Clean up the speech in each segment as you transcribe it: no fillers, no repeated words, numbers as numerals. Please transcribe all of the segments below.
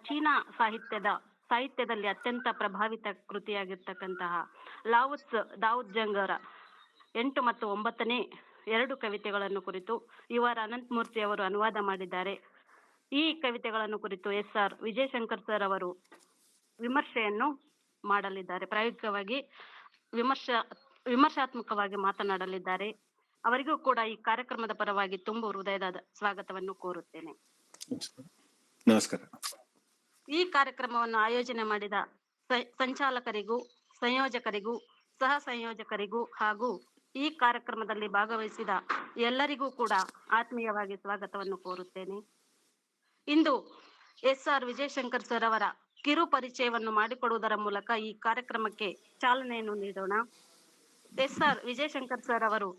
China ಸಾಹಿತ್ಯದಲ್ಲಿ ಅತ್ಯಂತ ಪ್ರಭಾವಿತ ಕೃತಿಯಾಗಿರ್ತಕ್ಕಂತಹ ದಾವೂದ್ ಜಂಗರ 8 ಮತ್ತು 9ನೇ 2 ಕವಿತೆಗಳನ್ನು ಕುರಿತು ಇವರ ಅನಂತಮೂರ್ತಿ ಅವರು ಅನುವಾದ ಮಾಡಿದ್ದಾರೆ. ಈ ಕವಿತೆಗಳನ್ನು ಕುರಿತು SR ವಿಜಯಶಂಕರ್ ಸರ್ ಅವರು ವಿಮರ್ಶೆಯನ್ನು ಮಾಡಲಿದ್ದಾರೆ. ಪ್ರಾಯೋಗಿಕವಾಗಿ ವಿಮರ್ಶಾತ್ಮಕವಾಗಿ ಮಾತನಾಡಲಿದ್ದಾರೆ. ಅವರಿಗೂ ಕೂಡ ಈ ಕಾರ್ಯಕ್ರಮದ ಪರವಾಗಿ ತುಂಬ ಹೃದಯದ ಸ್ವಾಗತವನ್ನು ಕೋರುತ್ತೇನೆ. ನಮಸ್ಕಾರ. ಈ ಕಾರ್ಯಕ್ರಮವನ್ನು ಆಯೋಜನೆ ಮಾಡಿದ ಸಂಚಾಲಕರಿಗೂ, ಸಂಯೋಜಕರಿಗೂ, ಸಹ ಸಂಯೋಜಕರಿಗೂ ಹಾಗೂ ಈ ಕಾರ್ಯಕ್ರಮದಲ್ಲಿ ಭಾಗವಹಿಸಿದ ಎಲ್ಲರಿಗೂ ಕೂಡ ಆತ್ಮೀಯವಾಗಿ ಸ್ವಾಗತವನ್ನು ಕೋರುತ್ತೇನೆ. ಇಂದು SR ವಿಜಯಶಂಕರ್ ಸರ್ ಅವರ ಕಿರು ಪರಿಚಯವನ್ನು ಮಾಡಿಕೊಡುವುದರ ಮೂಲಕ ಈ ಕಾರ್ಯಕ್ರಮಕ್ಕೆ ಚಾಲನೆಯನ್ನು ನೀಡೋಣ. SR ವಿಜಯಶಂಕರ್ ಸರ್ ಅವರು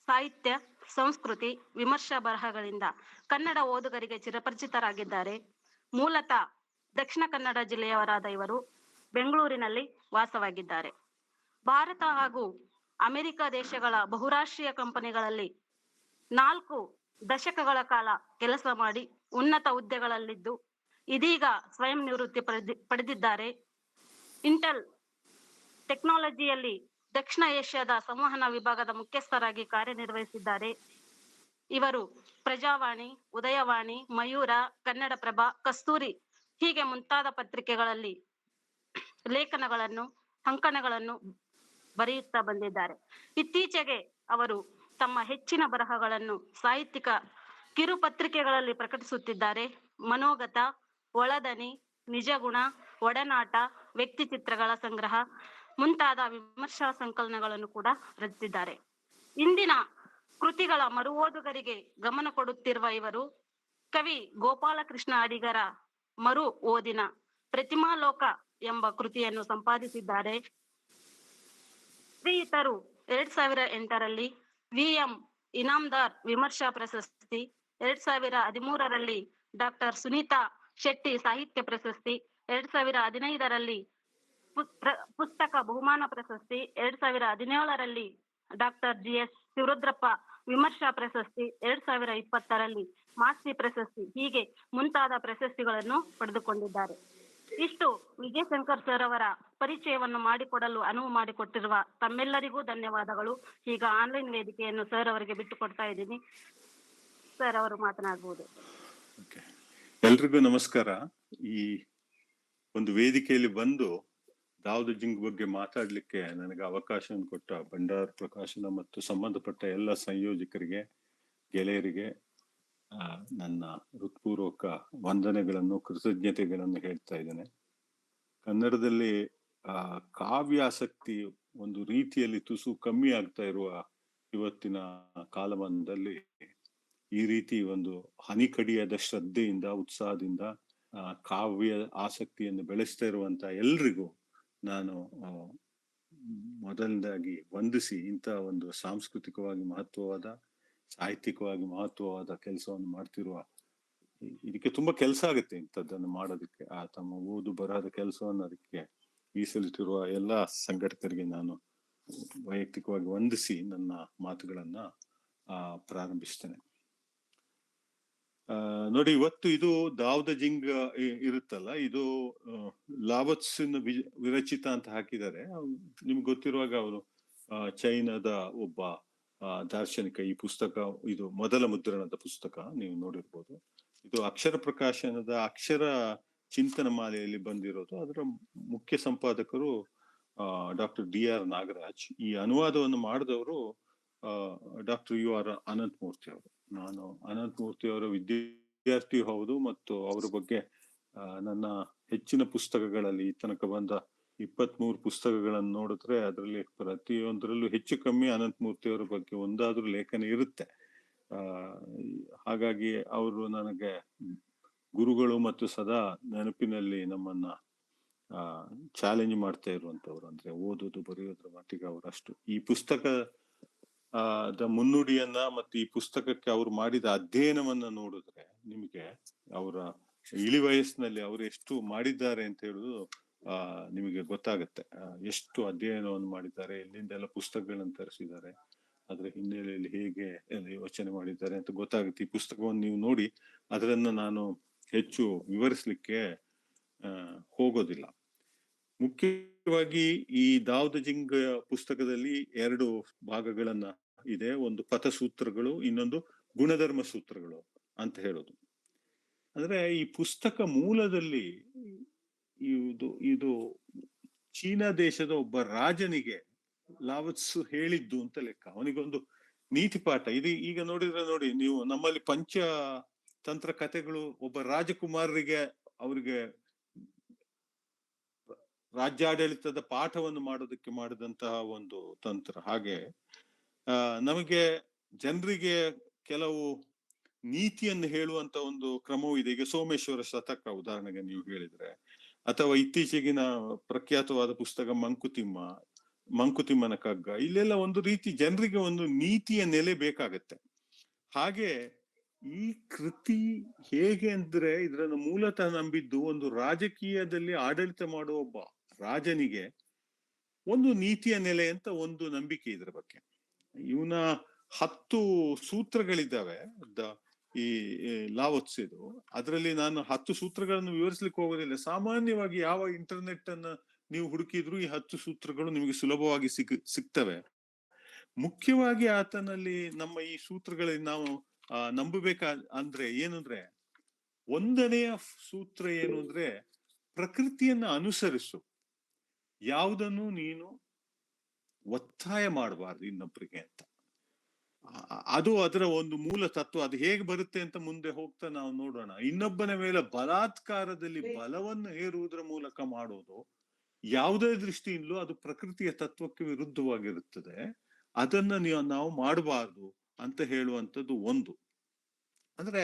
ಸಾಹಿತ್ಯ, ಸಂಸ್ಕೃತಿ, ವಿಮರ್ಶಾ ಬರಹಗಳಿಂದ ಕನ್ನಡ ಓದುಗರಿಗೆ ಚಿರಪರಿಚಿತರಾಗಿದ್ದಾರೆ. ಮೂಲತಃ ದಕ್ಷಿಣ ಕನ್ನಡ ಜಿಲ್ಲೆಯವರಾದ ಇವರು ಬೆಂಗಳೂರಿನಲ್ಲಿ ವಾಸವಾಗಿದ್ದಾರೆ. ಭಾರತ ಹಾಗೂ ಅಮೆರಿಕ ದೇಶಗಳ ಬಹುರಾಷ್ಟ್ರೀಯ ಕಂಪನಿಗಳಲ್ಲಿ 4 ದಶಕಗಳ ಕಾಲ ಕೆಲಸ ಮಾಡಿ ಉನ್ನತ ಹುದ್ದೆಗಳಲ್ಲಿದ್ದು ಇದೀಗ ಸ್ವಯಂ ನಿವೃತ್ತಿ ಪಡೆದಿದ್ದಾರೆ. ಇಂಟೆಲ್ ಟೆಕ್ನಾಲಜಿಯಲ್ಲಿ ದಕ್ಷಿಣ ಏಷ್ಯಾದ ಸಂವಹನ ವಿಭಾಗದ ಮುಖ್ಯಸ್ಥರಾಗಿ ಕಾರ್ಯನಿರ್ವಹಿಸಿದ್ದಾರೆ. ಇವರು ಪ್ರಜಾವಾಣಿ, ಉದಯವಾಣಿ, ಮಯೂರ, ಕನ್ನಡಪ್ರಭ, ಕಸ್ತೂರಿ ಹೀಗೆ ಮುಂತಾದ ಪತ್ರಿಕೆಗಳಲ್ಲಿ ಲೇಖನಗಳನ್ನು, ಅಂಕಣಗಳನ್ನು ಬರೆಯುತ್ತಾ ಬಂದಿದ್ದಾರೆ. ಇತ್ತೀಚೆಗೆ ಅವರು ತಮ್ಮ ಹೆಚ್ಚಿನ ಬರಹಗಳನ್ನು ಸಾಹಿತ್ಯಿಕ ಕಿರುಪತ್ರಿಕೆಗಳಲ್ಲಿ ಪ್ರಕಟಿಸುತ್ತಿದ್ದಾರೆ. ಮನೋಗತ, ಒಳದನಿ, ನಿಜಗುಣ, ಒಡನಾಟ, ವ್ಯಕ್ತಿ ಚಿತ್ರಗಳ ಸಂಗ್ರಹ ಮುಂತಾದ ವಿಮರ್ಶಾ ಸಂಕಲನಗಳನ್ನು ಕೂಡ ರಚಿಸಿದ್ದಾರೆ. ಇಂದಿನ ಕೃತಿಗಳ ಮರು ಓದುಗರಿಗೆ ಗಮನ ಕೊಡುತ್ತಿರುವ ಇವರು ಕವಿ ಗೋಪಾಲಕೃಷ್ಣ ಅಡಿಗರ ಮರು ಓದಿನ ಪ್ರತಿಮಾಲೋಕ ಎಂಬ ಕೃತಿಯನ್ನು ಸಂಪಾದಿಸಿದ್ದಾರೆ. ಶ್ರೀಯುತರು 2008ರಲ್ಲಿ VM ಇನಾಮ್ದಾರ್ ವಿಮರ್ಶಾ ಪ್ರಶಸ್ತಿ, 2013ರಲ್ಲಿ ಡಾಕ್ಟರ್ ಸುನೀತಾ ಶೆಟ್ಟಿ ಸಾಹಿತ್ಯ ಪ್ರಶಸ್ತಿ, 2015ರಲ್ಲಿ ಪುಸ್ತಕ ಬಹುಮಾನ ಪ್ರಶಸ್ತಿ, 2017ರಲ್ಲಿ ಡಾಕ್ಟರ್ GS ಶಿವರುದ್ರಪ್ಪ ವಿಮರ್ಶಾ ಪ್ರಶಸ್ತಿ, 2020ರಲ್ಲಿ ಮಾಸ್ತಿ ಪ್ರಶಸ್ತಿ ಹೀಗೆ ಮುಂತಾದ ಪ್ರಶಸ್ತಿಗಳನ್ನು ಪಡೆದುಕೊಂಡಿದ್ದಾರೆ. ಇಷ್ಟು ವಿಜಯಶಂಕರ್ ಸರ್ ಅವರ ಪರಿಚಯವನ್ನು ಮಾಡಿಕೊಡಲು ಅನುವು ಮಾಡಿಕೊಟ್ಟಿರುವ ತಮ್ಮೆಲ್ಲರಿಗೂ ಧನ್ಯವಾದಗಳು. ಈಗ ಆನ್ಲೈನ್ ವೇದಿಕೆಯನ್ನು ಸರ್ ಅವರಿಗೆ ಬಿಟ್ಟು ಕೊಡ್ತಾ ಇದ್ದೀನಿ. ಸರ್ ಅವರು ಮಾತನಾಡಬಹುದು. ಎಲ್ರಿಗೂ ನಮಸ್ಕಾರ. ಈ ಒಂದು ವೇದಿಕೆಯಲ್ಲಿ ಬಂದು ದಾವೂದ್ ಜಿಂಗ್ ಬಗ್ಗೆ ಮಾತಾಡ್ಲಿಕ್ಕೆ ನನಗೆ ಅವಕಾಶವನ್ನು ಕೊಟ್ಟ ಭಂಡಾರ ಪ್ರಕಾಶನ ಮತ್ತು ಸಂಬಂಧಪಟ್ಟ ಎಲ್ಲ ಸಂಯೋಜಕರಿಗೆ, ಗೆಳೆಯರಿಗೆ ನನ್ನ ಹೃತ್ಪೂರ್ವಕ ವಂದನೆಗಳನ್ನು, ಕೃತಜ್ಞತೆಗಳನ್ನು ಹೇಳ್ತಾ ಇದ್ದೇನೆ. ಕನ್ನಡದಲ್ಲಿ ಕಾವ್ಯಾಸಕ್ತಿ ಒಂದು ರೀತಿಯಲ್ಲಿ ತುಸು ಕಮ್ಮಿ ಆಗ್ತಾ ಇರುವ ಇವತ್ತಿನ ಕಾಲಮಾನದಲ್ಲಿ ಈ ರೀತಿ ಒಂದು ಹನಿಕಡಿಯಾದ ಶ್ರದ್ಧೆಯಿಂದ, ಉತ್ಸಾಹದಿಂದ ಕಾವ್ಯ ಆಸಕ್ತಿಯನ್ನು ಬೆಳೆಸ್ತಾ ಇರುವಂತ ಎಲ್ರಿಗೂ ನಾನು ಮೊದಲನೇದಾಗಿ ವಂದಿಸಿ, ಇಂಥ ಒಂದು ಸಾಂಸ್ಕೃತಿಕವಾಗಿ ಮಹತ್ವವಾದ, ಸಾಹಿತ್ಯಿಕವಾಗಿ ಮಹತ್ವವಾದ ಕೆಲಸವನ್ನು ಮಾಡ್ತಿರುವ, ಇದಕ್ಕೆ ತುಂಬಾ ಕೆಲಸ ಆಗುತ್ತೆ ಇಂಥದ್ದನ್ನು ಮಾಡೋದಕ್ಕೆ, ತಮ್ಮ ಓದು ಬರಹದ ಕೆಲಸವನ್ನು ಅದಕ್ಕೆ ಮೀಸಲಿಟ್ಟಿರುವ ಎಲ್ಲಾ ಸಂಘಟಕರಿಗೆ ನಾನು ವೈಯಕ್ತಿಕವಾಗಿ ವಂದಿಸಿ ನನ್ನ ಮಾತುಗಳನ್ನ ಪ್ರಾರಂಭಿಸ್ತೇನೆ. ನೋಡಿ, ಇವತ್ತು ಇದು ದಾವೂದ್ ಜಿಂಗ್ ಇರುತ್ತಲ್ಲ, ಇದು ಲಾವತ್ಸಿನ ವಿರಚಿತ ಅಂತ ಹಾಕಿದ್ದಾರೆ. ನಿಮ್ಗೆ ಗೊತ್ತಿರುವಾಗ ಅವರು ಚೈನಾದ ಒಬ್ಬ ದಾರ್ಶನಿಕ. ಈ ಪುಸ್ತಕ ಇದು ಮೊದಲ ಮುದ್ರಣದ ಪುಸ್ತಕ, ನೀವು ನೋಡಿರ್ಬೋದು. ಇದು ಅಕ್ಷರ ಪ್ರಕಾಶನದ ಅಕ್ಷರ ಚಿಂತನ ಮಾಲೆಯಲ್ಲಿ ಬಂದಿರೋದು. ಅದರ ಮುಖ್ಯ ಸಂಪಾದಕರು ಡಾಕ್ಟರ್ DR ನಾಗರಾಜ್. ಈ ಅನುವಾದವನ್ನು ಮಾಡಿದವರು ಡಾಕ್ಟರ್ UR ಅನಂತಮೂರ್ತಿ ಅವರು. ನಾನು ಅನಂತಮೂರ್ತಿ ಅವರ ವಿದ್ಯಾರ್ಥಿ ಹೌದು, ಮತ್ತು ಅವರ ಬಗ್ಗೆ ನನ್ನ ಹೆಚ್ಚಿನ ಪುಸ್ತಕಗಳಲ್ಲಿ ಈ ತನಕ ಬಂದ 23 ಪುಸ್ತಕಗಳನ್ನು ನೋಡಿದ್ರೆ ಅದರಲ್ಲಿ ಪ್ರತಿಯೊಂದರಲ್ಲೂ ಹೆಚ್ಚು ಕಮ್ಮಿ ಅನಂತಮೂರ್ತಿ ಅವರ ಬಗ್ಗೆ ಒಂದಾದ್ರೂ ಲೇಖನ ಇರುತ್ತೆ. ಹಾಗಾಗಿ ಅವರು ನನಗೆ ಗುರುಗಳು ಮತ್ತು ಸದಾ ನೆನಪಿನಲ್ಲಿ ನಮ್ಮನ್ನ ಚಾಲೆಂಜ್ ಮಾಡ್ತಾ ಇರುವಂತವ್ರು. ಅಂದ್ರೆ ಓದೋದು ಬರೆಯೋದ್ರ ಮಟ್ಟಿಗೆ ಅವರಷ್ಟು. ಈ ಪುಸ್ತಕ ಮುನ್ನುಡಿಯನ್ನ ಮತ್ತು ಈ ಪುಸ್ತಕಕ್ಕೆ ಅವ್ರು ಮಾಡಿದ ಅಧ್ಯಯನವನ್ನ ನೋಡಿದ್ರೆ ನಿಮಗೆ ಅವರ ಇಳಿ ವಯಸ್ಸಿನಲ್ಲಿ ಅವರು ಎಷ್ಟು ಮಾಡಿದ್ದಾರೆ ಅಂತ ಹೇಳುದು ನಿಮಗೆ ಗೊತ್ತಾಗತ್ತೆ. ಎಷ್ಟು ಅಧ್ಯಯನವನ್ನು ಮಾಡಿದ್ದಾರೆ, ಎಲ್ಲಿಂದೆಲ್ಲ ಪುಸ್ತಕಗಳನ್ನು ತರಿಸಿದ್ದಾರೆ, ಅದ್ರ ಹಿನ್ನೆಲೆಯಲ್ಲಿ ಹೇಗೆ ಯೋಚನೆ ಮಾಡಿದ್ದಾರೆ ಅಂತ ಗೊತ್ತಾಗುತ್ತೆ. ಈ ಪುಸ್ತಕವನ್ನು ನೀವು ನೋಡಿ ಅದರನ್ನ ನಾನು ಹೆಚ್ಚು ವಿವರಿಸ್ಲಿಕ್ಕೆ ಹೋಗೋದಿಲ್ಲ. ಮುಖ್ಯವಾಗಿ ಈ ದಾವ್ ದ ಜಿಂಗ್ ಪುಸ್ತಕದಲ್ಲಿ 2 ಭಾಗಗಳನ್ನ ಇದೆ. ಒಂದು ಪಥಸೂತ್ರಗಳು, ಇನ್ನೊಂದು ಗುಣಧರ್ಮ ಸೂತ್ರಗಳು ಅಂತ ಹೇಳೋದು. ಅಂದ್ರೆ ಈ ಪುಸ್ತಕ ಮೂಲದಲ್ಲಿ ಇದು ಚೀನಾ ದೇಶದ ಒಬ್ಬ ರಾಜನಿಗೆ ಲಾವತ್ಸು ಹೇಳಿದ್ದು ಅಂತ ಲೆಕ್ಕ. ಅವನಿಗೊಂದು ನೀತಿ ಪಾಠ ಇದು. ಈಗ ನೋಡಿ ನೀವು, ನಮ್ಮಲ್ಲಿ ಪಂಚ ತಂತ್ರ ಕಥೆಗಳು ಒಬ್ಬ ರಾಜಕುಮಾರರಿಗೆ ಅವರಿಗೆ ರಾಜ್ಯಾಡಳಿತದ ಪಾಠವನ್ನು ಮಾಡೋದಕ್ಕೆ ಮಾಡಿದಂತಹ ಒಂದು ತಂತ್ರ. ಹಾಗೆ ನಮಗೆ ಜನರಿಗೆ ಕೆಲವು ನೀತಿಯನ್ನು ಹೇಳುವಂತ ಒಂದು ಕ್ರಮವೂ ಇದೆ. ಈಗ ಸೋಮೇಶ್ವರ ಶತಕ ಉದಾಹರಣೆಗೆ ನೀವು ಹೇಳಿದ್ರೆ, ಅಥವಾ ಇತ್ತೀಚೆಗಿನ ಪ್ರಖ್ಯಾತವಾದ ಪುಸ್ತಕ ಮಂಕುತಿಮ್ಮನ ಕಗ್ಗ, ಇಲ್ಲೆಲ್ಲ ಒಂದು ರೀತಿ ಜನರಿಗೆ ಒಂದು ನೀತಿಯ ನೆಲೆ ಬೇಕಾಗತ್ತೆ. ಹಾಗೆ ಈ ಕೃತಿ ಹೇಗೆ ಅಂದ್ರೆ, ಇದರನ್ನು ಮೂಲತಃ ನಂಬಿದ್ದು ಒಂದು ರಾಜಕೀಯದಲ್ಲಿ ಆಡಳಿತ ಮಾಡುವ ಒಬ್ಬ ರಾಜನಿಗೆ ಒಂದು ನೀತಿಯ ನೆಲೆ ಅಂತ ಒಂದು ನಂಬಿಕೆ ಇದ್ರ ಬಗ್ಗೆ. ಇವನ 10 ಸೂತ್ರಗಳಿದ್ದಾವೆ ಈ ಲಾವತ್ಸೆದು. ಅದರಲ್ಲಿ ನಾನು 10 ಸೂತ್ರಗಳನ್ನು ವಿವರಿಸ್ಲಿಕ್ಕೆ ಹೋಗೋದಿಲ್ಲ. ಸಾಮಾನ್ಯವಾಗಿ ಯಾವ ಇಂಟರ್ನೆಟ್ ಅನ್ನ ನೀವು ಹುಡುಕಿದ್ರು ಈ 10 ಸೂತ್ರಗಳು ನಿಮಗೆ ಸುಲಭವಾಗಿ ಸಿಗ್ತವೆ. ಮುಖ್ಯವಾಗಿ ಆತನಲ್ಲಿ ನಮ್ಮ ಈ ಸೂತ್ರಗಳಲ್ಲಿ ನಾವು ನಂಬಬೇಕಾದ್ರೆ ಏನಂದ್ರೆ, 1ನೆಯ ಸೂತ್ರ ಏನು ಅಂದ್ರೆ, ಪ್ರಕೃತಿಯನ್ನ ಅನುಸರಿಸು, ಯಾವುದನ್ನು ನೀನು ಒತ್ತಾಯ ಮಾಡಬಾರ್ದು ಇನ್ನೊಬ್ಬರಿಗೆ ಅಂತ. ಅದು ಅದರ ಒಂದು ಮೂಲ ತತ್ವ. ಅದು ಹೇಗೆ ಬರುತ್ತೆ ಅಂತ ಮುಂದೆ ಹೋಗ್ತಾ ನಾವು ನೋಡೋಣ. ಇನ್ನೊಬ್ಬನ ಮೇಲೆ ಬಲಾತ್ಕಾರದಲ್ಲಿ ಬಲವನ್ನು ಹೇರುವುದರ ಮೂಲಕ ಮಾಡೋದು ಯಾವುದೇ ದೃಷ್ಟಿಯಿಂದಲೂ ಅದು ಪ್ರಕೃತಿಯ ತತ್ವಕ್ಕೆ ವಿರುದ್ಧವಾಗಿರುತ್ತದೆ. ಅದನ್ನ ನಾವು ಮಾಡಬಾರ್ದು ಅಂತ ಹೇಳುವಂಥದ್ದು ಒಂದು. ಅಂದ್ರೆ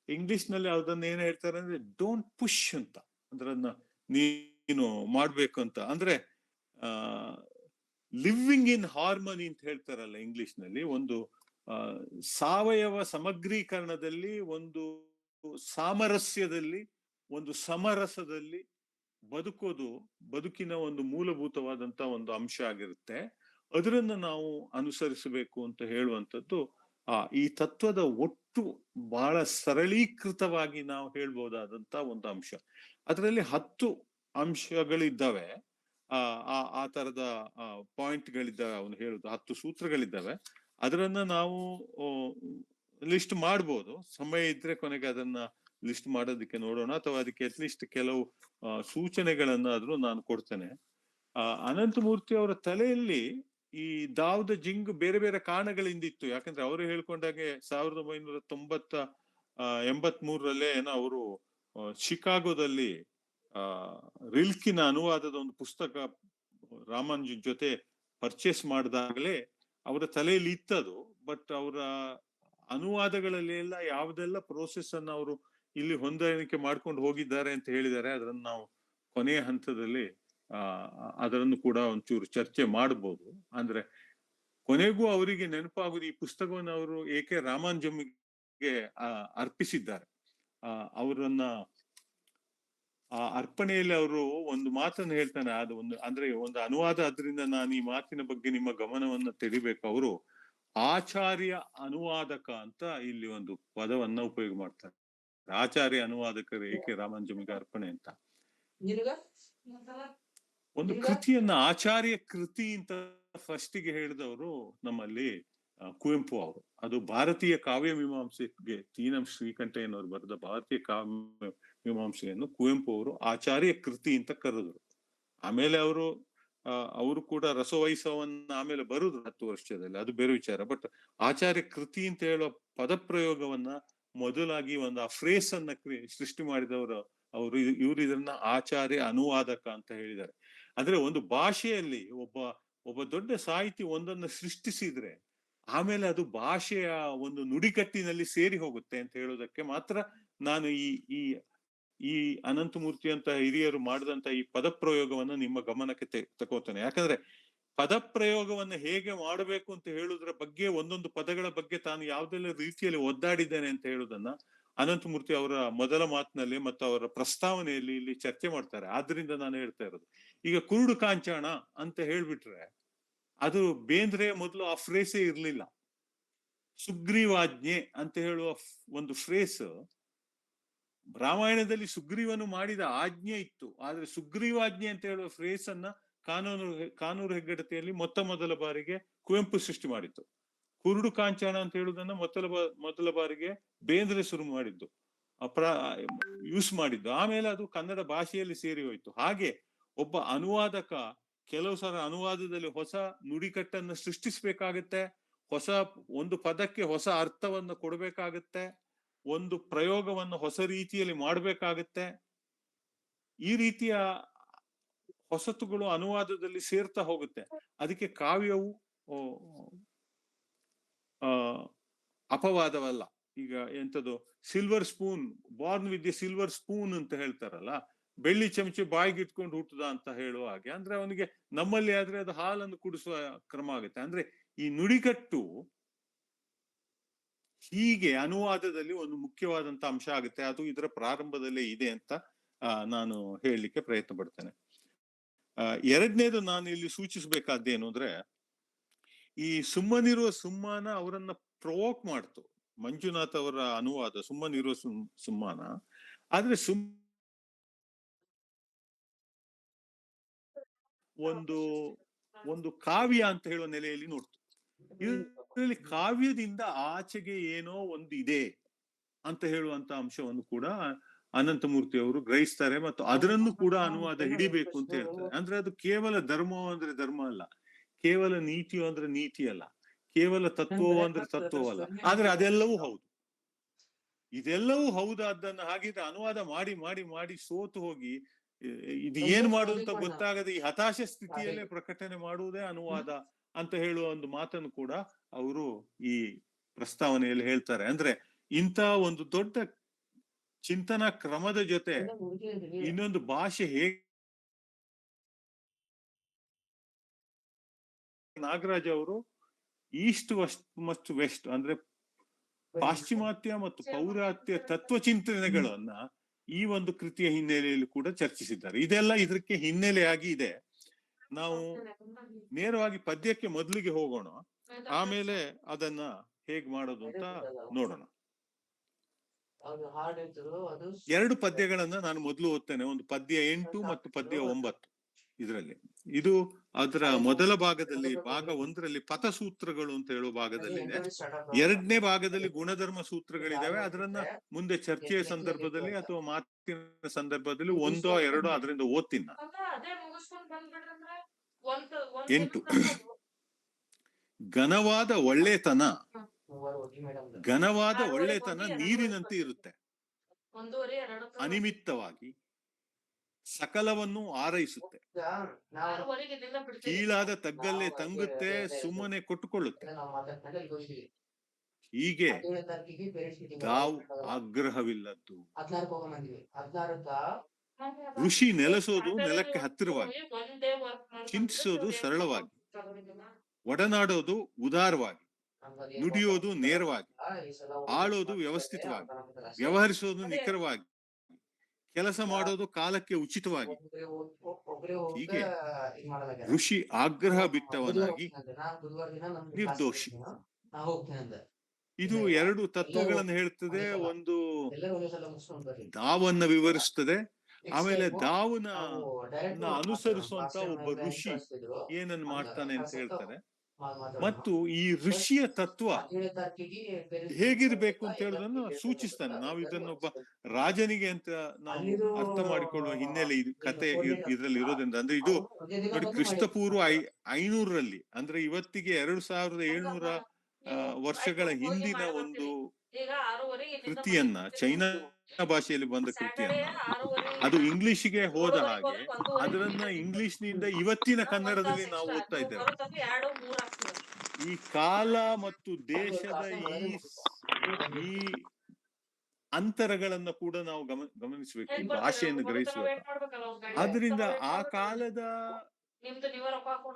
ಇಂಗ್ಲಿಷ್ ನಲ್ಲಿ ಅದನ್ನ ಏನ್ ಹೇಳ್ತಾರೆ ಅಂದ್ರೆ, ಡೋಂಟ್ ಪುಷ್ ಅಂತ. ಅದನ್ನ ನೀನು ಮಾಡ್ಬೇಕು ಅಂತ. ಅಂದ್ರೆ ಲಿವಿಂಗ್ ಇನ್ ಹಾರ್ಮನಿ ಅಂತ ಹೇಳ್ತಾರಲ್ಲ ಇಂಗ್ಲಿಷ್ ನಲ್ಲಿ. ಒಂದು ಸಾವಯವ ಸಮಗ್ರೀಕರಣದಲ್ಲಿ, ಒಂದು ಸಾಮರಸ್ಯದಲ್ಲಿ, ಒಂದು ಸಮರಸದಲ್ಲಿ ಬದುಕೋದು ಬದುಕಿನ ಒಂದು ಮೂಲಭೂತವಾದಂತ ಒಂದು ಅಂಶ ಆಗಿರುತ್ತೆ. ಅದರನ್ನ ನಾವು ಅನುಸರಿಸಬೇಕು ಅಂತ ಹೇಳುವಂಥದ್ದು ಈ ತತ್ವದ ಒಟ್ಟು ಬಹಳ ಸರಳೀಕೃತವಾಗಿ ನಾವು ಹೇಳ್ಬಹುದಾದಂತ ಒಂದು ಅಂಶ. ಅದರಲ್ಲಿ 10 ಅಂಶಗಳಿದ್ದಾವೆ. ಆ ತರದ ಪಾಯಿಂಟ್ಗಳಿದ್ದಾವೆ. ಅವನು ಹೇಳುದು 10 ಸೂತ್ರಗಳಿದ್ದಾವೆ. ಅದರನ್ನ ನಾವು ಲಿಸ್ಟ್ ಮಾಡ್ಬೋದು. ಸಮಯ ಇದ್ರೆ ಕೊನೆಗೆ ಅದನ್ನ ಲಿಸ್ಟ್ ಮಾಡೋದಕ್ಕೆ ನೋಡೋಣ, ಅಥವಾ ಅದಕ್ಕೆ ಅಟ್ಲೀಸ್ಟ್ ಕೆಲವು ಸೂಚನೆಗಳನ್ನಾದ್ರೂ ನಾನು ಕೊಡ್ತೇನೆ. ಅನಂತಮೂರ್ತಿ ಅವರ ತಲೆಯಲ್ಲಿ ಈ ದಾವ್ ದ ಜಿಂಗ್ ಬೇರೆ ಬೇರೆ ಕಾರಣಗಳಿಂದಿತ್ತು. ಯಾಕಂದ್ರೆ ಅವರು ಹೇಳ್ಕೊಂಡಾಗೆ 1983ರಲ್ಲೇ ಏನೋ ಅವರು ಶಿಕಾಗೋದಲ್ಲಿ ರಿಲ್ಕಿನ ಅನುವಾದದ ಒಂದು ಪುಸ್ತಕ ರಾಮಾನುಜನ್ ಜೊತೆ ಪರ್ಚೇಸ್ ಮಾಡಿದಾಗಲೇ ಅವರ ತಲೆಯಲ್ಲಿ ಇತ್ತದು. ಬಟ್ ಅವರ ಅನುವಾದಗಳಲ್ಲಿ ಎಲ್ಲ ಯಾವುದೆಲ್ಲ ಪ್ರೋಸೆಸ್ ಅನ್ನ ಅವರು ಇಲ್ಲಿ ಹೊಂದಾಣಿಕೆ ಮಾಡ್ಕೊಂಡು ಹೋಗಿದ್ದಾರೆ ಅಂತ ಹೇಳಿದ್ದಾರೆ. ಅದನ್ನು ನಾವು ಕೊನೆಯ ಹಂತದಲ್ಲಿ ಅದನ್ನು ಕೂಡ ಒಂಚೂರು ಚರ್ಚೆ ಮಾಡಬಹುದು. ಅಂದ್ರೆ ಕೊನೆಗೂ ಅವರಿಗೆ ನೆನಪಾಗುದು ಈ ಪುಸ್ತಕವನ್ನು ಅವರು ಏಕೆ ರಾಮಾನುಜಮ್ಗೆ ಅರ್ಪಿಸಿದ್ದಾರೆ. ಅವರನ್ನ ಆ ಅರ್ಪಣೆಯಲ್ಲಿ ಅವರು ಒಂದು ಮಾತನ್ನು ಹೇಳ್ತಾನೆ. ಅದು ಒಂದು ಅನುವಾದ. ಅದರಿಂದ ನಾನು ಈ ಮಾತಿನ ಬಗ್ಗೆ ನಿಮ್ಮ ಗಮನವನ್ನ ತೆರಿಬೇಕು. ಅವರು ಆಚಾರ್ಯ ಅನುವಾದಕ ಅಂತ ಇಲ್ಲಿ ಒಂದು ಪದವನ್ನ ಉಪಯೋಗ ಮಾಡ್ತಾರೆ. ಆಚಾರ್ಯ ಅನುವಾದಕರು ಏಕೆ ರಾಮಾನುಜಮಿಗೆ ಅರ್ಪಣೆ ಅಂತ. ಒಂದು ಕೃತಿಯನ್ನ ಆಚಾರ್ಯ ಕೃತಿ ಅಂತ ಫಸ್ಟಿಗೆ ಹೇಳಿದವರು ನಮ್ಮಲ್ಲಿ ಕುವೆಂಪು ಅವರು. ಅದು ಭಾರತೀಯ ಕಾವ್ಯ ಮೀಮಾಂಸೆಗೆ ತೀನಂ ಶ್ರೀಕಂಠಯ್ಯನವರು ಬರೆದ ಭಾರತೀಯ ಕಾವ್ಯ ಮೀಮಾಂಸೆಯನ್ನು ಕುವೆಂಪು ಅವರು ಆಚಾರ್ಯ ಕೃತಿ ಅಂತ ಕರೆದ್ರು. ಆಮೇಲೆ ಅವರು ಕೂಡ ರಸವೈಸವನ್ನ ಆಮೇಲೆ ಬರುದು 10 ವರ್ಷದಲ್ಲಿ, ಅದು ಬೇರೆ ವಿಚಾರ. ಬಟ್ ಆಚಾರ್ಯ ಕೃತಿ ಅಂತ ಹೇಳುವ ಪದಪ್ರಯೋಗವನ್ನ ಮೊದಲಾಗಿ ಒಂದು ಆ ಫ್ರೇಸ್ ಅನ್ನ ಸೃಷ್ಟಿ ಮಾಡಿದವರು ಇವರು ಇದನ್ನ ಆಚಾರ್ಯ ಅನುವಾದಕ ಅಂತ ಹೇಳಿದ್ದಾರೆ. ಅಂದ್ರೆ ಒಂದು ಭಾಷೆಯಲ್ಲಿ ಒಬ್ಬ ದೊಡ್ಡ ಸಾಹಿತಿ ಒಂದನ್ನು ಸೃಷ್ಟಿಸಿದ್ರೆ ಆಮೇಲೆ ಅದು ಭಾಷೆಯ ಒಂದು ನುಡಿಗಟ್ಟಿನಲ್ಲಿ ಸೇರಿ ಹೋಗುತ್ತೆ ಅಂತ ಹೇಳೋದಕ್ಕೆ ಮಾತ್ರ ನಾನು ಈ ಅನಂತಮೂರ್ತಿ ಅಂತ ಹಿರಿಯರು ಮಾಡಿದಂತ ಈ ಪದಪ್ರಯೋಗವನ್ನ ನಿಮ್ಮ ಗಮನಕ್ಕೆ ತಗೋತಾನೆ. ಯಾಕಂದ್ರೆ ಪದಪ್ರಯೋಗವನ್ನ ಹೇಗೆ ಮಾಡಬೇಕು ಅಂತ ಹೇಳುದ್ರ ಬಗ್ಗೆ, ಒಂದೊಂದು ಪದಗಳ ಬಗ್ಗೆ ತಾನು ಯಾವ್ದೆಲ್ಲ ರೀತಿಯಲ್ಲಿ ಒದ್ದಾಡಿದ್ದೇನೆ ಅಂತ ಹೇಳುದನ್ನ ಅನಂತಮೂರ್ತಿ ಅವರ ಮೊದಲ ಮಾತಿನಲ್ಲಿ ಮತ್ತು ಅವರ ಪ್ರಸ್ತಾವನೆಯಲ್ಲಿ ಇಲ್ಲಿ ಚರ್ಚೆ ಮಾಡ್ತಾರೆ. ಆದ್ರಿಂದ ನಾನು ಹೇಳ್ತಾ ಇರೋದು, ಈಗ ಕುರುಡು ಕಾಂಚಾಣ ಅಂತ ಹೇಳ್ಬಿಟ್ರೆ ಅದು ಬೇಂದ್ರೆ ಮೊದಲು ಆ ಫ್ರೇಸೇ ಇರ್ಲಿಲ್ಲ. ಸುಗ್ರೀವಾಜ್ಞೆ ಅಂತ ಹೇಳುವ ಒಂದು ಫ್ರೇಸ್ ರಾಮಾಯಣದಲ್ಲಿ ಸುಗ್ರೀವನು ಮಾಡಿದ ಆಜ್ಞೆ ಇತ್ತು, ಆದ್ರೆ ಸುಗ್ರೀವಾಜ್ಞೆ ಅಂತ ಹೇಳುವ ಫ್ರೇಸ್ ಅನ್ನ ಕಾನೂರು ಹೆಗ್ಗಡತೆಯಲ್ಲಿ ಮೊದಲ ಬಾರಿಗೆ ಕುವೆಂಪು ಸೃಷ್ಟಿ ಮಾಡಿತ್ತು. ಕುರುಡು ಕಾಂಚಾಣ ಅಂತ ಹೇಳುವುದನ್ನ ಮೊದಲ ಬಾರಿಗೆ ಬೇಂದ್ರೆ ಶುರು ಮಾಡಿದ್ದು, ಯೂಸ್ ಮಾಡಿದ್ದು. ಆಮೇಲೆ ಅದು ಕನ್ನಡ ಭಾಷೆಯಲ್ಲಿ ಸೇರಿ ಹೋಯ್ತು. ಹಾಗೆ ಒಬ್ಬ ಅನುವಾದಕ ಕೆಲವು ಸಲ ಅನುವಾದದಲ್ಲಿ ಹೊಸ ನುಡಿಕಟ್ಟನ್ನು ಸೃಷ್ಟಿಸ್ಬೇಕಾಗತ್ತೆ, ಒಂದು ಪದಕ್ಕೆ ಹೊಸ ಅರ್ಥವನ್ನು ಕೊಡ್ಬೇಕಾಗತ್ತೆ, ಒಂದು ಪ್ರಯೋಗವನ್ನು ಹೊಸ ರೀತಿಯಲ್ಲಿ ಮಾಡ್ಬೇಕಾಗತ್ತೆ. ಈ ರೀತಿಯ ಹೊಸತುಗಳು ಅನುವಾದದಲ್ಲಿ ಸೇರ್ತಾ ಹೋಗುತ್ತೆ. ಅದಕ್ಕೆ ಕಾವ್ಯವು ಅಪವಾದವಲ್ಲ. ಈಗ ಎಂತದು silver spoon, Born with the silver spoon ಅಂತ ಹೇಳ್ತಾರಲ್ಲ, ಬೆಳ್ಳಿ ಚಮಚೆ ಬಾಯಿಗೆ ಇಟ್ಕೊಂಡು ಹುಟ್ಟದ ಅಂತ ಹೇಳುವ ಹಾಗೆ. ಅಂದ್ರೆ ಅವನಿಗೆ ನಮ್ಮಲ್ಲಿ ಆದ್ರೆ ಅದು ಹಾಲನ್ನು ಕುಡಿಸುವ ಕ್ರಮ ಆಗುತ್ತೆ. ಅಂದ್ರೆ ಈ ನುಡಿಗಟ್ಟು ಹೀಗೆ ಅನುವಾದದಲ್ಲಿ ಒಂದು ಮುಖ್ಯವಾದಂತ ಅಂಶ ಆಗುತ್ತೆ. ಅದು ಇದರ ಪ್ರಾರಂಭದಲ್ಲೇ ಇದೆ ಅಂತ ನಾನು ಹೇಳಲಿಕ್ಕೆ ಪ್ರಯತ್ನ ಪಡ್ತೇನೆ. ಎರಡನೇದು ನಾನು ಇಲ್ಲಿ ಸೂಚಿಸಬೇಕಾದ್ದೇನು ಅಂದ್ರೆ, ಈ ಸುಮ್ಮನಿರುವ ಸುಮ್ಮಾನ ಅವರನ್ನ ಪ್ರೊವೋಕ್ ಮಾಡ್ತು. ಮಂಜುನಾಥ್ ಅವರ ಅನುವಾದ ಸುಮ್ಮನಿರುವ ಸುಮ್ಮಾನ. ಆದ್ರೆ ಒಂದು ಕಾವ್ಯ ಅಂತ ಹೇಳುವ ನೆಲೆಯಲ್ಲಿ ನೋಡ್ತು. ಇದರಲ್ಲಿ ಕಾವ್ಯದಿಂದ ಆಚೆಗೆ ಏನೋ ಒಂದು ಇದೆ ಅಂತ ಹೇಳುವಂತ ಅಂಶವನ್ನು ಕೂಡ ಅನಂತಮೂರ್ತಿ ಅವರು ಗ್ರಹಿಸ್ತಾರೆ, ಮತ್ತು ಅದರನ್ನು ಕೂಡ ಅನುವಾದ ಹಿಡಿಬೇಕು ಅಂತ ಹೇಳ್ತಾರೆ. ಅಂದ್ರೆ ಅದು ಕೇವಲ ಧರ್ಮವೋ ಅಂದ್ರೆ ಧರ್ಮ ಅಲ್ಲ, ಕೇವಲ ನೀತಿಯೋ ಅಂದ್ರೆ ನೀತಿ ಅಲ್ಲ, ಕೇವಲ ತತ್ವವೋ ಅಂದ್ರೆ ತತ್ವವಲ್ಲ, ಆದ್ರೆ ಅದೆಲ್ಲವೂ ಹೌದು. ಇದೆಲ್ಲವೂ ಹೌದಾದ್ದನ್ನ ಹಾಗಿದ್ರೆ ಅನುವಾದ ಮಾಡಿ ಮಾಡಿ ಮಾಡಿ ಸೋತು ಹೋಗಿ ಇದು ಏನ್ ಮಾಡುವಂತ ಗೊತ್ತಾಗದೆ ಈ ಹತಾಶ ಸ್ಥಿತಿಯಲ್ಲೇ ಪ್ರಕಟಣೆ ಮಾಡುವುದೇ ಅನುವಾದ ಅಂತ ಹೇಳುವ ಒಂದು ಮಾತನ್ನು ಕೂಡ ಅವರು ಈ ಪ್ರಸ್ತಾವನೆಯಲ್ಲಿ ಹೇಳ್ತಾರೆ. ಅಂದ್ರೆ ಇಂಥ ಒಂದು ದೊಡ್ಡ ಚಿಂತನಾ ಕ್ರಮದ ಜೊತೆ ಇನ್ನೊಂದು ಭಾಷೆ ಹೇಗೆ, ನಾಗರಾಜ್ ಅವರು ಈಸ್ಟ್ ಮತ್ತು ವೆಸ್ಟ್ ಅಂದ್ರೆ ಪಾಶ್ಚಿಮಾತ್ಯ ಮತ್ತು ಪೌರಾತ್ಯ ತತ್ವ ಚಿಂತನೆಗಳನ್ನ ಈ ಒಂದು ಕೃತಿಯ ಹಿನ್ನೆಲೆಯಲ್ಲಿ ಕೂಡ ಚರ್ಚಿಸಿದ್ದಾರೆ. ಇದೆಲ್ಲ ಇದಕ್ಕೆ ಹಿನ್ನೆಲೆಯಾಗಿ ಇದೆ. ನಾವು ನೇರವಾಗಿ ಪದ್ಯಕ್ಕೆ ಮೊದಲಿಗೆ ಹೋಗೋಣ, ಆಮೇಲೆ ಅದನ್ನ ಹೇಗ್ ಮಾಡೋದು ಅಂತ ನೋಡೋಣ. 2 ಪದ್ಯಗಳನ್ನ ನಾನು ಮೊದಲು ಓದ್ತೇನೆ, ಒಂದು ಪದ್ಯ 8 ಮತ್ತು ಪದ್ಯ 9. ಇದರಲ್ಲಿ ಇದು ಅದರ ಮೊದಲ ಭಾಗದಲ್ಲಿ, ಭಾಗ 1ರಲ್ಲಿ ಪಥಸೂತ್ರಗಳು ಅಂತ ಹೇಳುವ ಭಾಗದಲ್ಲಿ ಇದೆ. 2ನೇ ಭಾಗದಲ್ಲಿ ಗುಣಧರ್ಮ ಸೂತ್ರಗಳಿದಾವೆ. ಅದರನ್ನ ಮುಂದೆ ಚರ್ಚೆಯ ಸಂದರ್ಭದಲ್ಲಿ ಅಥವಾ ಮಾತಿನ ಸಂದರ್ಭದಲ್ಲಿ 1 2 ಅದರಿಂದ ಓದ್ತೀನಿ ನಾನು. 8 ಘನವಾದ ಒಳ್ಳೆತನ ನೀರಿನಂತೆ ಇರುತ್ತೆ, ಅನಿಮಿತ್ತವಾಗಿ ಸಕಲವನ್ನು ಆರೈಸುತ್ತೆ, ಕೀಳಾದ ತಗ್ಗಲ್ಲೇ ತಂಗುತ್ತೆ, ಸುಮ್ಮನೆ ಕೊಟ್ಟುಕೊಳ್ಳುತ್ತೆ. ಹೀಗೆ ತಾವು ಆಗ್ರಹವಿಲ್ಲದ್ದು, ಋಷಿ ನೆಲೆಸೋದು ನೆಲಕ್ಕೆ ಹತ್ತಿರವಾಗಿ, ಚಿಂತಿಸೋದು ಸರಳವಾಗಿ, ಒಡನಾಡೋದು ಉದಾರವಾಗಿ, ನುಡಿಯೋದು ನೇರವಾಗಿ, ಆಳೋದು ವ್ಯವಸ್ಥಿತವಾಗಿ, ವ್ಯವಹರಿಸೋದು ನಿಖರವಾಗಿ, ಕೆಲಸ ಮಾಡೋದು ಕಾಲಕ್ಕೆ ಉಚಿತವಾಗಿ. ಹೀಗೆ ಋಷಿ ಆಗ್ರಹ ಬಿಟ್ಟವನಾಗಿ ನಿರ್ದೋಷಿ. ಇದು 2 ತತ್ವಗಳನ್ನು ಹೇಳ್ತದೆ. ಒಂದು ದಾವನ್ನ ವಿವರಿಸ್ತದೆ, ಆಮೇಲೆ ದಾವನ ಅನುಸರಿಸುವಂತ ಒಬ್ಬ ಋಷಿ ಏನನ್ನು ಮಾಡ್ತಾನೆ ಅಂತ ಹೇಳ್ತಾರೆ. ಮತ್ತು ಈ ಋಷಿಯ ತತ್ವ ಹೇಗಿರ್ಬೇಕು ಅಂತ ಹೇಳೋದನ್ನು ಸೂಚಿಸ್ತಾನೆ. ನಾವು ಇದನ್ನೊಬ್ಬ ರಾಜನಿಗೆ ಅಂತ ನಾವು ಅರ್ಥ ಮಾಡಿಕೊಳ್ಳುವ ಹಿನ್ನೆಲೆ ಕತೆ ಇದರಲ್ಲಿ ಇರೋದ್ರಿಂದ. ಅಂದ್ರೆ ಇದು ನೋಡಿ, ಕ್ರಿಸ್ತಪೂರ್ವ 500ರಲ್ಲಿ, ಅಂದ್ರೆ ಇವತ್ತಿಗೆ 2700 ವರ್ಷಗಳ ಹಿಂದಿನ ಒಂದು ಕೃತಿಯನ್ನ, ಚೈನಾ ಭಾಷೆಯಲ್ಲಿ ಬಂದ ಕೃತಿಯನ್ನ, ಅದು ಇಂಗ್ಲಿಷ್ಗೆ ಹೋದ ಹಾಗೆ ಅದನ್ನ ಇಂಗ್ಲಿಷ್ನಿಂದ ಇವತ್ತಿನ ಕನ್ನಡದಲ್ಲಿ ನಾವು ಓದ್ತಾ ಇದ್ದೇವೆ. ಈ ಕಾಲ ಮತ್ತು ದೇಶದ ಈ ಅಂತರಗಳನ್ನ ಕೂಡ ನಾವು ಗಮನಿಸಬೇಕು, ಭಾಷೆಯನ್ನು ಗ್ರಹಿಸುವಾಗ. ಆದ್ರಿಂದ ಆ ಕಾಲದ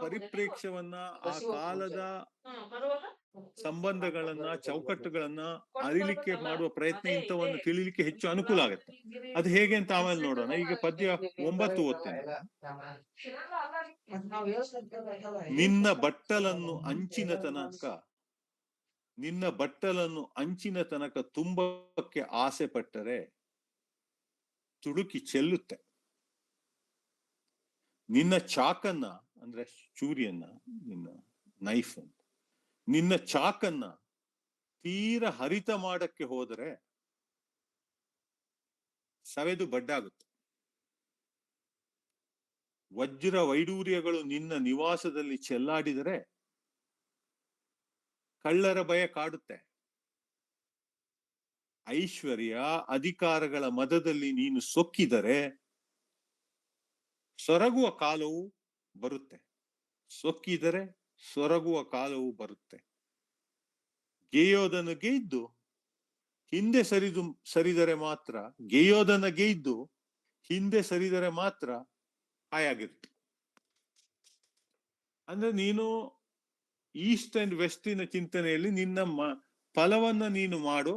ಪರಿಪ್ರೇಕ್ಷ್ಯವನ್ನ, ಆ ಕಾಲದ ಸಂಬಂಧಗಳನ್ನ, ಚೌಕಟ್ಟುಗಳನ್ನ ಅರಿಲಿಕ್ಕೆ ಮಾಡುವ ಪ್ರಯತ್ನ, ಇಂಥವನ್ನು ತಿಳಿಲಿಕ್ಕೆ ಹೆಚ್ಚು ಅನುಕೂಲ ಆಗುತ್ತೆ. ಅದು ಹೇಗೆ ಅಂತ ಆಮೇಲೆ ನೋಡೋಣ. ಈಗ ಪದ್ಯ 9 ಓದ್ತೇನೆ. ನಿನ್ನ ಬಟ್ಟಲನ್ನು ಅಂಚಿನ ತನಕ ತುಂಬಕ್ಕೆ ಆಸೆ ಪಟ್ಟರೆ ತುಳುಕಿ ಚೆಲ್ಲುತ್ತೆ. ನಿನ್ನ ಚಾಕನ್ನ ಅಂದ್ರೆ ಚೂರಿಯನ್ನ, ನಿನ್ನ ನೈಫ್ ಅಂತ, ನಿನ್ನ ಚಾಕನ್ನ ತೀರ ಹರಿತ ಮಾಡಕ್ಕೆ ಹೋದರೆ ಸವೆದು ಬಡ್ಡಾಗುತ್ತೆ. ವಜ್ರ ವೈಡೂರ್ಯಗಳು ನಿನ್ನ ನಿವಾಸದಲ್ಲಿ ಚೆಲ್ಲಾಡಿದರೆ ಕಳ್ಳರ ಭಯ ಕಾಡುತ್ತೆ. ಐಶ್ವರ್ಯ ಅಧಿಕಾರಗಳ ಮದದಲ್ಲಿ ನೀನು ಸೊಕ್ಕಿದರೆ ಸೊರಗುವ ಕಾಲವು ಬರುತ್ತೆ. ಸೊಕ್ಕಿದರೆ ಸೊರಗುವ ಕಾಲವು ಬರುತ್ತೆ. ಗೆಯೋದನ್ನು ಗೆದ್ದು ಹಿಂದೆ ಸರಿದರೆ ಮಾತ್ರ, ಗೆಯೋದನ್ನ ಗೆದ್ದು ಹಿಂದೆ ಸರಿದರೆ ಮಾತ್ರ ಹಾಯಾಗಿರುತ್ತೆ. ಅಂದ್ರೆ ನೀನು ಈಸ್ಟ್ ಅಂಡ್ ವೆಸ್ಟಿನ ಚಿಂತನೆಯಲ್ಲಿ ನಿನ್ನ ಫಲವನ್ನ ನೀನು ಮಾಡು,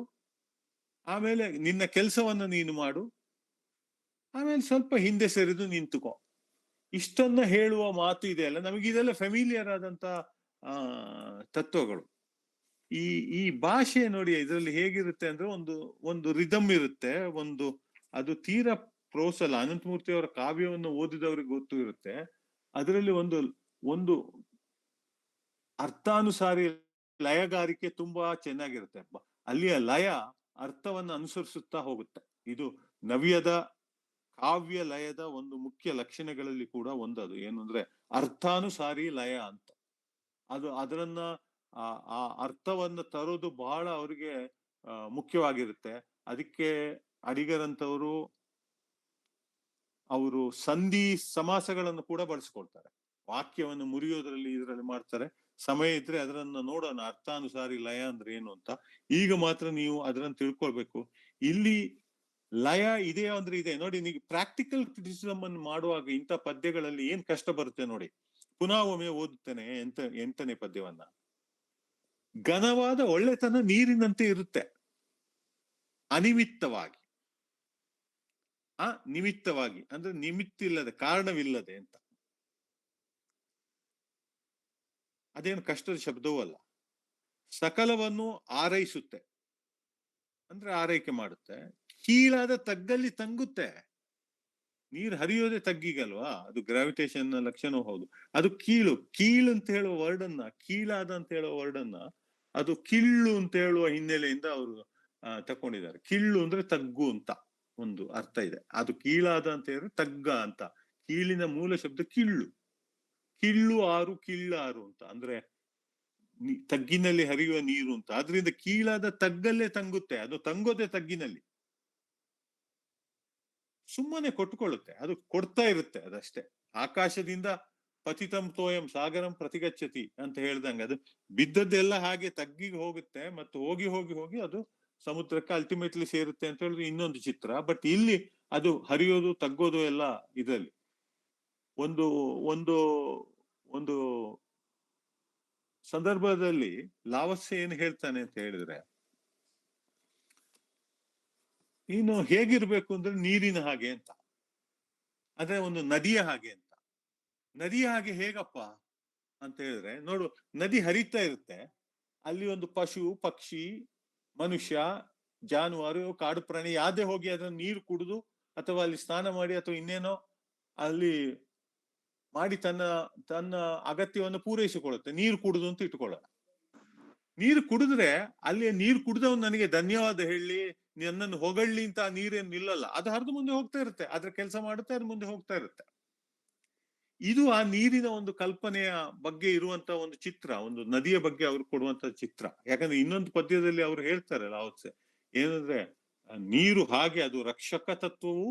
ಆಮೇಲೆ ನಿನ್ನ ಕೆಲಸವನ್ನ ನೀನು ಮಾಡು, ಆಮೇಲೆ ಸ್ವಲ್ಪ ಹಿಂದೆ ಸರಿದು ನಿಂತುಕೋ. ಇಷ್ಟನ್ನ ಹೇಳುವ ಮಾತು ಇದೆ ಅಲ್ಲ, ನಮಗಿದೆಲ್ಲ ಫೆಮಿಲಿಯರ್ ಆದಂತ ತತ್ವಗಳು. ಈ ಭಾಷೆ ನೋಡಿ ಇದರಲ್ಲಿ ಹೇಗಿರುತ್ತೆ ಅಂದ್ರೆ ಒಂದು ರಿದಮ್ ಇರುತ್ತೆ, ಅದು ತೀರಾ ಪ್ರೋಸಲ್ಲ. ಅನಂತಮೂರ್ತಿ ಅವರ ಕಾವ್ಯವನ್ನು ಓದಿದವ್ರಿಗೆ ಗೊತ್ತು ಇರುತ್ತೆ. ಅದರಲ್ಲಿ ಒಂದು ಅರ್ಥಾನುಸಾರಿ ಲಯಗಾರಿಕೆ ತುಂಬಾ ಚೆನ್ನಾಗಿರುತ್ತೆ. ಅಲ್ಲಿಯ ಲಯ ಅರ್ಥವನ್ನ ಅನುಸರಿಸುತ್ತಾ ಹೋಗುತ್ತೆ. ಇದು ನವ್ಯದ ಕಾವ್ಯ ಲಯದ ಒಂದು ಮುಖ್ಯ ಲಕ್ಷಣಗಳಲ್ಲಿ ಕೂಡ ಒಂದದು ಏನು ಅಂದ್ರೆ ಅರ್ಥಾನುಸಾರಿ ಲಯ ಅಂತ. ಅದರನ್ನ ಆ ಅರ್ಥವನ್ನ ತರೋದು ಬಹಳ ಅವರಿಗೆ ಮುಖ್ಯವಾಗಿರುತ್ತೆ. ಅದಕ್ಕೆ ಅಡಿಗರಂತವರು ಅವರು ಸಂಧಿ ಸಮಾಸಗಳನ್ನು ಕೂಡ ಬಳಸ್ಕೊಳ್ತಾರೆ. ವಾಕ್ಯವನ್ನು ಮುರಿಯೋದ್ರಲ್ಲಿ ಇದರಲ್ಲಿ ಮಾಡ್ತಾರೆ. ಸಮಯ ಇದ್ರೆ ಅದರನ್ನ ನೋಡೋಣ, ಅರ್ಥಾನುಸಾರಿ ಲಯ ಅಂದ್ರೆ ಏನು ಅಂತ. ಈಗ ಮಾತ್ರ ನೀವು ಅದನ್ನ ತಿಳ್ಕೊಳ್ಬೇಕು. ಇಲ್ಲಿ ಲಯ ಇದೆ ಅಂದ್ರೆ ಇದೆ ನೋಡಿ. ನೀವು ಪ್ರಾಕ್ಟಿಕಲ್ ಕ್ರಿಟಿಸಿಸಮ್ ಅನ್ನು ಮಾಡುವಾಗ ಇಂಥ ಪದ್ಯಗಳಲ್ಲಿ ಏನ್ ಕಷ್ಟ ಬರುತ್ತೆ ನೋಡಿ. ಪುನಃ ಒಮ್ಮೆ ಓದುತ್ತೇನೆ 8ನೇ ಪದ್ಯವನ್ನ. ಘನವಾದ ಒಳ್ಳೆತನ ನೀರಿನಂತೆ ಇರುತ್ತೆ, ಅನಿಮಿತ್ತವಾಗಿ. ನಿಮಿತ್ತವಾಗಿ ಅಂದ್ರೆ ನಿಮಿತ್ತಿಲ್ಲದೆ, ಕಾರಣವಿಲ್ಲದೆ ಅಂತ. ಅದೇನು ಕಷ್ಟದ ಶಬ್ದವೂ ಅಲ್ಲ. ಸಕಲವನ್ನು ಆರೈಸುತ್ತೆ ಅಂದ್ರೆ ಆರೈಕೆ ಮಾಡುತ್ತೆ. ಕೀಳಾದ ತಗ್ಗಲ್ಲಿ ತಂಗುತ್ತೆ. ನೀರು ಹರಿಯೋದೇ ತಗ್ಗಿಗಲ್ವಾ, ಅದು ಗ್ರಾವಿಟೇಷನ್ ಲಕ್ಷಣ ಹೌದು. ಅದು ಕೀಳು ಅಂತ ಹೇಳುವ ವರ್ಡನ್ನ, ಕೀಳಾದ ಅಂತ ಹೇಳುವ ವರ್ಡನ್ನ ಅದು ಕಿಳ್ಳು ಅಂತ ಹೇಳುವ ಹಿನ್ನೆಲೆಯಿಂದ ಅವರು ತಕೊಂಡಿದ್ದಾರೆ. ಕಿಳ್ಳು ಅಂದ್ರೆ ತಗ್ಗು ಅಂತ ಒಂದು ಅರ್ಥ ಇದೆ. ಅದು ಕೀಳಾದ ಅಂತ ಹೇಳಿದ್ರೆ ತಗ್ಗ ಅಂತ. ಕೀಳಿನ ಮೂಲ ಶಬ್ದ ಕಿಳ್ಳು. ಕಿಳ್ಳು ಆರು, ಕಿಳ್ಳಾರು ಅಂತ ಅಂದ್ರೆ ತಗ್ಗಿನಲ್ಲಿ ಹರಿಯುವ ನೀರು ಅಂತ. ಆದ್ರಿಂದ ಕೀಳಾದ ತಗ್ಗಲ್ಲೇ ತಂಗುತ್ತೆ. ಅದು ತಂಗೋದೆ ತಗ್ಗಿನಲ್ಲಿ, ಸುಮ್ಮನೆ ಕೊಟ್ಟುಕೊಳ್ಳುತ್ತೆ. ಅದು ಕೊಡ್ತಾ ಇರುತ್ತೆ ಅದಷ್ಟೇ. ಆಕಾಶದಿಂದ ಪತಿತಂ ತೋಯಂ ಸಾಗರಂ ಪ್ರತಿಗಚ್ಚತಿ ಅಂತ ಹೇಳ್ದಂಗೆ ಅದು ಬಿದ್ದದ್ದೆಲ್ಲ ಹಾಗೆ ತಗ್ಗಿಗೆ ಹೋಗುತ್ತೆ, ಮತ್ತು ಹೋಗಿ ಹೋಗಿ ಹೋಗಿ ಅದು ಸಮುದ್ರಕ್ಕೆ ಅಲ್ಟಿಮೇಟ್ಲಿ ಸೇರುತ್ತೆ ಅಂತ ಹೇಳಿದ್ರೆ ಇನ್ನೊಂದು ಚಿತ್ರ. ಬಟ್ ಇಲ್ಲಿ ಅದು ಹರಿಯೋದು ತಗ್ಗೋದು ಎಲ್ಲ ಇದರಲ್ಲಿ ಒಂದು ಒಂದು ಒಂದು ಸಂದರ್ಭದಲ್ಲಿ ಲಾವಸ್ಯ ಏನು ಹೇಳ್ತಾನೆ ಅಂತ ಹೇಳಿದ್ರೆ, ನೀನು ಹೇಗಿರ್ಬೇಕು ಅಂದ್ರೆ ನೀರಿನ ಹಾಗೆ ಅಂತ, ಅದೇ ಒಂದು ನದಿಯ ಹಾಗೆ ಅಂತ. ನದಿಯ ಹಾಗೆ ಹೇಗಪ್ಪ ಅಂತ ಹೇಳಿದ್ರೆ ನೋಡು, ನದಿ ಹರಿತಾ ಇರುತ್ತೆ, ಅಲ್ಲಿ ಒಂದು ಪಶು ಪಕ್ಷಿ ಮನುಷ್ಯ ಜಾನುವಾರು ಕಾಡು ಪ್ರಾಣಿ ಯಾವ್ದೇ ಹೋಗಿ ಅದನ್ನ ನೀರು ಕುಡಿದು ಅಥವಾ ಅಲ್ಲಿ ಸ್ನಾನ ಮಾಡಿ ಅಥವಾ ಇನ್ನೇನೋ ಅಲ್ಲಿ ಮಾಡಿ ತನ್ನ ಅಗತ್ಯವನ್ನು ಪೂರೈಸಿಕೊಳ್ಳುತ್ತೆ. ನೀರು ಕುಡುದು ಅಂತ ಇಟ್ಕೊಳ್ಳೋಣ. ನೀರು ಕುಡಿದ್ರೆ ಅಲ್ಲಿ ನೀರು ಕುಡಿದವನು ನನಗೆ ಧನ್ಯವಾದ ಹೇಳಿ ನನ್ನನ್ನು ಹೊಗಳ್ಳಿ ಅಂತ ಆ ನೀರೇನು ನಿಲ್ಲಲ್ಲ. ಅದು ಹರಿದು ಮುಂದೆ ಹೋಗ್ತಾ ಇರುತ್ತೆ, ಅದ್ರ ಕೆಲಸ ಮಾಡುತ್ತೆ, ಅದು ಮುಂದೆ ಹೋಗ್ತಾ ಇರುತ್ತೆ. ಇದು ಆ ನೀರಿನ ಒಂದು ಕಲ್ಪನೆಯ ಬಗ್ಗೆ ಇರುವಂತ ಒಂದು ಚಿತ್ರ, ಒಂದು ನದಿಯ ಬಗ್ಗೆ ಅವ್ರು ಕೊಡುವಂತ ಚಿತ್ರ. ಯಾಕಂದ್ರೆ ಇನ್ನೊಂದು ಪದ್ಯದಲ್ಲಿ ಅವ್ರು ಹೇಳ್ತಾರೆ ಲಾವತ್ಸೆ ಏನಂದ್ರೆ, ನೀರು ಹಾಗೆ ಅದು ರಕ್ಷಕ ತತ್ವವು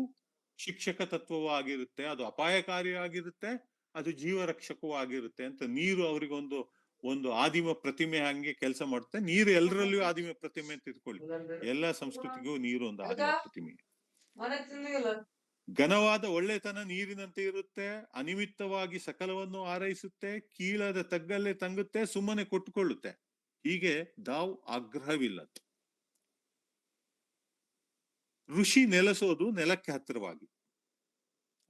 ಶಿಕ್ಷಕ ತತ್ವವೂ ಆಗಿರುತ್ತೆ, ಅದು ಅಪಾಯಕಾರಿ ಆಗಿರುತ್ತೆ, ಅದು ಜೀವ ರಕ್ಷಕವೂ ಆಗಿರುತ್ತೆ ಅಂತ. ನೀರು ಒಂದು ಆದಿಮ ಪ್ರತಿಮೆ ಹಂಗೆ ಕೆಲಸ ಮಾಡುತ್ತೆ. ನೀರು ಎಲ್ಲರಲ್ಲಿಯೂ ಆದಿಮ ಪ್ರತಿಮೆ ಅಂತ ಇಟ್ಕೊಳ್ಳಿ. ಎಲ್ಲಾ ಸಂಸ್ಕೃತಿಗೂ ನೀರು ಒಂದು ಆದಿಮ ಪ್ರತಿಮೆ. ಘನವಾದ ಒಳ್ಳೆತನ ನೀರಿನಂತೆ ಇರುತ್ತೆ, ಅನಿಮಿತ್ತವಾಗಿ ಸಕಲವನ್ನು ಆರೈಸುತ್ತೆ, ಕೀಳದ ತಗ್ಗಲ್ಲೇ ತಂಗುತ್ತೆ, ಸುಮ್ಮನೆ ಕೊಟ್ಟುಕೊಳ್ಳುತ್ತೆ. ಹೀಗೆ ದಾವ್ ಆಗ್ರಹವಿಲ್ಲ. ಋಷಿ ನೆಲೆಸೋದು ನೆಲಕ್ಕೆ ಹತ್ತಿರವಾಗಿ,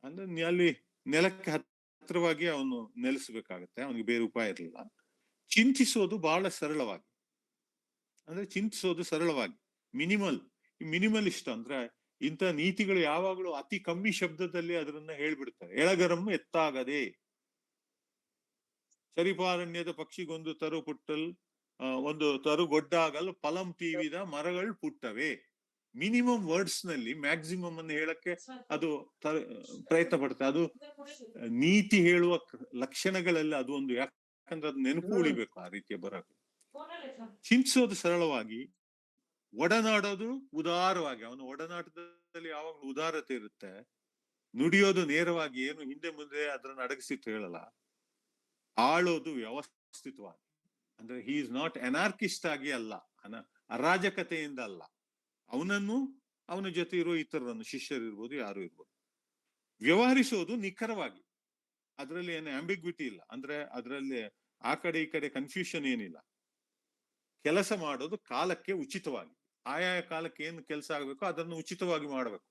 ಅಂದ್ರೆ ಅಲ್ಲಿ ನೆಲಕ್ಕೆ ಹತ್ತಿರವಾಗಿ ಅವನು ನೆಲೆಸಬೇಕಾಗತ್ತೆ, ಅವನಿಗೆ ಬೇರೆ ಉಪಾಯ ಇರಲಿಲ್ಲ. ಚಿಂತಿಸೋದು ಬಹಳ ಸರಳವಾಗಿ, ಅಂದ್ರೆ ಚಿಂತಿಸೋದು ಸರಳವಾಗಿ, ಮಿನಿಮಲಿಸ್ಟ್ ಅಂದ್ರೆ ಇಂಥ ನೀತಿಗಳು ಯಾವಾಗಲೂ ಅತಿ ಕಮ್ಮಿ ಶಬ್ದದಲ್ಲಿ ಅದನ್ನ ಹೇಳ್ಬಿಡ್ತಾರೆ. ಎಳಗರಂ ಎತ್ತಾಗದೆ, ಶರೀಫಾರಣ್ಯದ ಪಕ್ಷಿಗೊಂದು ತರು ಪುಟ್ಟಲ್, ಒಂದು ತರು ಗೊಡ್ಡಾಗಲು ಫಲಂ ತೀವಿದ ಮರಗಳು ಪುಟ್ಟವೆ. ಮಿನಿಮಮ್ ವರ್ಡ್ಸ್ ನಲ್ಲಿ ಮ್ಯಾಕ್ಸಿಮಮ್ ಅನ್ನು ಹೇಳಕ್ಕೆ ಅದು ಪ್ರಯತ್ನ ಪಡುತ್ತೆ. ಅದು ನೀತಿ ಹೇಳುವ ಲಕ್ಷಣಗಳಲ್ಲಿ ಅದು ಒಂದು, ಯಾಕಂದ್ರೆ ಅದು ನೆನಪು ಉಳಿಬೇಕು ಆ ರೀತಿಯ ಬರಕ್ಕೆ. ಚಿಂತಿಸೋದು ಸರಳವಾಗಿ, ಒಡನಾಡೋದು ಉದಾರವಾಗಿ, ಅವನ ಒಡನಾಟದಲ್ಲಿ ಯಾವಾಗಲೂ ಉದಾರತೆ ಇರುತ್ತೆ. ನುಡಿಯೋದು ನೇರವಾಗಿ, ಏನು ಹಿಂದೆ ಮುಂದೆ ಅದನ್ನ ಅಡಗಿಸಿಟ್ಟು ಹೇಳಲ್ಲ. ಆಳೋದು ವ್ಯವಸ್ಥಿತವಾಗಿ, ಅಂದ್ರೆ ಹಿ ಇಸ್ ನಾಟ್ ಅನಾರ್ಕಿಸ್ಟ್ ಆಗಿ ಅಲ್ಲ, ಅರಾಜಕತೆಯಿಂದ ಅಲ್ಲ, ಅವನನ್ನು ಅವನ ಜೊತೆ ಇರೋ ಇತರರನ್ನು, ಶಿಷ್ಯರು ಇರ್ಬೋದು, ಯಾರು ಇರ್ಬೋದು, ವ್ಯವಹರಿಸೋದು ನಿಖರವಾಗಿ. ಅದರಲ್ಲಿ ಏನು ಆಂಬಿಗ್ವಿಟಿ ಇಲ್ಲ, ಅಂದ್ರೆ ಅದರಲ್ಲಿ ಆ ಕಡೆ ಈ ಕಡೆ ಕನ್ಫ್ಯೂಷನ್ ಏನಿಲ್ಲ. ಕೆಲಸ ಮಾಡೋದು ಕಾಲಕ್ಕೆ ಉಚಿತವಾಗಿ, ಆಯಾಯ ಕಾಲಕ್ಕೆ ಏನು ಕೆಲಸ ಆಗ್ಬೇಕು ಅದನ್ನು ಉಚಿತವಾಗಿ ಮಾಡಬೇಕು.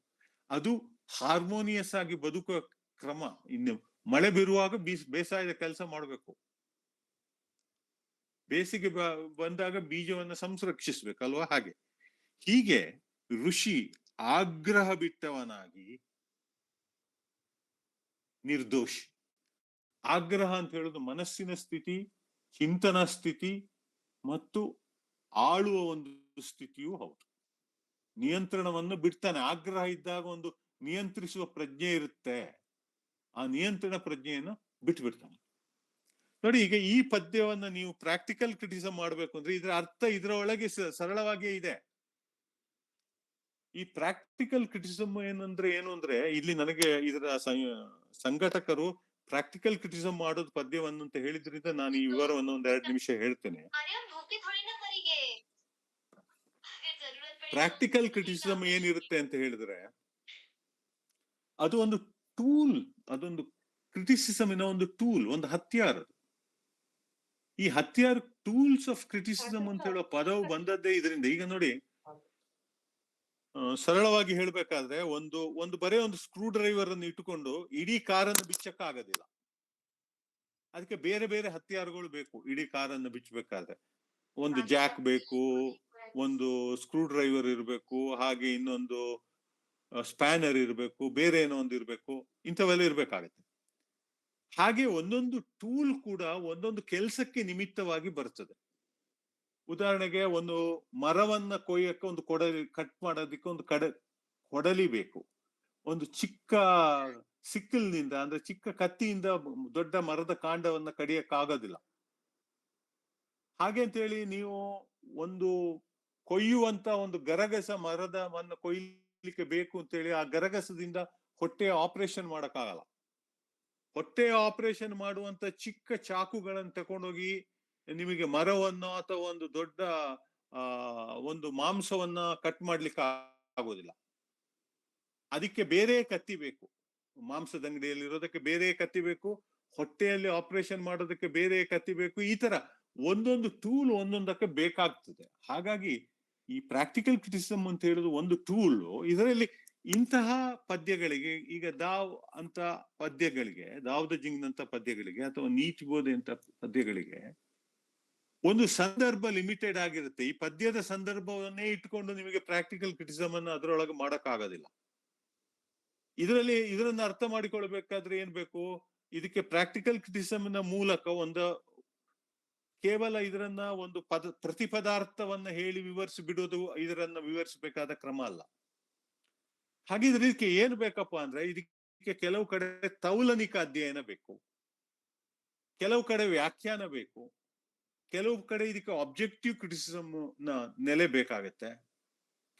ಅದು ಹಾರ್ಮೋನಿಯಸ್ ಆಗಿ ಬದುಕುವ ಕ್ರಮ. ಇನ್ನು ಮಳೆ ಬೀರುವಾಗ ಬೇಸಾಯದ ಕೆಲಸ ಮಾಡಬೇಕು, ಬೇಸಿಗೆ ಬಂದಾಗ ಬೀಜವನ್ನ ಸಂರಕ್ಷಿಸ್ಬೇಕಲ್ವಾ, ಹಾಗೆ. ಹೀಗೆ ಋಷಿ ಆಗ್ರಹ ಬಿಟ್ಟವನಾಗಿ ನಿರ್ದೋಷಿ. ಆಗ್ರಹ ಅಂತ ಹೇಳುದು ಮನಸ್ಸಿನ ಸ್ಥಿತಿ, ಚಿಂತನ ಸ್ಥಿತಿ ಮತ್ತು ಆಳುವ ಒಂದು ಸ್ಥಿತಿಯೂ ಹೌದು. ನಿಯಂತ್ರಣವನ್ನು ಬಿಡ್ತಾನೆ. ಆಗ್ರಹ ಇದ್ದಾಗ ಒಂದು ನಿಯಂತ್ರಿಸುವ ಪ್ರಜ್ಞೆ ಇರುತ್ತೆ, ಆ ನಿಯಂತ್ರಣ ಪ್ರಜ್ಞೆಯನ್ನು ಬಿಟ್ಬಿಡ್ತಾನೆ. ನೋಡಿ, ಈಗ ಈ ಪದ್ಯವನ್ನ ನೀವು ಪ್ರಾಕ್ಟಿಕಲ್ ಕ್ರಿಟಿಸಮ್ ಮಾಡ್ಬೇಕು ಅಂದ್ರೆ ಇದರ ಅರ್ಥ ಇದರ ಒಳಗೆ ಸರಳವಾಗಿಯೇ ಇದೆ. ಈ ಪ್ರಾಕ್ಟಿಕಲ್ ಕ್ರಿಟಿಸಮ್ ಏನು ಅಂದ್ರೆ ಇಲ್ಲಿ ನನಗೆ ಇದರ ಸಂಘಟಕರು ಪ್ರಾಕ್ಟಿಕಲ್ ಕ್ರಿಟಿಸಮ್ ಮಾಡೋದು ಪದ್ಯವನ್ನು ಅಂತ ಹೇಳಿದ್ರಿಂದ ನಾನು ಈ ವಿವರವನ್ನು ಒಂದ್ 2 ನಿಮಿಷ ಹೇಳ್ತೇನೆ. ಪ್ರಾಕ್ಟಿಕಲ್ ಕ್ರಿಟಿಸಮ್ ಏನಿರುತ್ತೆ ಅಂತ ಹೇಳಿದ್ರೆ ಅದು ಒಂದು ಟೂಲ್, ಅದೊಂದು ಕ್ರಿಟಿಸಿಸಮಿನ ಒಂದು ಟೂಲ್, ಒಂದು ಹತ್ಯಾರ. ಈ ಹತ್ಯಾರ, ಟೂಲ್ಸ್ ಆಫ್ ಕ್ರಿಟಿಸಿಸಮ್ ಅಂತ ಹೇಳುವ ಪದವು ಬಂದದ್ದೇ ಇದರಿಂದ. ಈಗ ನೋಡಿ, ಸರಳವಾಗಿ ಹೇಳ್ಬೇಕಾದ್ರೆ ಬರೇ ಒಂದು ಸ್ಕ್ರೂ ಡ್ರೈವರ್ ಅನ್ನು ಇಟ್ಟುಕೊಂಡು ಇಡೀ ಕಾರನ್ನು ಬಿಚ್ಚಕ್ಕ ಆಗೋದಿಲ್ಲ. ಅದಕ್ಕೆ ಬೇರೆ ಬೇರೆ ಹತ್ಯಾರಗಳು ಬೇಕು. ಇಡೀ ಕಾರನ್ನು ಬಿಚ್ಚಬೇಕಾದ್ರೆ ಒಂದು ಜಾಕ್ ಬೇಕು, ಒಂದು ಸ್ಕ್ರೂ ಡ್ರೈವರ್ ಇರಬೇಕು, ಹಾಗೆ ಇನ್ನೊಂದು ಸ್ಪ್ಯಾನರ್ ಇರಬೇಕು, ಬೇರೆ ಏನೋ ಒಂದು ಇರಬೇಕು, ಇಂಥವೆಲ್ಲ ಇರ್ಬೇಕಾಗತ್ತೆ. ಹಾಗೆ ಒಂದೊಂದು ಟೂಲ್ ಕೂಡ ಒಂದೊಂದು ಕೆಲಸಕ್ಕೆ ನಿಮಿತ್ತವಾಗಿ ಬರ್ತದೆ. ಉದಾಹರಣೆಗೆ ಒಂದು ಮರವನ್ನ ಕೊಯ್ಯಕ್ಕೆ ಒಂದು ಕೊಡಲಿ, ಕಟ್ ಮಾಡೋದಕ್ಕೆ ಒಂದು ಕೊಡಲಿ ಬೇಕು. ಒಂದು ಚಿಕ್ಕ ಸಿಕ್ಕಲ್ನಿಂದ, ಅಂದ್ರೆ ಚಿಕ್ಕ ಕತ್ತಿಯಿಂದ ದೊಡ್ಡ ಮರದ ಕಾಂಡವನ್ನ ಕಡಿಯಕ್ಕಾಗೋದಿಲ್ಲ. ಹಾಗೆ ಅಂತ ಹೇಳಿ ನೀವು ಒಂದು ಕೊಯ್ಯುವಂತ ಒಂದು ಗರಗಸ ಮರದವನ್ನ ಕೊಯ್ಲಿಕ್ಕೆ ಬೇಕು ಅಂತೇಳಿ ಆ ಗರಗಸದಿಂದ ಹೊಟ್ಟೆಯ ಆಪರೇಷನ್ ಮಾಡಕ್ಕಾಗಲ್ಲ. ಹೊಟ್ಟೆಯ ಆಪರೇಷನ್ ಮಾಡುವಂತ ಚಿಕ್ಕ ಚಾಕುಗಳನ್ನು ತಕೊಂಡೋಗಿ ನಿಮಗೆ ಮರವನ್ನು ಅಥವಾ ಒಂದು ದೊಡ್ಡ ಒಂದು ಮಾಂಸವನ್ನ ಕಟ್ ಮಾಡ್ಲಿಕ್ಕೆ ಆಗೋದಿಲ್ಲ. ಅದಕ್ಕೆ ಬೇರೆ ಕತ್ತಿ ಬೇಕು. ಮಾಂಸದ ಅಂಗಡಿಯಲ್ಲಿ ಇರೋದಕ್ಕೆ ಬೇರೆ ಕತ್ತಿ ಬೇಕು, ಹೊಟ್ಟೆಯಲ್ಲಿ ಆಪರೇಷನ್ ಮಾಡೋದಕ್ಕೆ ಬೇರೆ ಕತ್ತಿ ಬೇಕು. ಈ ತರ ಒಂದೊಂದು ಟೂಲ್ ಒಂದೊಂದಕ್ಕೆ ಬೇಕಾಗ್ತದೆ. ಹಾಗಾಗಿ ಈ ಪ್ರಾಕ್ಟಿಕಲ್ ಕ್ರಿಟಿಸಿಸಮ್ ಅಂತ ಹೇಳುದು ಒಂದು ಟೂಲ್. ಇದರಲ್ಲಿ ಇಂತಹ ಪದ್ಯಗಳಿಗೆ, ಈಗ ದಾವ್ ಅಂತ ಪದ್ಯಗಳಿಗೆ, ದಾವ್ ದ ಜಿಂಗ್ ಅಂತ ಪದ್ಯಗಳಿಗೆ ಅಥವಾ ನೀತಿ ಬೋಧೆ ಅಂತ ಪದ್ಯಗಳಿಗೆ ಒಂದು ಸಂದರ್ಭ ಲಿಮಿಟೆಡ್ ಆಗಿರುತ್ತೆ. ಈ ಪದ್ಯದ ಸಂದರ್ಭವನ್ನೇ ಇಟ್ಕೊಂಡು ನಿಮಗೆ ಪ್ರಾಕ್ಟಿಕಲ್ ಕ್ರಿಟಿಸಿಸಮ್ ಅನ್ನು ಅದರೊಳಗೆ ಮಾಡಕ್ ಆಗೋದಿಲ್ಲ. ಇದರನ್ನ ಅರ್ಥ ಮಾಡಿಕೊಳ್ಬೇಕಾದ್ರೆ ಏನ್ ಬೇಕು, ಇದಕ್ಕೆ ಪ್ರಾಕ್ಟಿಕಲ್ ಕ್ರಿಟಿಸಿಸಮ್ ನ ಮೂಲಕ ಕೇವಲ ಇದರನ್ನ ಒಂದು ಪ್ರತಿ ಪದಾರ್ಥವನ್ನ ಹೇಳಿ ವಿವರಿಸಿ ಬಿಡೋದು ಇದರನ್ನ ವಿವರಿಸಬೇಕಾದ ಕ್ರಮ ಅಲ್ಲ. ಹಾಗಿದ್ರೆ ಇದಕ್ಕೆ ಏನ್ ಬೇಕಪ್ಪ ಅಂದ್ರೆ, ಇದಕ್ಕೆ ಕೆಲವು ಕಡೆ ತೌಲನಿಕ ಅಧ್ಯಯನ ಬೇಕು, ಕೆಲವು ಕಡೆ ವ್ಯಾಖ್ಯಾನ ಬೇಕು, ಕೆಲವು ಕಡೆ ಇದಕ್ಕೆ ಆಬ್ಜೆಕ್ಟಿವ್ ಕ್ರಿಟಿಸಿಸಮ್ ನ ನೆಲೆ ಬೇಕಾಗತ್ತೆ,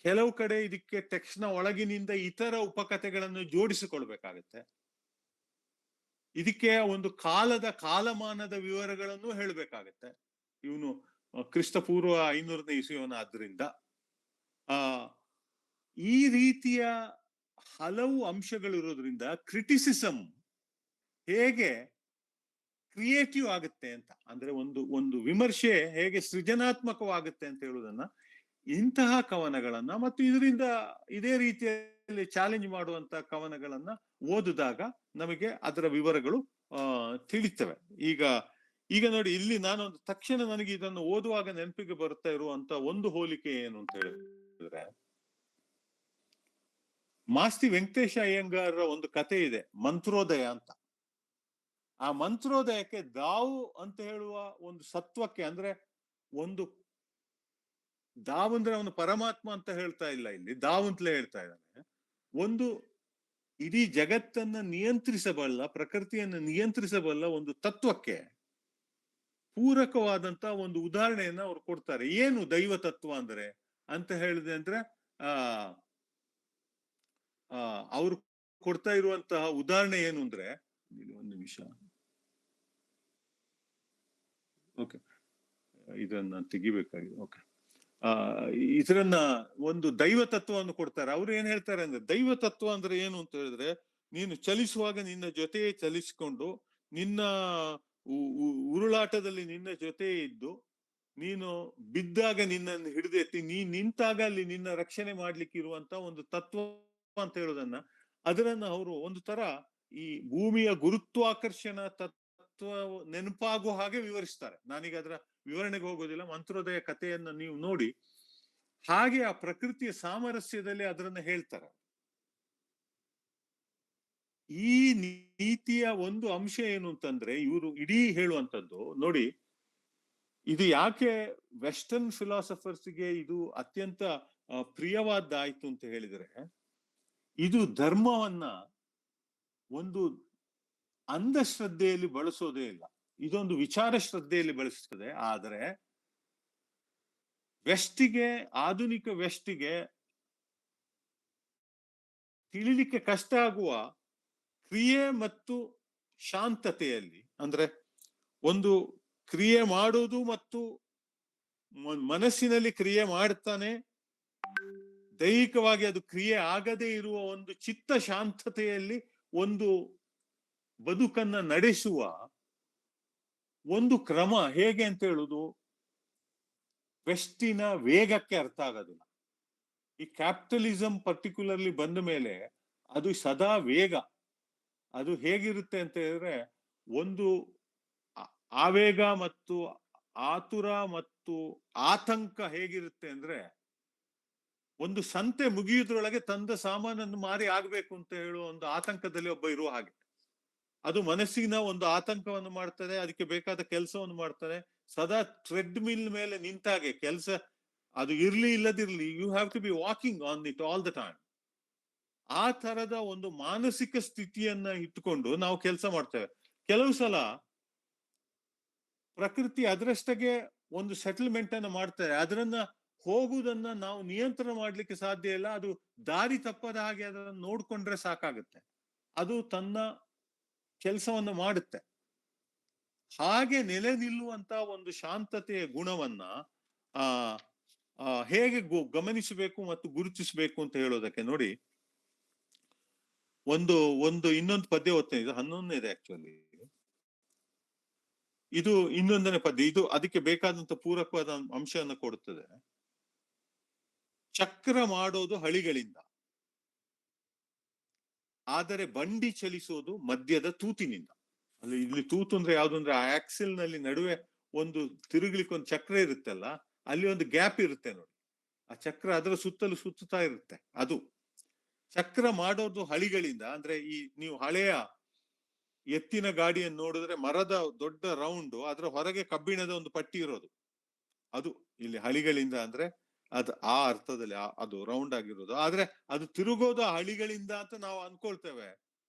ಕೆಲವು ಕಡೆ ಇದಕ್ಕೆ ಟೆಕ್ಸ್ಟ್ ನ ಒಳಗಿನಿಂದ ಇತರ ಉಪಕಥೆಗಳನ್ನು ಜೋಡಿಸಿಕೊಳ್ಬೇಕಾಗತ್ತೆ, ಇದಕ್ಕೆ ಒಂದು ಕಾಲಮಾನದ ವಿವರಗಳನ್ನು ಹೇಳಬೇಕಾಗತ್ತೆ. ಇವನು ಕ್ರಿಸ್ತಪೂರ್ವ 500ನೇ ಇಸವಿಯವನ ಆದ್ರಿಂದ ಈ ರೀತಿಯ ಹಲವು ಅಂಶಗಳಿರೋದ್ರಿಂದ ಕ್ರಿಟಿಸಿಸಮ್ ಹೇಗೆ ಕ್ರಿಯೇಟಿವ್ ಆಗುತ್ತೆ ಅಂತ, ಅಂದ್ರೆ ಒಂದು ವಿಮರ್ಶೆ ಹೇಗೆ ಸೃಜನಾತ್ಮಕವಾಗುತ್ತೆ ಅಂತ ಹೇಳುವುದನ್ನ ಇಂತಹ ಕವನಗಳನ್ನ ಮತ್ತು ಇದರಿಂದ ಇದೇ ರೀತಿಯಲ್ಲಿ ಚಾಲೆಂಜ್ ಮಾಡುವಂತ ಕವನಗಳನ್ನ ಓದಿದಾಗ ನಮಗೆ ಅದರ ವಿವರಗಳು ತಿಳಿತವೆ. ಈಗ ನೋಡಿ, ಇಲ್ಲಿ ನಾನೊಂದು ತಕ್ಷಣ ನನಗೆ ಇದನ್ನು ಓದುವಾಗ ನೆನಪಿಗೆ ಬರ್ತಾ ಇರುವಂತ ಒಂದು ಹೋಲಿಕೆ ಏನು ಅಂತ ಹೇಳಿದ್ರೆ, ಮಾಸ್ತಿ ವೆಂಕಟೇಶ ಅಯ್ಯಂಗಾರ ಒಂದು ಕತೆ ಇದೆ, ಮಂತ್ರೋದಯ ಅಂತ. ಆ ಮಂತ್ರೋದಯಕ್ಕೆ ದಾವು ಅಂತ ಹೇಳುವ ಒಂದು ಸತ್ವಕ್ಕೆ, ಅಂದ್ರೆ ಒಂದು ದಾವ್ ಅಂದ್ರೆ ಅವನು ಪರಮಾತ್ಮ ಅಂತ ಹೇಳ್ತಾ ಇಲ್ಲ, ಇಲ್ಲಿ ದಾವ್ ಅಂತಲೇ ಹೇಳ್ತಾ ಇದ್ದಾನೆ. ಒಂದು ಇಡೀ ಜಗತ್ತನ್ನ ನಿಯಂತ್ರಿಸಬಲ್ಲ, ಪ್ರಕೃತಿಯನ್ನು ನಿಯಂತ್ರಿಸಬಲ್ಲ ಒಂದು ತತ್ವಕ್ಕೆ ಪೂರಕವಾದಂತ ಒಂದು ಉದಾಹರಣೆಯನ್ನ ಅವ್ರು ಕೊಡ್ತಾರೆ. ಏನು ದೈವ ತತ್ವ ಅಂದ್ರೆ ಅಂತ ಹೇಳಿದೆ ಅಂದ್ರೆ ಅವ್ರು ಕೊಡ್ತಾ ಇರುವಂತಹ ಉದಾಹರಣೆ ಏನು ಅಂದ್ರೆ, ಒಂದು ನಿಮಿಷ, ಓಕೆ, ಇದನ್ನ ತೆಗಿಬೇಕಾಗಿದೆ. ಓಕೆ, ಇದನ್ನ ಒಂದು ದೈವ ತತ್ವವನ್ನು ಕೊಡ್ತಾರೆ. ಅವ್ರು ಏನ್ ಹೇಳ್ತಾರೆ ಅಂದ್ರೆ, ದೈವ ತತ್ವ ಅಂದ್ರೆ ಏನು ಅಂತ ಹೇಳಿದ್ರೆ, ನೀನು ಚಲಿಸುವಾಗ ನಿನ್ನ ಜೊತೆ ಚಲಿಸಿಕೊಂಡು, ನಿನ್ನ ಉರುಳಾಟದಲ್ಲಿ ನಿನ್ನ ಜೊತೆ ಇದ್ದು, ನೀನು ಬಿದ್ದಾಗ ನಿನ್ನನ್ನು ಹಿಡಿದೆತ್ತಿ, ನೀ ನಿಂತಾಗ ಅಲ್ಲಿ ನಿನ್ನ ರಕ್ಷಣೆ ಮಾಡ್ಲಿಕ್ಕೆ ಇರುವಂತ ಒಂದು ತತ್ವ ಅಂತ ಹೇಳೋದನ್ನ, ಅದರನ್ನ ಅವರು ಒಂದು ತರ ಈ ಭೂಮಿಯ ಗುರುತ್ವಾಕರ್ಷಣ ತತ್ವ ನೆನಪಾಗುವ ಹಾಗೆ ವಿವರಿಸ್ತಾರೆ. ನಾನೀಗ ಅದರ ವಿವರಣೆಗೆ ಹೋಗೋದಿಲ್ಲ, ಮಂತ್ರೋದಯ ಕಥೆಯನ್ನ ನೀವು ನೋಡಿ, ಹಾಗೆ ಆ ಪ್ರಕೃತಿಯ ಸಾಮರಸ್ಯದಲ್ಲಿ ಅದನ್ನ ಹೇಳ್ತಾರೆ. ಈ ನೀತಿಯ ಒಂದು ಅಂಶ ಏನು ಅಂತಂದ್ರೆ, ಇವರು ಇಡೀ ಹೇಳುವಂತದ್ದು ನೋಡಿ, ಇದು ಯಾಕೆ ವೆಸ್ಟರ್ನ್ ಫಿಲಾಸಫರ್ಸ್ಗೆ ಇದು ಅತ್ಯಂತ ಪ್ರಿಯವಾದ್ದಾಯ್ತು ಅಂತ ಹೇಳಿದ್ರೆ, ಇದು ಧರ್ಮವನ್ನ ಒಂದು ಅಂಧಶ್ರದ್ಧೆಯಲ್ಲಿ ಬಳಸೋದೇ ಇಲ್ಲ, ಇದೊಂದು ವಿಚಾರ ಶ್ರದ್ಧೆಯಲ್ಲಿ ಬಳಸ್ತದೆ. ಆದರೆ ವೆಸ್ಟಿಗೆ, ಆಧುನಿಕ ವೆಸ್ಟಿಗೆ ತಿಳಿಲಿಕ್ಕೆ ಕಷ್ಟ ಆಗುವ ಕ್ರಿಯೆ ಮತ್ತು ಶಾಂತತೆಯಲ್ಲಿ, ಅಂದ್ರೆ ಒಂದು ಕ್ರಿಯೆ ಮಾಡುವುದು ಮತ್ತು ಮನಸ್ಸಿನಲ್ಲಿ ಕ್ರಿಯೆ ಮಾಡ್ತಾನೆ, ದೈಹಿಕವಾಗಿ ಅದು ಕ್ರಿಯೆ ಆಗದೇ ಇರುವ ಒಂದು ಚಿತ್ತ ಶಾಂತತೆಯಲ್ಲಿ ಒಂದು ಬದುಕನ್ನ ನಡೆಸುವ ಒಂದು ಕ್ರಮ ಹೇಗೆ ಅಂತ ಹೇಳುದು ವೆಸ್ಟಿನ ವೇಗಕ್ಕೆ ಅರ್ಥ ಆಗೋದಿಲ್ಲ. ಈ ಕ್ಯಾಪಿಟಲಿಸಂ ಪರ್ಟಿಕ್ಯುಲರ್ಲಿ ಬಂದ ಮೇಲೆ ಅದು ಸದಾ ವೇಗ. ಅದು ಹೇಗಿರುತ್ತೆ ಅಂತ ಹೇಳಿದ್ರೆ, ಒಂದು ಆವೇಗ ಮತ್ತು ಆತುರ ಮತ್ತು ಆತಂಕ ಹೇಗಿರುತ್ತೆ ಅಂದ್ರೆ, ಒಂದು ಸಂತೆ ಮುಗಿಯುವುದ್ರೊಳಗೆ ತಂದ ಸಾಮಾನನ್ನು ಮಾರಿ ಆಗ್ಬೇಕು ಅಂತ ಹೇಳುವ ಒಂದು ಆತಂಕದಲ್ಲಿ ಒಬ್ಬ ಇರುವ ಹಾಗೆ. ಅದು ಮನಸ್ಸಿನ ಒಂದು ಆತಂಕವನ್ನು ಮಾಡ್ತದೆ, ಅದಕ್ಕೆ ಬೇಕಾದ ಕೆಲಸವನ್ನು ಮಾಡ್ತದೆ. ಸದಾ ಥ್ರೆಡ್ ಮಿಲ್ ಮೇಲೆ ನಿಂತಾಗೆ ಕೆಲಸ, ಅದು ಇರ್ಲಿ ಇಲ್ಲದಿರ್ಲಿ, you have to be walking on it all the time. ಆ ತರದ ಒಂದು ಮಾನಸಿಕ ಸ್ಥಿತಿಯನ್ನ ಇಟ್ಟುಕೊಂಡು ನಾವು ಕೆಲಸ ಮಾಡ್ತೇವೆ. ಕೆಲವು ಸಲ ಪ್ರಕೃತಿ ಅದರಷ್ಟಗೆ ಒಂದು ಸೆಟಲ್ಮೆಂಟ್ ಅನ್ನ ಮಾಡ್ತಾರೆ, ಅದರನ್ನ ಹೋಗುವುದನ್ನ ನಾವು ನಿಯಂತ್ರಣ ಮಾಡ್ಲಿಕ್ಕೆ ಸಾಧ್ಯ ಇಲ್ಲ. ಅದು ದಾರಿ ತಪ್ಪದ ಹಾಗೆ ಅದನ್ನ ನೋಡ್ಕೊಂಡ್ರೆ ಸಾಕಾಗುತ್ತೆ, ಅದು ತನ್ನ ಕೆಲಸವನ್ನು ಮಾಡುತ್ತೆ. ಹಾಗೆ ನೆಲೆ ನಿಲ್ಲುವಂತ ಒಂದು ಶಾಂತತೆಯ ಗುಣವನ್ನ ಹೇಗೆ ಗಮನಿಸಬೇಕು ಮತ್ತು ಗುರುತಿಸಬೇಕು ಅಂತ ಹೇಳೋದಕ್ಕೆ ನೋಡಿ, ಒಂದು ಇನ್ನೊಂದು ಪದ್ಯ ಓದ್ತೇನೆ. ಇದು 11ನೇದು ಆಕ್ಚುಲಿ. ಇದು ಇನ್ನೊಂದನೇ ಪದ್ಯ, ಇದು ಅದಕ್ಕೆ ಬೇಕಾದಂತ ಪೂರಕವಾದ ಅಂಶವನ್ನು ಕೊಡುತ್ತದೆ. ಚಕ್ರ ಮಾಡೋದು ಹಳಿಗಳಿಂದ, ಆದರೆ ಬಂಡಿ ಚಲಿಸೋದು ಮದ್ಯದ ತೂತಿನಿಂದ. ಅಲ್ಲಿ ಇಲ್ಲಿ ತೂತು ಅಂದ್ರೆ ಯಾವ್ದು ಅಂದ್ರೆ, ಆ ಆಕ್ಸಿಲ್ ನಲ್ಲಿ ನಡುವೆ ಒಂದು ತಿರುಗ್ಲಿಕ್ಕೆ ಒಂದು ಚಕ್ರ ಇರುತ್ತಲ್ಲ, ಅಲ್ಲಿ ಒಂದು ಗ್ಯಾಪ್ ಇರುತ್ತೆ ನೋಡಿ, ಆ ಚಕ್ರ ಅದರ ಸುತ್ತಲೂ ಸುತ್ತುತ್ತಾ ಇರುತ್ತೆ. ಅದು ಚಕ್ರ ಮಾಡೋದು ಹಳಿಗಳಿಂದ. ಅಂದ್ರೆ ಈ ನೀವು ಹಳೆಯ ಎತ್ತಿನ ಗಾಡಿಯನ್ನು ನೋಡಿದ್ರೆ, ಮರದ ದೊಡ್ಡ ರೌಂಡ್, ಅದರ ಹೊರಗೆ ಕಬ್ಬಿಣದ ಒಂದು ಪಟ್ಟಿ ಇರೋದು, ಅದು ಇಲ್ಲಿ ಹಳಿಗಳಿಂದ ಅಂದ್ರೆ ಅದು ಆ ಅರ್ಥದಲ್ಲಿ ಅದು ರೌಂಡ್ ಆಗಿರೋದು. ಆದ್ರೆ ಅದು ತಿರುಗೋದು ಆ ಹಳಿಗಳಿಂದ ಅಂತ ನಾವು ಅನ್ಕೊಳ್ತೇವೆ.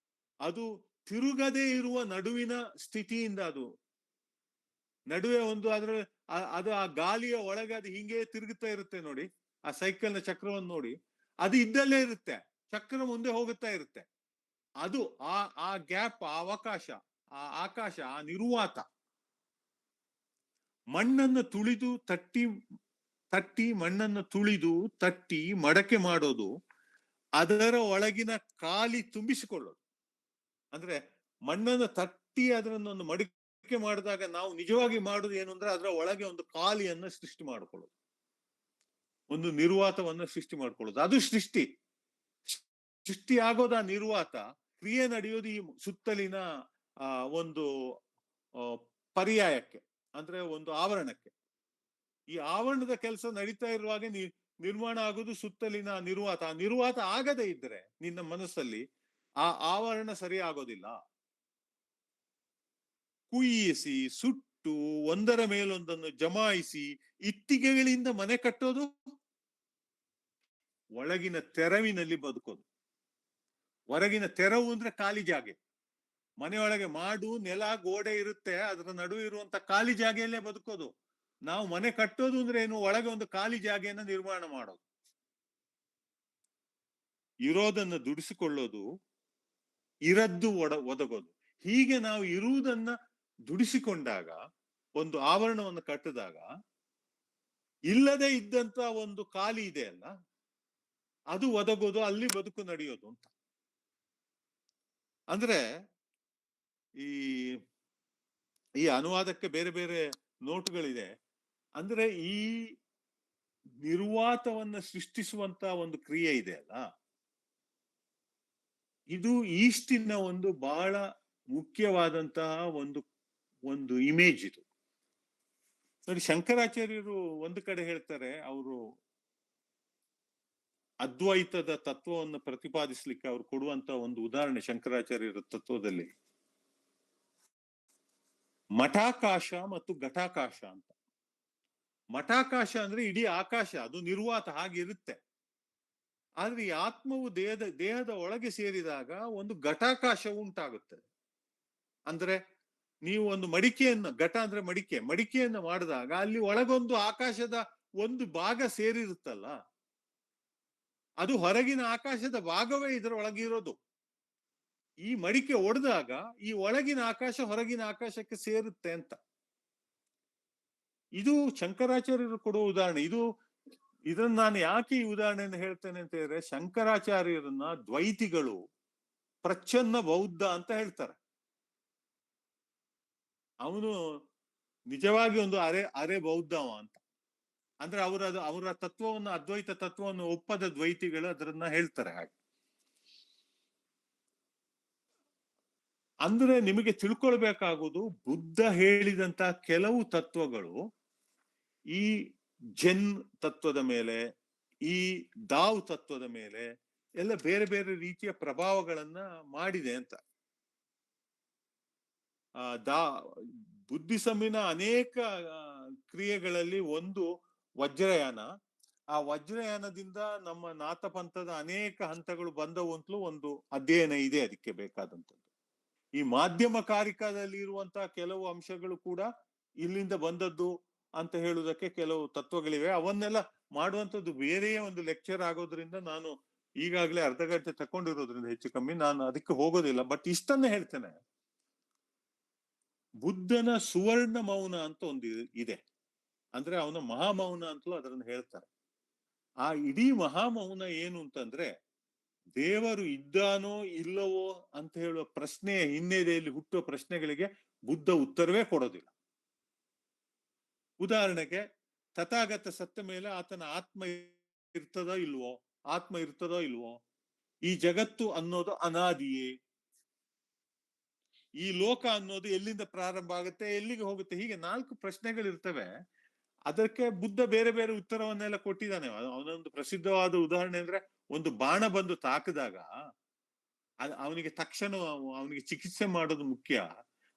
ಅದು ತಿರುಗದೇ ಇರುವ ನಡುವಿನ ಸ್ಥಿತಿಯಿಂದ, ಅದು ನಡುವೆ ಒಂದು ಅದ್ರ ಅದು ಆ ಗಾಲಿಯ ಒಳಗೆ ಅದು ಹಿಂಗೆ ತಿರುಗುತ್ತಾ ಇರುತ್ತೆ ನೋಡಿ, ಆ ಸೈಕಲ್ ನ ಚಕ್ರವನ್ನು ನೋಡಿ, ಅದು ಇದ್ದಲ್ಲೇ ಇರುತ್ತೆ, ಚಕ್ರ ಮುಂದೆ ಹೋಗುತ್ತಾ ಇರುತ್ತೆ. ಅದು ಆ ಗ್ಯಾಪ್, ಆ ಅವಕಾಶ, ಆ ಆಕಾಶ, ಆ ನಿರ್ವಾತ, ಮಣ್ಣನ್ನು ತುಳಿದು ತಟ್ಟಿ ಮಣ್ಣನ್ನು ತುಳಿದು ತಟ್ಟಿ ಮಡಕೆ ಮಾಡೋದು, ಅದರ ಒಳಗಿನ ಖಾಲಿ ತುಂಬಿಸಿಕೊಳ್ಳೋದು. ಅಂದ್ರೆ ಮಣ್ಣನ್ನು ತಟ್ಟಿ ಅದನ್ನೊಂದು ಮಡಕೆ ಮಾಡಿದಾಗ ನಾವು ನಿಜವಾಗಿ ಮಾಡುದು ಏನು ಅಂದ್ರೆ, ಅದರ ಒಳಗೆ ಒಂದು ಖಾಲಿಯನ್ನ ಸೃಷ್ಟಿ ಮಾಡಿಕೊಳ್ಳೋದು, ಒಂದು ನಿರ್ವಾತವನ್ನ ಸೃಷ್ಟಿ ಮಾಡ್ಕೊಳ್ಳೋದು. ಅದು ಸೃಷ್ಟಿ ಆಗೋದ ನಿರ್ವಾತ. ಕ್ರಿಯೆ ನಡೆಯೋದು ಈ ಸುತ್ತಲಿನ ಒಂದು ಪರ್ಯಾಯಕ್ಕೆ, ಅಂದ್ರೆ ಒಂದು ಆವರಣಕ್ಕೆ. ಈ ಆವರಣದ ಕೆಲಸ ನಡೀತಾ ಇರುವಾಗ ನಿರ್ಮಾಣ ಆಗುದು ಸುತ್ತಲಿನ ನಿರ್ವಾತ. ಆ ನಿರ್ವಾತ ಆಗದೇ ಇದ್ರೆ ನಿನ್ನ ಮನಸ್ಸಲ್ಲಿ ಆ ಆವರಣ ಸರಿ ಆಗೋದಿಲ್ಲ. ಕುಯ್ಯಿಸಿ ಸುಟ್ಟು ಒಂದರ ಮೇಲೊಂದನ್ನು ಜಮಾಯಿಸಿ ಇಟ್ಟಿಗೆಗಳಿಂದ ಮನೆ ಕಟ್ಟೋದು, ಒಳಗಿನ ತೆರವಿನಲ್ಲಿ ಬದುಕೋದು. ಹೊರಗಿನ ತೆರವು ಅಂದ್ರೆ ಖಾಲಿ ಜಾಗೆ. ಮನೆಯೊಳಗೆ ಮಾಡು, ನೆಲ, ಗೋಡೆ ಇರುತ್ತೆ, ಅದರ ನಡುವೆ ಇರುವಂತ ಖಾಲಿ ಜಾಗೆಯಲ್ಲೇ ಬದುಕೋದು. ನಾವು ಮನೆ ಕಟ್ಟೋದು ಅಂದ್ರೆ ಏನು? ಒಳಗೆ ಒಂದು ಖಾಲಿ ಜಾಗೆಯನ್ನ ನಿರ್ಮಾಣ ಮಾಡೋದು, ಇರೋದನ್ನ ದುಡಿಸಿಕೊಳ್ಳೋದು, ಇರದ್ದು ಒದಗೋದು. ಹೀಗೆ ನಾವು ಇರುವುದನ್ನ ದುಡಿಸಿಕೊಂಡಾಗ, ಒಂದು ಆವರಣವನ್ನು ಕಟ್ಟಿದಾಗ, ಇಲ್ಲದೆ ಇದ್ದಂತ ಒಂದು ಖಾಲಿ ಇದೆ ಅಲ್ಲ, ಅದು ಒದಗೋದು, ಅಲ್ಲಿ ಬದುಕು ನಡೆಯೋದು ಅಂತ. ಅಂದ್ರೆ ಈ ಈ ಅನುವಾದಕ್ಕೆ ಬೇರೆ ಬೇರೆ ನೋಟುಗಳಿದೆ. ಅಂದ್ರೆ ಈ ನಿರ್ವಾತವನ್ನ ಸೃಷ್ಟಿಸುವಂತ ಒಂದು ಕ್ರಿಯೆ ಇದೆ ಅಲ್ಲ, ಇದು ಈಸ್ಟಿನ ಒಂದು ಬಹಳ ಮುಖ್ಯವಾದಂತಹ ಒಂದು ಒಂದು ಇಮೇಜ್ ಇದು. ನೋಡಿ, ಶಂಕರಾಚಾರ್ಯರು ಒಂದು ಕಡೆ ಹೇಳ್ತಾರೆ, ಅವರು ಅದ್ವೈತದ ತತ್ವವನ್ನು ಪ್ರತಿಪಾದಿಸ್ಲಿಕ್ಕೆ ಅವ್ರು ಕೊಡುವಂತ ಒಂದು ಉದಾಹರಣೆ ಶಂಕರಾಚಾರ್ಯರ ತತ್ವದಲ್ಲಿ ಮಠಾಕಾಶ ಮತ್ತು ಘಟಾಕಾಶ ಅಂತ. ಮಠಾಕಾಶ ಅಂದ್ರೆ ಇಡೀ ಆಕಾಶ, ಅದು ನಿರ್ವಾತ ಹಾಗಿರುತ್ತೆ. ಆದ್ರೆ ಈ ಆತ್ಮವು ದೇಹದ ಒಳಗೆ ಸೇರಿದಾಗ ಒಂದು ಘಟಾಕಾಶ ಉಂಟಾಗುತ್ತದೆ. ಅಂದ್ರೆ ನೀವು ಒಂದು ಮಡಿಕೆಯನ್ನ, ಘಟ ಅಂದ್ರೆ ಮಡಿಕೆಯನ್ನ ಮಾಡಿದಾಗ ಅಲ್ಲಿ ಒಳಗೊಂದು ಆಕಾಶದ ಒಂದು ಭಾಗ ಸೇರಿರುತ್ತಲ್ಲ, ಅದು ಹೊರಗಿನ ಆಕಾಶದ ಭಾಗವೇ ಇದರ ಒಳಗಿರೋದು. ಈ ಮಡಿಕೆ ಒಡೆದಾಗ ಈ ಒಳಗಿನ ಆಕಾಶ ಹೊರಗಿನ ಆಕಾಶಕ್ಕೆ ಸೇರುತ್ತೆ ಅಂತ. ಇದು ಶಂಕರಾಚಾರ್ಯರು ಕೊಡುವ ಉದಾಹರಣೆ. ಇದನ್ನ ನಾನು ಯಾಕೆ ಈ ಉದಾಹರಣೆಯನ್ನು ಹೇಳ್ತೇನೆ ಅಂತ ಹೇಳಿದ್ರೆ, ಶಂಕರಾಚಾರ್ಯರನ್ನ ದ್ವೈತಿಗಳು ಪ್ರಚ್ಛನ್ನ ಬೌದ್ಧ ಅಂತ ಹೇಳ್ತಾರೆ. ಅವನು ನಿಜವಾಗಿ ಒಂದು ಅರೆ ಬೌದ್ಧವ ಅಂತ. ಅಂದ್ರೆ ಅವರ ತತ್ವವನ್ನು, ಅದ್ವೈತ ತತ್ವವನ್ನು ಒಪ್ಪದ ದ್ವೈತಿಗಳು ಅದನ್ನ ಹೇಳ್ತಾರೆ ಹಾಗೆ. ಅಂದ್ರೆ ನಿಮಗೆ ತಿಳ್ಕೊಳ್ಬೇಕಾಗುವುದು, ಬುದ್ಧ ಹೇಳಿದಂತ ಕೆಲವು ತತ್ವಗಳು ಈ ಜೆನ್ ತತ್ವದ ಮೇಲೆ, ಈ ದಾವ್ ತತ್ವದ ಮೇಲೆ ಎಲ್ಲ ಬೇರೆ ಬೇರೆ ರೀತಿಯ ಪ್ರಭಾವಗಳನ್ನ ಮಾಡಿದೆ ಅಂತ. ಬುದ್ಧಿಸಮಿನ ಅನೇಕ ಕ್ರಿಯೆಗಳಲ್ಲಿ ಒಂದು ವಜ್ರಯಾನ. ಆ ವಜ್ರಯಾನದಿಂದ ನಮ್ಮ ನಾಥಪಂಥದ ಅನೇಕ ಹಂತಗಳು ಬಂದವು ಅಂತಲೂ ಒಂದು ಅಧ್ಯಯನ ಇದೆ ಅದಕ್ಕೆ ಬೇಕಾದಂಥದ್ದು. ಈ ಮಾಧ್ಯಮ ಕಾರಿಕದಲ್ಲಿ ಇರುವಂತಹ ಕೆಲವು ಅಂಶಗಳು ಕೂಡ ಇಲ್ಲಿಂದ ಬಂದದ್ದು ಅಂತ ಹೇಳುವುದಕ್ಕೆ ಕೆಲವು ತತ್ವಗಳಿವೆ. ಅವನ್ನೆಲ್ಲ ಮಾಡುವಂಥದ್ದು ಬೇರೆಯೇ ಒಂದು ಲೆಕ್ಚರ್ ಆಗೋದ್ರಿಂದ ನಾನು ಈಗಾಗಲೇ ಅರ್ಧ ಗಂಟೆ ತಕೊಂಡಿರೋದ್ರಿಂದ ಹೆಚ್ಚು ಕಮ್ಮಿ ನಾನು ಅದಕ್ಕೆ ಹೋಗೋದಿಲ್ಲ. ಬಟ್ ಇಷ್ಟನ್ನ ಹೇಳ್ತೇನೆ, ಬುದ್ಧನ ಸುವರ್ಣ ಮೌನ ಅಂತ ಒಂದು ಇದೆ. ಅಂದ್ರೆ ಅವನ ಮಹಾಮೌನ ಅಂತಲೂ ಅದನ್ನು ಹೇಳ್ತಾರೆ. ಆ ಇಡೀ ಮಹಾಮೌನ ಏನು ಅಂತಂದ್ರೆ, ದೇವರು ಇದ್ದಾನೋ ಇಲ್ಲವೋ ಅಂತ ಹೇಳುವ ಪ್ರಶ್ನೆಯ ಹಿನ್ನೆಲೆಯಲ್ಲಿ ಹುಟ್ಟುವ ಪ್ರಶ್ನೆಗಳಿಗೆ ಬುದ್ಧ ಉತ್ತರವೇ ಕೊಡೋದಿಲ್ಲ. ಉದಾಹರಣೆಗೆ, ತಥಾಗತ ಸತ್ತ ಮೇಲೆ ಆತನ ಆತ್ಮ ಇರ್ತದೋ ಇಲ್ವೋ, ಈ ಜಗತ್ತು ಅನ್ನೋದು ಅನಾದಿಯೇ, ಈ ಲೋಕ ಅನ್ನೋದು ಎಲ್ಲಿಂದ ಪ್ರಾರಂಭ ಆಗುತ್ತೆ, ಎಲ್ಲಿಗೆ ಹೋಗುತ್ತೆ, ಹೀಗೆ 4 ಪ್ರಶ್ನೆಗಳಿರ್ತವೆ. ಅದಕ್ಕೆ ಬುದ್ಧ ಬೇರೆ ಬೇರೆ ಉತ್ತರವನ್ನೆಲ್ಲ ಕೊಟ್ಟಿದ್ದಾನೆ. ಅವನೊಂದು ಪ್ರಸಿದ್ಧವಾದ ಉದಾಹರಣೆ ಅಂದ್ರೆ, ಒಂದು ಬಾಣ ಬಂದು ತಾಕಿದಾಗ ಅವನಿಗೆ ತಕ್ಷಣ ಅವನಿಗೆ ಚಿಕಿತ್ಸೆ ಮಾಡೋದು ಮುಖ್ಯ.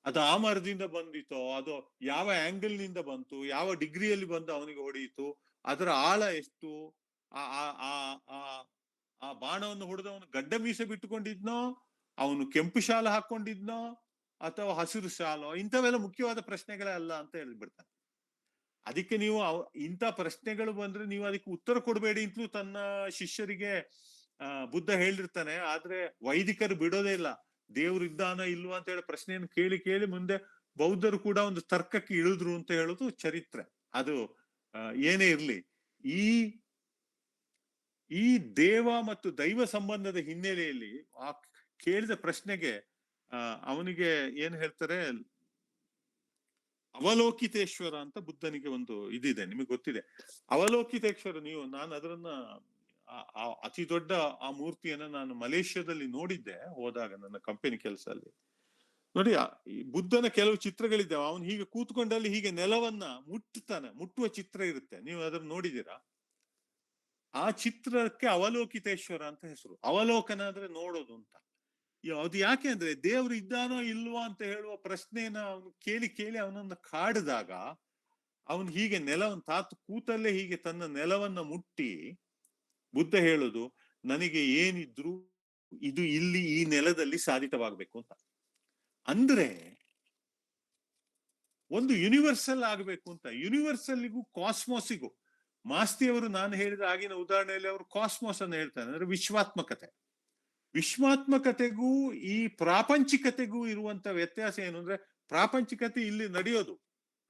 ಅದು ಆ ಮರದಿಂದ ಬಂದಿತೋ, ಅದು ಯಾವ ಆಂಗಲ್ ನಿಂದ ಬಂತು, ಯಾವ ಡಿಗ್ರಿಯಲ್ಲಿ ಬಂದು ಅವನಿಗೆ ಹೊಡೆಯಿತು, ಅದರ ಆಳ ಎಷ್ಟು, ಆ ಬಾಣವನ್ನು ಹೊಡೆದವನು ಗಡ್ಡ ಮೀಸೆ ಬಿಟ್ಟುಕೊಂಡಿದ್ನೋ, ಅವನು ಕೆಂಪು ಶಾಲ ಹಾಕೊಂಡಿದ್ನೋ ಅಥವಾ ಹಸಿರು ಶಾಲೋ, ಇಂಥವೆಲ್ಲ ಮುಖ್ಯವಾದ ಪ್ರಶ್ನೆಗಳೇ ಅಲ್ಲ ಅಂತ ಹೇಳಿಬಿಡ್ತಾನೆ. ಅದಕ್ಕೆ ನೀವು ಇಂಥ ಪ್ರಶ್ನೆಗಳು ಬಂದ್ರೆ ನೀವು ಅದಕ್ಕೆ ಉತ್ತರ ಕೊಡಬೇಡಿ ಅಂತಲೂ ತನ್ನ ಶಿಷ್ಯರಿಗೆ ಬುದ್ಧ ಹೇಳಿರ್ತಾನೆ. ಆದ್ರೆ ವೈದಿಕರು ಬಿಡೋದೇ ಇಲ್ಲ. ದೇವ್ರು ಇದ್ದಾನೋ ಇಲ್ವಾ ಅಂತ ಹೇಳಿ ಪ್ರಶ್ನೆಯನ್ನು ಕೇಳಿ ಕೇಳಿ ಮುಂದೆ ಬೌದ್ಧರು ಕೂಡ ಒಂದು ತರ್ಕಕ್ಕೆ ಇಳಿದ್ರು ಅಂತ ಹೇಳೋದು ಚರಿತ್ರೆ. ಅದು ಏನೇ ಇರ್ಲಿ, ಈ ದೇವ ಮತ್ತು ದೈವ ಸಂಬಂಧದ ಹಿನ್ನೆಲೆಯಲ್ಲಿ ಆ ಕೇಳಿದ ಪ್ರಶ್ನೆಗೆ ಅವನಿಗೆ ಏನ್ ಹೇಳ್ತಾರೆ, ಅವಲೋಕಿತೇಶ್ವರ ಅಂತ ಬುದ್ಧನಿಗೆ ಒಂದು ಇದಿದೆ, ನಿಮಗೆ ಗೊತ್ತಿದೆ. ಅವಲೋಕಿತೇಶ್ವರ, ನಾನು ಅದನ್ನ ಅತಿ ದೊಡ್ಡ ಆ ಮೂರ್ತಿಯನ್ನ ನಾನು ಮಲೇಷ್ಯಾದಲ್ಲಿ ನೋಡಿದ್ದೆ ಹೋದಾಗ ನನ್ನ ಕಂಪನಿ ಕೆಲಸ ಅಲ್ಲಿ. ನೋಡಿ, ಈ ಬುದ್ಧನ ಕೆಲವು ಚಿತ್ರಗಳಿದ್ದಾವೆ. ಅವನು ಹೀಗೆ ಕೂತ್ಕೊಂಡಲ್ಲಿ ಹೀಗೆ ನೆಲವನ್ನ ಮುಟ್ಟುವ ಚಿತ್ರ ಇರುತ್ತೆ. ನೀವು ಅದನ್ನ ನೋಡಿದೀರಾ? ಆ ಚಿತ್ರಕ್ಕೆ ಅವಲೋಕಿತೇಶ್ವರ ಅಂತ ಹೆಸರು. ಅವಲೋಕನ ಅಂದ್ರೆ ನೋಡೋದು ಅಂತ. ಅದು ಯಾಕೆ ಅಂದ್ರೆ ದೇವ್ರು ಇದ್ದಾನೋ ಇಲ್ವೋ ಅಂತ ಹೇಳುವ ಪ್ರಶ್ನೆನ ಅವನು ಕೇಳಿ ಕೇಳಿ ಅವನನ್ನ ಕಾಡಿದಾಗ ಅವನು ಹೀಗೆ ನೆಲವನ್ನು ತಾತು ಕೂತಲ್ಲೇ ಹೀಗೆ ತನ್ನ ನೆಲವನ್ನ ಮುಟ್ಟಿ ಬುದ್ಧ ಹೇಳುದು, ನನಗೆ ಏನಿದ್ರು ಇದು ಇಲ್ಲಿ ಈ ನೆಲದಲ್ಲಿ ಸಾಧಿತವಾಗಬೇಕು ಅಂತ. ಅಂದ್ರೆ ಒಂದು ಯೂನಿವರ್ಸಲ್ ಆಗ್ಬೇಕು ಅಂತ. ಯೂನಿವರ್ಸಲ್ಗೂ ಕಾಸ್ಮೋಸಿಗೂ, ಮಾಸ್ತಿಯವರು ನಾನು ಹೇಳಿದ ಆಗಿನ ಉದಾಹರಣೆಯಲ್ಲಿ ಅವರು ಕಾಸ್ಮೋಸ್ ಅನ್ನು ಹೇಳ್ತಾರೆ, ಅಂದ್ರೆ ವಿಶ್ವಾತ್ಮಕತೆ. ವಿಶ್ವಾತ್ಮಕತೆಗೂ ಈ ಪ್ರಾಪಂಚಿಕತೆಗೂ ಇರುವಂತ ವ್ಯತ್ಯಾಸ ಏನು ಅಂದ್ರೆ, ಪ್ರಾಪಂಚಿಕತೆ ಇಲ್ಲಿ ನಡೆಯೋದು,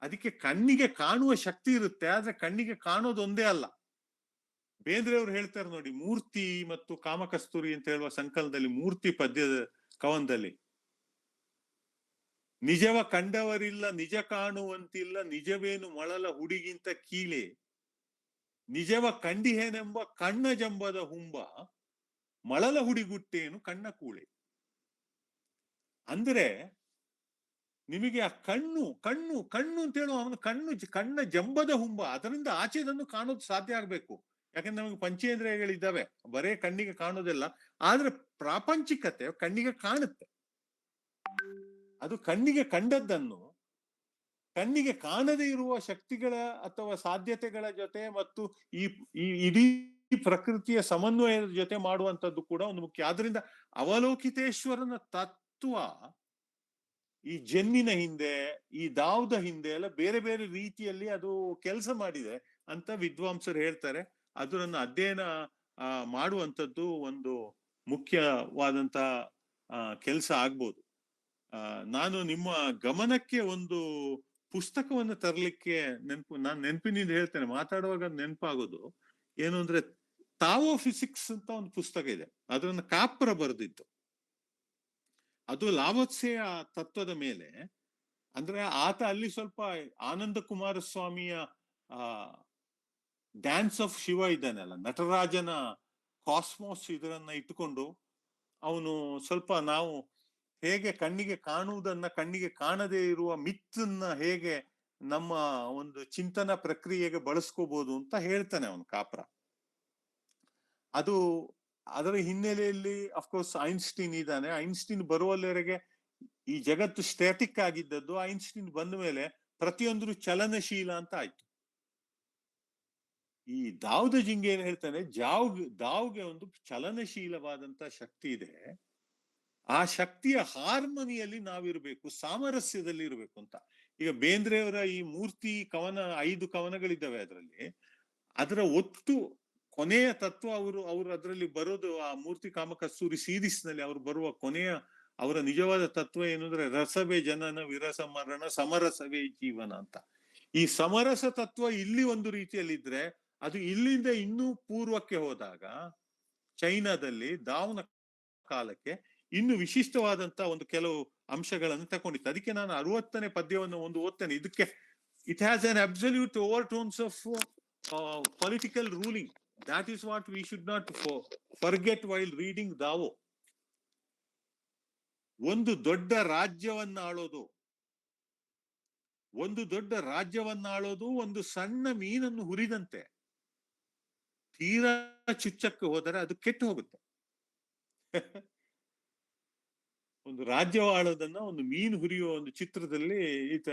ಅದಕ್ಕೆ ಕಣ್ಣಿಗೆ ಕಾಣುವ ಶಕ್ತಿ ಇರುತ್ತೆ, ಆದ್ರೆ ಕಣ್ಣಿಗೆ ಕಾಣೋದು ಒಂದೇ ಅಲ್ಲ. ಬೇಂದ್ರೆಯವರು ಹೇಳ್ತಾರೆ ನೋಡಿ, ಮೂರ್ತಿ ಮತ್ತು ಕಾಮಕಸ್ತೂರಿ ಅಂತ ಹೇಳುವ ಸಂಕಲನದಲ್ಲಿ, ಮೂರ್ತಿ ಪದ್ಯದ ಕವನದಲ್ಲಿ, ನಿಜವ ಕಂಡವರಿಲ್ಲ ನಿಜ ಕಾಣುವಂತಿಲ್ಲ, ನಿಜವೇನು ಮೊಳಲ ಹುಡಿಗಿಂತ ಕೀಳೆ, ನಿಜವ ಕಂಡಿಹೇನೆಂಬ ಕಣ್ಣ ಜಂಬದ ಹುಂಬ, ಮಳಲ ಹುಡಿಗುಟ್ಟೇನು ಕಣ್ಣ ಕೂಳೆ. ಅಂದ್ರೆ ನಿಮಗೆ ಆ ಕಣ್ಣು ಕಣ್ಣು ಕಣ್ಣು ಅಂತ ಹೇಳುವ ಅವನು ಕಣ್ಣ ಜಂಬದ ಹುಂಬ, ಅದರಿಂದ ಆಚೆದನ್ನು ಕಾಣೋದು ಸಾಧ್ಯ ಆಗ್ಬೇಕು. ಯಾಕಂದ್ರೆ ನಮಗೆ ಪಂಚೇಂದ್ರಿಯಗಳಿದ್ದಾವೆ, ಬರೇ ಕಣ್ಣಿಗೆ ಕಾಣೋದಿಲ್ಲ. ಆದ್ರೆ ಪ್ರಾಪಂಚಿಕತೆ ಕಣ್ಣಿಗೆ ಕಾಣುತ್ತೆ. ಅದು ಕಣ್ಣಿಗೆ ಕಂಡದ್ದನ್ನು ಕಣ್ಣಿಗೆ ಕಾಣದೇ ಇರುವ ಶಕ್ತಿಗಳ ಅಥವಾ ಸಾಧ್ಯತೆಗಳ ಜೊತೆ ಮತ್ತು ಈ ಇಡೀ ಪ್ರಕೃತಿಯ ಸಮನ್ವಯದ ಜೊತೆ ಮಾಡುವಂತದ್ದು ಕೂಡ ಒಂದು ಮುಖ್ಯ. ಆದ್ರಿಂದ ಅವಲೋಕಿತೇಶ್ವರನ ತತ್ವ ಈ ಜನ್ನಿನ ಹಿಂದೆ, ಈ ದಾವದ ಹಿಂದೆ ಎಲ್ಲ ಬೇರೆ ಬೇರೆ ರೀತಿಯಲ್ಲಿ ಅದು ಕೆಲಸ ಮಾಡಿದೆ ಅಂತ ವಿದ್ವಾಂಸರು ಹೇಳ್ತಾರೆ. ಅದನ್ನ ಅಧ್ಯಯನ ಮಾಡುವಂಥದ್ದು ಒಂದು ಮುಖ್ಯವಾದಂತ ಕೆಲಸ ಆಗ್ಬೋದು. ನಾನು ನಿಮ್ಮ ಗಮನಕ್ಕೆ ಒಂದು ಪುಸ್ತಕವನ್ನು ತರಲಿಕ್ಕೆ ನಾನು ನೆನಪಿನಿಂದ ಹೇಳ್ತೇನೆ, ಮಾತಾಡುವಾಗ ನೆನಪಾಗೋದು ಏನು ಅಂದ್ರೆ, ತಾವೋ ಫಿಸಿಕ್ಸ್ ಅಂತ ಒಂದು ಪುಸ್ತಕ ಇದೆ, ಅದನ್ನ ಕಾಪ್ರ ಬರೆದಿತ್ತು. ಅದು ಲಾವೋತ್ಸೆಯ ತತ್ವದ ಮೇಲೆ. ಅಂದ್ರೆ ಆತ ಅಲ್ಲಿ ಸ್ವಲ್ಪ ಆನಂದ ಕುಮಾರಸ್ವಾಮಿಯ ಡ್ಯಾನ್ಸ್ ಆಫ್ ಶಿವ ಇದ್ದಾನಲ್ಲ, ನಟರಾಜನ ಕಾಸ್ಮೋಸ್ ಇದರನ್ನ ಇಟ್ಟುಕೊಂಡು ಅವನು ಸ್ವಲ್ಪ ನಾವು ಹೇಗೆ ಕಣ್ಣಿಗೆ ಕಾಣುವುದನ್ನ ಕಣ್ಣಿಗೆ ಕಾಣದೇ ಇರುವ ಮಿತ್ತನ್ನ ಹೇಗೆ ನಮ್ಮ ಒಂದು ಚಿಂತನ ಪ್ರಕ್ರಿಯೆಗೆ ಬಳಸ್ಕೋಬಹುದು ಅಂತ ಹೇಳ್ತಾನೆ ಅವನು ಕಾಪ್ರ. ಅದು ಅದರ ಹಿನ್ನೆಲೆಯಲ್ಲಿ ಅಫ್ಕೋರ್ಸ್ ಐನ್ಸ್ಟೀನ್ ಇದ್ದಾನೆ. ಐನ್ಸ್ಟೀನ್ ಬರುವಲ್ಲಿವರೆಗೆ ಈ ಜಗತ್ತು ಸ್ಟ್ಯಾಟಿಕ್ ಆಗಿದ್ದದ್ದು, ಐನ್ಸ್ಟೀನ್ ಬಂದ ಮೇಲೆ ಪ್ರತಿಯೊಂದು ಚಲನಶೀಲ ಅಂತ ಆಯ್ತು. ಈ ದಾವದ ಜಿಂಗೆ ಏನ್ ಹೇಳ್ತಾನೆ, ದಾವ್ಗೆ ಒಂದು ಚಲನಶೀಲವಾದಂತ ಶಕ್ತಿ ಇದೆ. ಆ ಶಕ್ತಿಯ ಹಾರ್ಮನಿಯಲ್ಲಿ ನಾವಿರ್ಬೇಕು, ಸಾಮರಸ್ಯದಲ್ಲಿ ಇರ್ಬೇಕು ಅಂತ. ಈಗ ಬೇಂದ್ರೆಯವರ ಈ ಮೂರ್ತಿ ಕವನ 5 ಕವನಗಳಿದ್ದಾವೆ, ಅದರಲ್ಲಿ ಅದರ ಒಟ್ಟು ಕೊನೆಯ ತತ್ವ ಅವರು ಅದರಲ್ಲಿ ಬರೋದು, ಆ ಮೂರ್ತಿ ಕಾಮಕಸ್ತೂರಿ ಸೀರೀಸ್ ನಲ್ಲಿ ಅವರು ಬರುವ ಕೊನೆಯ ಅವರ ನಿಜವಾದ ತತ್ವ ಏನು ಅಂದ್ರೆ, ರಸವೇ ಜನನ ವಿರಸ ಮರಣ ಸಮರಸವೇ ಜೀವನ ಅಂತ. ಈ ಸಮರಸ ತತ್ವ ಇಲ್ಲಿ ಒಂದು ರೀತಿಯಲ್ಲಿದ್ರೆ, ಅದು ಇಲ್ಲಿಂದ ಇನ್ನೂ ಪೂರ್ವಕ್ಕೆ ಹೋದಾಗ ಚೈನಾದಲ್ಲಿ ದಾವನ ಕಾಲಕ್ಕೆ ಇನ್ನು ವಿಶಿಷ್ಟವಾದಂತ ಒಂದು ಕೆಲವು ಅಂಶಗಳನ್ನು ತಗೊಂಡಿತ್ತು. ಅದಕ್ಕೆ ನಾನು 60ನೇ ಪದ್ಯವನ್ನು ಒಂದು ಓದ್ತೇನೆ. ಇದಕ್ಕೆ it has an absolute overtones of political ruling. That is what we should not forget while reading Dao. ಒಂದು ದೊಡ್ಡ ರಾಜ್ಯವನ್ನಾಳೋದು ಒಂದು ಸಣ್ಣ ಮೀನನ್ನು ಹುರಿದಂತೆ. ತೀರಾ ಚುಚ್ಚಕ್ಕೆ ಹೋದರೆ ಅದು ಕೆಟ್ಟು ಹೋಗುತ್ತೆ. ಒಂದು ರಾಜ್ಯವಾಳೋದನ್ನ ಒಂದು ಮೀನು ಹುರಿಯುವ ಒಂದು ಚಿತ್ರದಲ್ಲಿ ಈತ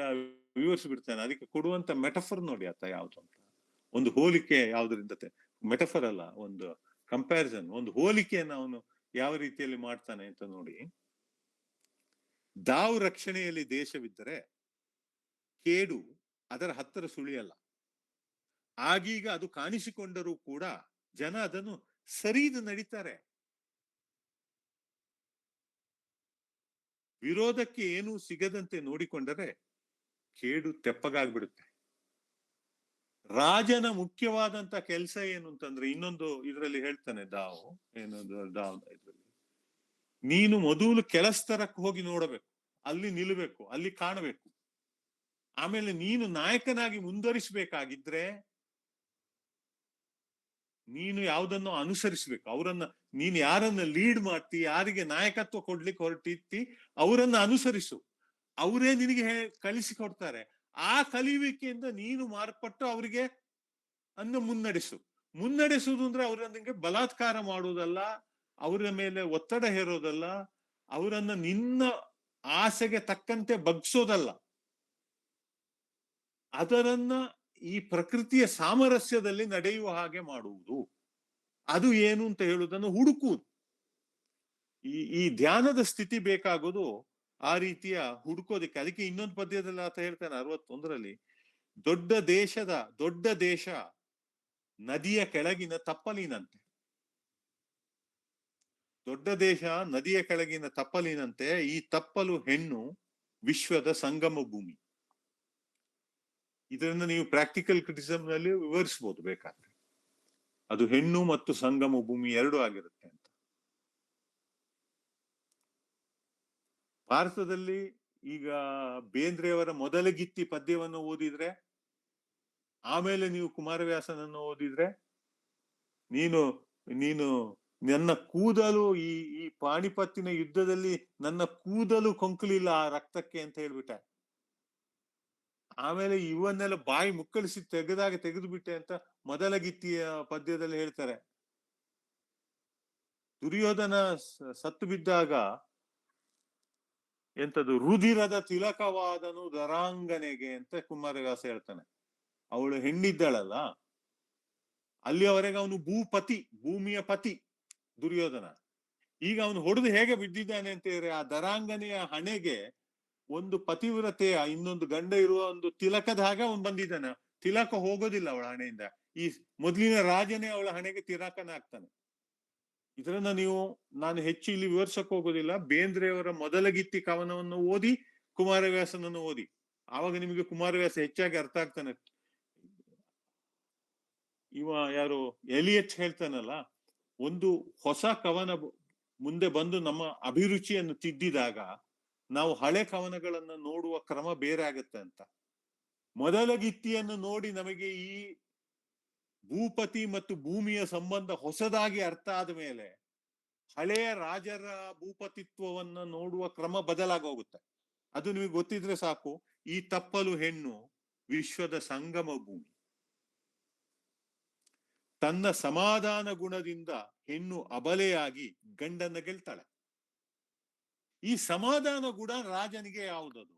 ವಿವರಿಸಿಬಿಡ್ತಾನೆ. ಅದಕ್ಕೆ ಕೊಡುವಂತ ಮೆಟಫರ್ ನೋಡಿ ಆತ ಯಾವ್ದು ಅಂತ, ಒಂದು ಹೋಲಿಕೆ ಯಾವ್ದ್ರಿಂದ, ಮೆಟಫರ್ ಅಲ್ಲ, ಒಂದು ಕಂಪ್ಯಾರಿಸನ್, ಒಂದು ಹೋಲಿಕೆಯನ್ನು ಅವನು ಯಾವ ರೀತಿಯಲ್ಲಿ ಮಾಡ್ತಾನೆ ಅಂತ ನೋಡಿ. ದಾವ್ ರಕ್ಷಣೆಯಲ್ಲಿ ದೇಶವಿದ್ದರೆ ಕೇಡು ಅದರ ಹತ್ತಿರ ಸುಳಿಯಲ್ಲ. ಆಗೀಗ ಅದು ಕಾಣಿಸಿಕೊಂಡರೂ ಕೂಡ ಜನ ಅದನ್ನು ಸರಿದು ನಡೀತಾರೆ. ವಿರೋಧಕ್ಕೆ ಏನೂ ಸಿಗದಂತೆ ನೋಡಿಕೊಂಡರೆ ಕೇಡು ತೆಪ್ಪಗಾಗ್ಬಿಡುತ್ತೆ. ರಾಜನ ಮುಖ್ಯವಾದಂತ ಕೆಲಸ ಏನು ಅಂತಂದ್ರೆ, ಇನ್ನೊಂದು ಇದರಲ್ಲಿ ಹೇಳ್ತಾನೆ ದಾವ್ ಇದ್ರಲ್ಲಿ, ನೀನು ಮೊದಲು ಕೆಲಸದರಕ್ಕೆ ಹೋಗಿ ನೋಡಬೇಕು, ಅಲ್ಲಿ ನಿಲ್ಲಬೇಕು, ಅಲ್ಲಿ ಕಾಣಬೇಕು. ಆಮೇಲೆ ನೀನು ನಾಯಕನಾಗಿ ಮುಂದುವರಿಸಬೇಕಾಗಿದ್ರೆ ನೀನು ಯಾವುದನ್ನು ಅನುಸರಿಸಬೇಕು. ನೀನು ಯಾರನ್ನ ಲೀಡ್ ಮಾಡ್ತಿ, ಯಾರಿಗೆ ನಾಯಕತ್ವ ಕೊಡ್ಲಿಕ್ಕೆ ಹೊರಟಿರ್ತಿ, ಅವರನ್ನ ಅನುಸರಿಸು. ಅವರೇ ನಿನಗೆ ಕಲಿಸಿಕೊಡ್ತಾರೆ. ಆ ಕಲಿಯುವಿಕೆಯಿಂದ ನೀನು ಮಾರ್ಪಟ್ಟು ಅವರಿಗೆ ಅನ್ನು ಮುನ್ನಡೆಸು. ಮುನ್ನಡೆಸುವುದು ಅಂದ್ರೆ ಅವರೊಂದಿಗೆ ಬಲಾತ್ಕಾರ ಮಾಡುವುದಲ್ಲ, ಅವರ ಮೇಲೆ ಒತ್ತಡ ಹೇರೋದಲ್ಲ, ಅವರನ್ನ ನಿನ್ನ ಆಸೆಗೆ ತಕ್ಕಂತೆ ಬಗ್ಸೋದಲ್ಲ. ಅದರನ್ನ ಈ ಪ್ರಕೃತಿಯ ಸಾಮರಸ್ಯದಲ್ಲಿ ನಡೆಯುವ ಹಾಗೆ ಮಾಡುವುದು. ಅದು ಏನು ಅಂತ ಹೇಳುವುದನ್ನು ಹುಡುಕುವುದು. ಈ ಧ್ಯಾನದ ಸ್ಥಿತಿ ಬೇಕಾಗೋದು ಆ ರೀತಿಯ ಹುಡುಕೋದಿಕ್ಕೆ. ಅದಕ್ಕೆ ಇನ್ನೊಂದು ಪದ್ಯದಲ್ಲಿ ಆತ ಹೇಳ್ತಾನೆ 61ರಲ್ಲಿ, ದೊಡ್ಡ ದೇಶ ನದಿಯ ಕೆಳಗಿನ ತಪ್ಪಲಿನಂತೆ. ದೊಡ್ಡ ದೇಶ ನದಿಯ ಕೆಳಗಿನ ತಪ್ಪಲಿನಂತೆ, ಈ ತಪ್ಪಲು ಹೆಣ್ಣು ವಿಶ್ವದ ಸಂಗಮ ಭೂಮಿ. ಇದರಿಂದ ನೀವು ಪ್ರಾಕ್ಟಿಕಲ್ ಕ್ರಿಟಿಸಮ್ ನಲ್ಲಿ ವಿವರಿಸಬಹುದು ಬೇಕಾದ್ರೆ. ಅದು ಹೆಣ್ಣು ಮತ್ತು ಸಂಗಮ ಭೂಮಿ ಎರಡು ಆಗಿರುತ್ತೆ ಅಂತ. ಭಾರತದಲ್ಲಿ ಈಗ ಬೇಂದ್ರೆಯವರ ಮೊದಲಗಿತ್ತಿ ಪದ್ಯವನ್ನು ಓದಿದ್ರೆ, ಆಮೇಲೆ ನೀವು ಕುಮಾರವ್ಯಾಸನನ್ನು ಓದಿದ್ರೆ, ನೀನು ನನ್ನ ಕೂದಲು ಈ ಪಾಣಿಪತ್ತಿನ ಯುದ್ಧದಲ್ಲಿ ನನ್ನ ಕೂದಲು ಕೊಂಕಲಿಲ್ಲ ಆ ರಕ್ತಕ್ಕೆ ಅಂತ ಹೇಳ್ಬಿಟ್ಟೆ. ಆಮೇಲೆ ಇವನ್ನೆಲ್ಲ ಬಾಯಿ ಮುಕ್ಕಳಿಸಿ ತೆಗೆದು ಬಿಟ್ಟೆ ಅಂತ ಮೊದಲಗಿತ್ತಿಯ ಪದ್ಯದಲ್ಲಿ ಹೇಳ್ತಾರೆ. ದುರ್ಯೋಧನ ಸತ್ತು ಬಿದ್ದಾಗ ಎಂತದು ರುಧಿರದ ತಿಲಕವಾದನು ದರಾಂಗನೆಗೆ ಅಂತ ಕುಮಾರವ್ಯಾಸ ಹೇಳ್ತಾನೆ. ಅವಳು ಹೆಣ್ಣಿದ್ದಾಳಲ್ಲ, ಅಲ್ಲಿಯವರೆಗೆ ಅವನು ಭೂಮಿಯ ಪತಿ ದುರ್ಯೋಧನ. ಈಗ ಅವನು ಹೊಡೆದು ಹೇಗೆ ಬಿದ್ದಿದ್ದಾನೆ ಅಂತ ಹೇಳಿದ್ರೆ, ಆ ದರಾಂಗನೆಯ ಹಣೆಗೆ ಒಂದು ಪತಿವ್ರತೆಯ ಇನ್ನೊಂದು ಗಂಡ ಇರುವ ಒಂದು ತಿಲಕದ ಹಾಗೆ ಅವನು ಬಂದಿದ್ದಾನೆ. ತಿಲಕ ಹೋಗೋದಿಲ್ಲ ಅವಳ ಹಣೆಯಿಂದ. ಈ ಮೊದಲಿನ ರಾಜನೇ ಅವಳ ಹಣೆಗೆ ತಿಲಕನಾಗ್ತಾನೆ. ಇದರನ್ನ ನಾನು ಹೆಚ್ಚು ಇಲ್ಲಿ ವಿವರಿಸಕ್ ಹೋಗೋದಿಲ್ಲ. ಬೇಂದ್ರೆಯವರ ಮೊದಲಗಿತ್ತಿ ಕವನವನ್ನು ಓದಿ, ಕುಮಾರವ್ಯಾಸನನ್ನು ಓದಿ, ಆವಾಗ ನಿಮಗೆ ಕುಮಾರವ್ಯಾಸ ಹೆಚ್ಚಾಗಿ ಅರ್ಥ ಆಗ್ತಾನೆ. ಯಾರು ಎಲಿಯಟ್ ಹೇಳ್ತಾನಲ್ಲ, ಒಂದು ಹೊಸ ಕವನ ಮುಂದೆ ಬಂದು ನಮ್ಮ ಅಭಿರುಚಿಯನ್ನು ತಿದ್ದಿದಾಗ ನಾವು ಹಳೆ ಕವನಗಳನ್ನ ನೋಡುವ ಕ್ರಮ ಬೇರೆ ಆಗತ್ತೆ ಅಂತ. ಮೊದಲಗಿತ್ತಿಯನ್ನು ನೋಡಿ ನಮಗೆ ಈ ಭೂಪತಿ ಮತ್ತು ಭೂಮಿಯ ಸಂಬಂಧ ಹೊಸದಾಗಿ ಅರ್ಥ ಆದ ಮೇಲೆ ಹಳೆಯ ರಾಜರ ಭೂಪತಿತ್ವವನ್ನ ನೋಡುವ ಕ್ರಮ ಬದಲಾಗೋಗುತ್ತೆ. ಅದು ನಿಮಗೆ ಗೊತ್ತಿದ್ರೆ ಸಾಕು. ಈ ತಪ್ಪಲು ಹೆಣ್ಣು ವಿಶ್ವದ ಸಂಗಮ ಭೂಮಿ. ತನ್ನ ಸಮಾಧಾನ ಗುಣದಿಂದ ಹೆಣ್ಣು ಅಬಲೆಯಾಗಿ ಗಂಡನ್ನ ಗೆಲ್ತಾಳೆ. ಈ ಸಮಾಧಾನ ಗುಣ ರಾಜನಿಗೆ ಯಾವುದದು?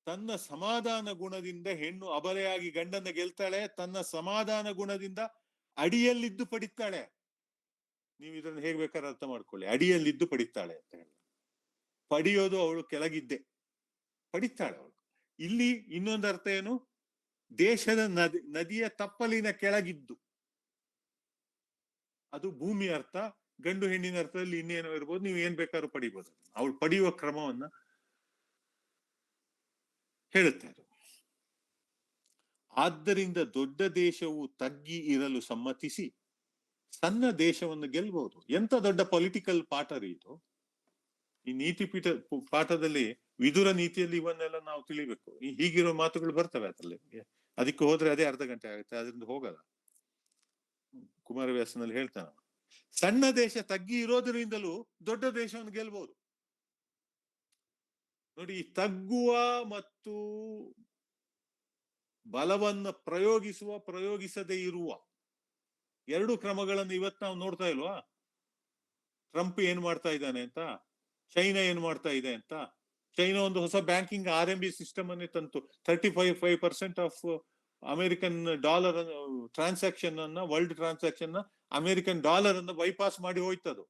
ತನ್ನ ಸಮಾಧಾನ ಗುಣದಿಂದ ಹೆಣ್ಣು ಅಬಲೆಯಾಗಿ ಗಂಡನ್ನ ಗೆಲ್ತಾಳೆ. ತನ್ನ ಸಮಾಧಾನ ಗುಣದಿಂದ ಅಡಿಯಲ್ಲಿದ್ದು ಪಡಿತಾಳೆ. ನೀವು ಇದನ್ನು ಹೇಗೆ ಬೇಕಾದ್ರೆ ಅರ್ಥ ಮಾಡ್ಕೊಳ್ಳಿ. ಅಡಿಯಲ್ಲಿದ್ದು ಪಡಿತಾಳೆ ಅಂತ ಹೇಳಿ, ಪಡಿಯೋದು ಅವಳು ಕೆಳಗಿದ್ದೆ, ಪಡಿತಾಳೆ ಅವಳು. ಇಲ್ಲಿ ಇನ್ನೊಂದು ಅರ್ಥ ಏನು? ದೇಶದ ನದಿಯ ತಪ್ಪಲಿನ ಕೆಳಗಿದ್ದು, ಅದು ಭೂಮಿ ಅರ್ಥ. ಗಂಡು ಹೆಣ್ಣಿನ ಅರ್ಥದಲ್ಲಿ ಇನ್ನೇನೋ ಇರ್ಬೋದು, ನೀವು ಏನ್ ಬೇಕಾದ್ರೂ ಪಡಿಬೋದು. ಅವಳು ಪಡೆಯುವ ಕ್ರಮವನ್ನ ಹೇಳುತ್ತಾರೆ. ಆದ್ದರಿಂದ ದೊಡ್ಡ ದೇಶವು ತಗ್ಗಿ ಇರಲು ಸಮ್ಮತಿಸಿ ಸಣ್ಣ ದೇಶವನ್ನು ಗೆಲ್ಬಹುದು. ಎಂತ ದೊಡ್ಡ ಪೊಲಿಟಿಕಲ್ ಪಾಠ ರೀ ಇದು. ಈ ನೀತಿ ಪಾಠದಲ್ಲಿ, ವಿದುರ ನೀತಿಯಲ್ಲಿ ಇವನ್ನೆಲ್ಲ ನಾವು ತಿಳಿಬೇಕು. ಹೀಗಿರೋ ಮಾತುಗಳು ಬರ್ತವೆ ಅದರಲ್ಲಿ. ಅದಕ್ಕೆ ಹೋದ್ರೆ ಅದೇ ಅರ್ಧ ಗಂಟೆ ಆಗುತ್ತೆ, ಅದರಿಂದ ಹೋಗಲ್ಲ. ಕುಮಾರವ್ಯಾಸನಲ್ಲಿ ಹೇಳ್ತಾನೆ, ಸಣ್ಣ ದೇಶ ತಗ್ಗಿ ಇರೋದ್ರಿಂದಲೂ ದೊಡ್ಡ ದೇಶವನ್ನು ಗೆಲ್ಬಹುದು. ನೋಡಿ, ಈ ತಗ್ಗುವ ಮತ್ತು ಬಲವನ್ನು ಪ್ರಯೋಗಿಸದೇ ಇರುವ ಎರಡು ಕ್ರಮಗಳನ್ನು ಇವತ್ತು ನಾವು ನೋಡ್ತಾ ಇಲ್ವಾ? ಟ್ರಂಪ್ ಏನ್ ಮಾಡ್ತಾ ಇದ್ದಾನೆ ಅಂತ, ಚೈನಾ ಏನ್ ಮಾಡ್ತಾ ಇದೆ ಅಂತ. ಚೈನಾ ಒಂದು ಹೊಸ ಬ್ಯಾಂಕಿಂಗ್ RMB ಸಿಸ್ಟಮ್ ಅನ್ನೇ ತಂತು. 35% ಆಫ್ ಅಮೆರಿಕನ್ ಡಾಲರ್ ಟ್ರಾನ್ಸಾಕ್ಷನ್ ಅನ್ನ, ವರ್ಲ್ಡ್ ಟ್ರಾನ್ಸಾಕ್ಷನ್ ಅಮೆರಿಕನ್ ಡಾಲರ್ ಅನ್ನ ಬೈಪಾಸ್ ಮಾಡಿ ಹೋಯ್ತದು.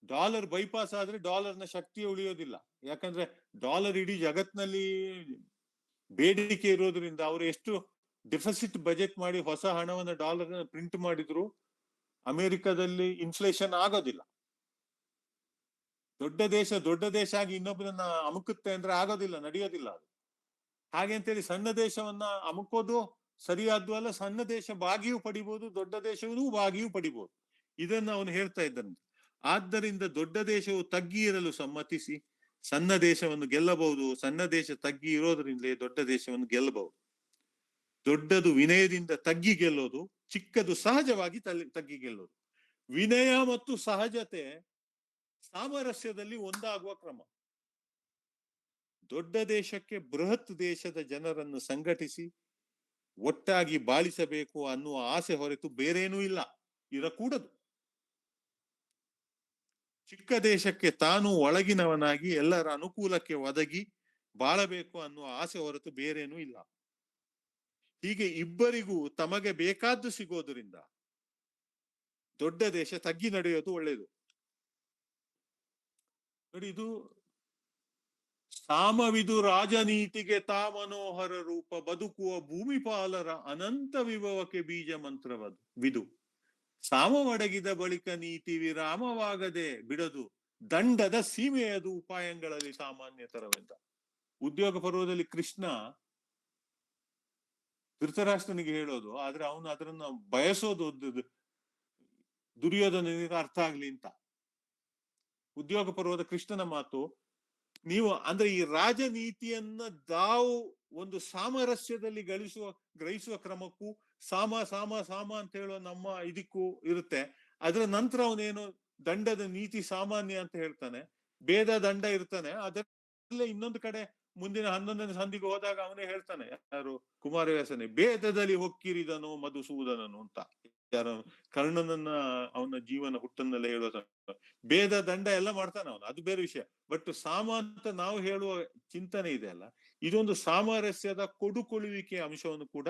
ಡಾಲರ್ ಬೈಪಾಸ್ ಆದ್ರೆ ಡಾಲರ್ನ ಶಕ್ತಿ ಉಳಿಯೋದಿಲ್ಲ. ಯಾಕಂದ್ರೆ ಡಾಲರ್ ಇಡೀ ಜಗತ್ನಲ್ಲಿ ಬೇಡಿಕೆ ಇರೋದ್ರಿಂದ ಅವರು ಎಷ್ಟು ಡೆಫಿಸಿಟ್ ಬಜೆಟ್ ಮಾಡಿ ಹೊಸ ಹಣವನ್ನ ಡಾಲರ್ ಪ್ರಿಂಟ್ ಮಾಡಿದ್ರು ಅಮೆರಿಕದಲ್ಲಿ ಇನ್ಫ್ಲೇಷನ್ ಆಗೋದಿಲ್ಲ. ದೊಡ್ಡ ದೇಶ ಆಗಿ ಇನ್ನೊಬ್ಬರನ್ನ ಅಮುಕುತ್ತೆ ಅಂದ್ರೆ ಆಗೋದಿಲ್ಲ, ನಡೆಯೋದಿಲ್ಲ ಅದು. ಹಾಗೆ ಅಂತೇಳಿ ಸಣ್ಣ ದೇಶವನ್ನ ಅಮುಕೋದು ಸರಿಯಾದ್ದು ಅಲ್ಲ. ಸಣ್ಣ ದೇಶ ಬಾಗಿಯೂ ಪಡಿಬಹುದು, ದೊಡ್ಡ ದೇಶವೂ ಬಾಗಿಯೂ ಪಡಿಬಹುದು. ಇದನ್ನ ಅವನು ಹೇಳ್ತಾ ಇದ್ದಾನೆ. ಆದ್ದರಿಂದ ದೊಡ್ಡ ದೇಶವು ತಗ್ಗಿ ಇರಲು ಸಮ್ಮತಿಸಿ ಸಣ್ಣ ದೇಶವನ್ನು ಗೆಲ್ಲಬಹುದು. ಸಣ್ಣ ದೇಶ ತಗ್ಗಿ ಇರೋದ್ರಿಂದಲೇ ದೊಡ್ಡ ದೇಶವನ್ನು ಗೆಲ್ಲಬಹುದು. ದೊಡ್ಡದು ವಿನಯದಿಂದ ತಗ್ಗಿ ಗೆಲ್ಲೋದು, ಚಿಕ್ಕದು ಸಹಜವಾಗಿ ತಗ್ಗಿ ಗೆಲ್ಲೋದು. ವಿನಯ ಮತ್ತು ಸಹಜತೆ ಸಾಮರಸ್ಯದಲ್ಲಿ ಒಂದಾಗುವ ಕ್ರಮ. ದೊಡ್ಡ ದೇಶಕ್ಕೆ ಬೃಹತ್ ದೇಶದ ಜನರನ್ನು ಸಂಘಟಿಸಿ ಒಟ್ಟಾಗಿ ಬಾಳಿಸಬೇಕು ಅನ್ನುವ ಆಸೆ ಹೊರತು ಬೇರೇನೂ ಇಲ್ಲ, ಇರಕೂಡದು. ಚಿಕ್ಕ ದೇಶಕ್ಕೆ ತಾನು ಒಳಗಿನವನಾಗಿ ಎಲ್ಲರ ಅನುಕೂಲಕ್ಕೆ ಒದಗಿ ಬಾಳಬೇಕು ಅನ್ನುವ ಆಸೆ ಹೊರತು ಬೇರೇನೂ ಇಲ್ಲ. ಹೀಗೆ ಇಬ್ಬರಿಗೂ ತಮಗೆ ಬೇಕಾದ್ದು ಸಿಗೋದ್ರಿಂದ ದೊಡ್ಡ ದೇಶ ತಗ್ಗಿ ನಡೆಯೋದು ಒಳ್ಳೆಯದು. ನೋಡಿ, ಇದು ಸಾಮವಿದು ರಾಜನೀತಿಗೆ ತಾ ಮನೋಹರ ರೂಪ, ಬದುಕುವ ಭೂಮಿಪಾಲರ ಅನಂತ ವಿಭವಕ್ಕೆ ಬೀಜ ಮಂತ್ರವದು ವಿದು. ಸಾಮವಡಗಿದ ಬಳಿಕ ನೀತಿ ವಿರಾಮವಾಗದೆ ಬಿಡದು, ದಂಡದ ಸೀಮೆಯದು ಉಪಾಯಗಳಲ್ಲಿ ಸಾಮಾನ್ಯತರವೆಂದ. ಉದ್ಯೋಗ ಪರ್ವದಲ್ಲಿ ಕೃಷ್ಣ ಧೃತರಾಷ್ಟ್ರನಿಗೆ ಹೇಳೋದು, ಆದ್ರೆ ಅವನು ಅದನ್ನ ಬಯಸೋದು ದುರ್ಯೋಧನನಿಗೆ ಅರ್ಥ ಆಗ್ಲಿ ಅಂತ. ಉದ್ಯೋಗ ಪರ್ವದ ಕೃಷ್ಣನ ಮಾತು, ನೀವು ಅಂದ್ರೆ ಈ ರಾಜನೀತಿಯನ್ನ ತಾವು ಒಂದು ಸಾಮರಸ್ಯದಲ್ಲಿ ಗ್ರಹಿಸುವ ಕ್ರಮಕ್ಕೂ ಸಾಮ ಸಾಮ ಸಾಮ ಅಂತ ಹೇಳುವ ನಮ್ಮ ಇದಕ್ಕೂ ಇರುತ್ತೆ. ಅದರ ನಂತರ ಅವನೇನು ದಂಡದ ನೀತಿ ಸಾಮಾನ್ಯ ಅಂತ ಹೇಳ್ತಾನೆ, ಭೇದ ದಂಡ ಇರ್ತಾನೆ. ಅದರಲ್ಲೇ ಇನ್ನೊಂದು ಕಡೆ ಮುಂದಿನ 11ನೇ ಸಂಧಿಗೆ ಹೋದಾಗ ಅವನೇ ಹೇಳ್ತಾನೆ, ಯಾರು ಕುಮಾರವ್ಯಾಸನೇ, ಭೇದದಲ್ಲಿ ಹೊಕ್ಕಿರಿದನು ಮಧುಸೂದನನು ಅಂತ. ಯಾರು ಕರ್ಣನನ್ನ ಅವನ ಜೀವನ ಹುಟ್ಟನ್ನೆಲ್ಲ ಹೇಳುವ ಭೇದ ದಂಡ ಎಲ್ಲ ಮಾಡ್ತಾನೆ ಅವನು, ಅದು ಬೇರೆ ವಿಷಯ. ಬಟ್ ಸಾಮ ಅಂತ ನಾವು ಹೇಳುವ ಚಿಂತನೆ ಇದೆ ಅಲ್ಲ, ಇದೊಂದು ಸಾಮರಸ್ಯದ ಕೊಡುಕೊಳ್ಳುವಿಕೆ ಅಂಶವನ್ನು ಕೂಡ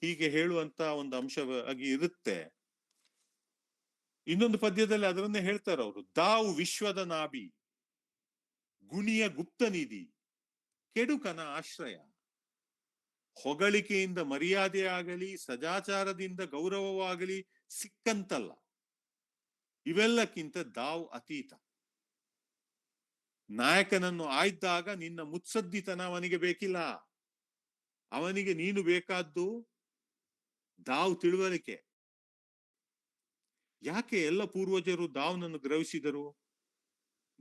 ಹೀಗೆ ಹೇಳುವಂತ ಒಂದು ಅಂಶವಾಗಿ ಇರುತ್ತೆ. ಇನ್ನೊಂದು ಪದ್ಯದಲ್ಲಿ ಅದನ್ನೇ ಹೇಳ್ತಾರೆ ಅವರು, ತಾವು ವಿಶ್ವದ ನಾಭಿ, ಗುಣಿಯ ಗುಪ್ತ ನಿಧಿ, ಕೆಡುಕನ ಆಶ್ರಯ. ಹೊಗಳಿಕೆಯಿಂದ ಮರ್ಯಾದೆಯಾಗಲಿ ಸದಾಚಾರದಿಂದ ಗೌರವವಾಗಲಿ ಸಿಕ್ಕಂತಲ್ಲ, ಇವೆಲ್ಲಕ್ಕಿಂತ ದಾವ್ ಅತೀತ. ನಾಯಕನನ್ನು ಆಯ್ದಾಗ ನಿನ್ನ ಮುತ್ಸದ್ದಿತನ ಅವನಿಗೆ ಬೇಕಿಲ್ಲ, ಅವನಿಗೆ ನೀನು ಬೇಕಾದ್ದು ದಾವ್ ತಿಳುವಳಿಕೆ. ಯಾಕೆ ಎಲ್ಲ ಪೂರ್ವಜರು ದಾವ್ನನ್ನು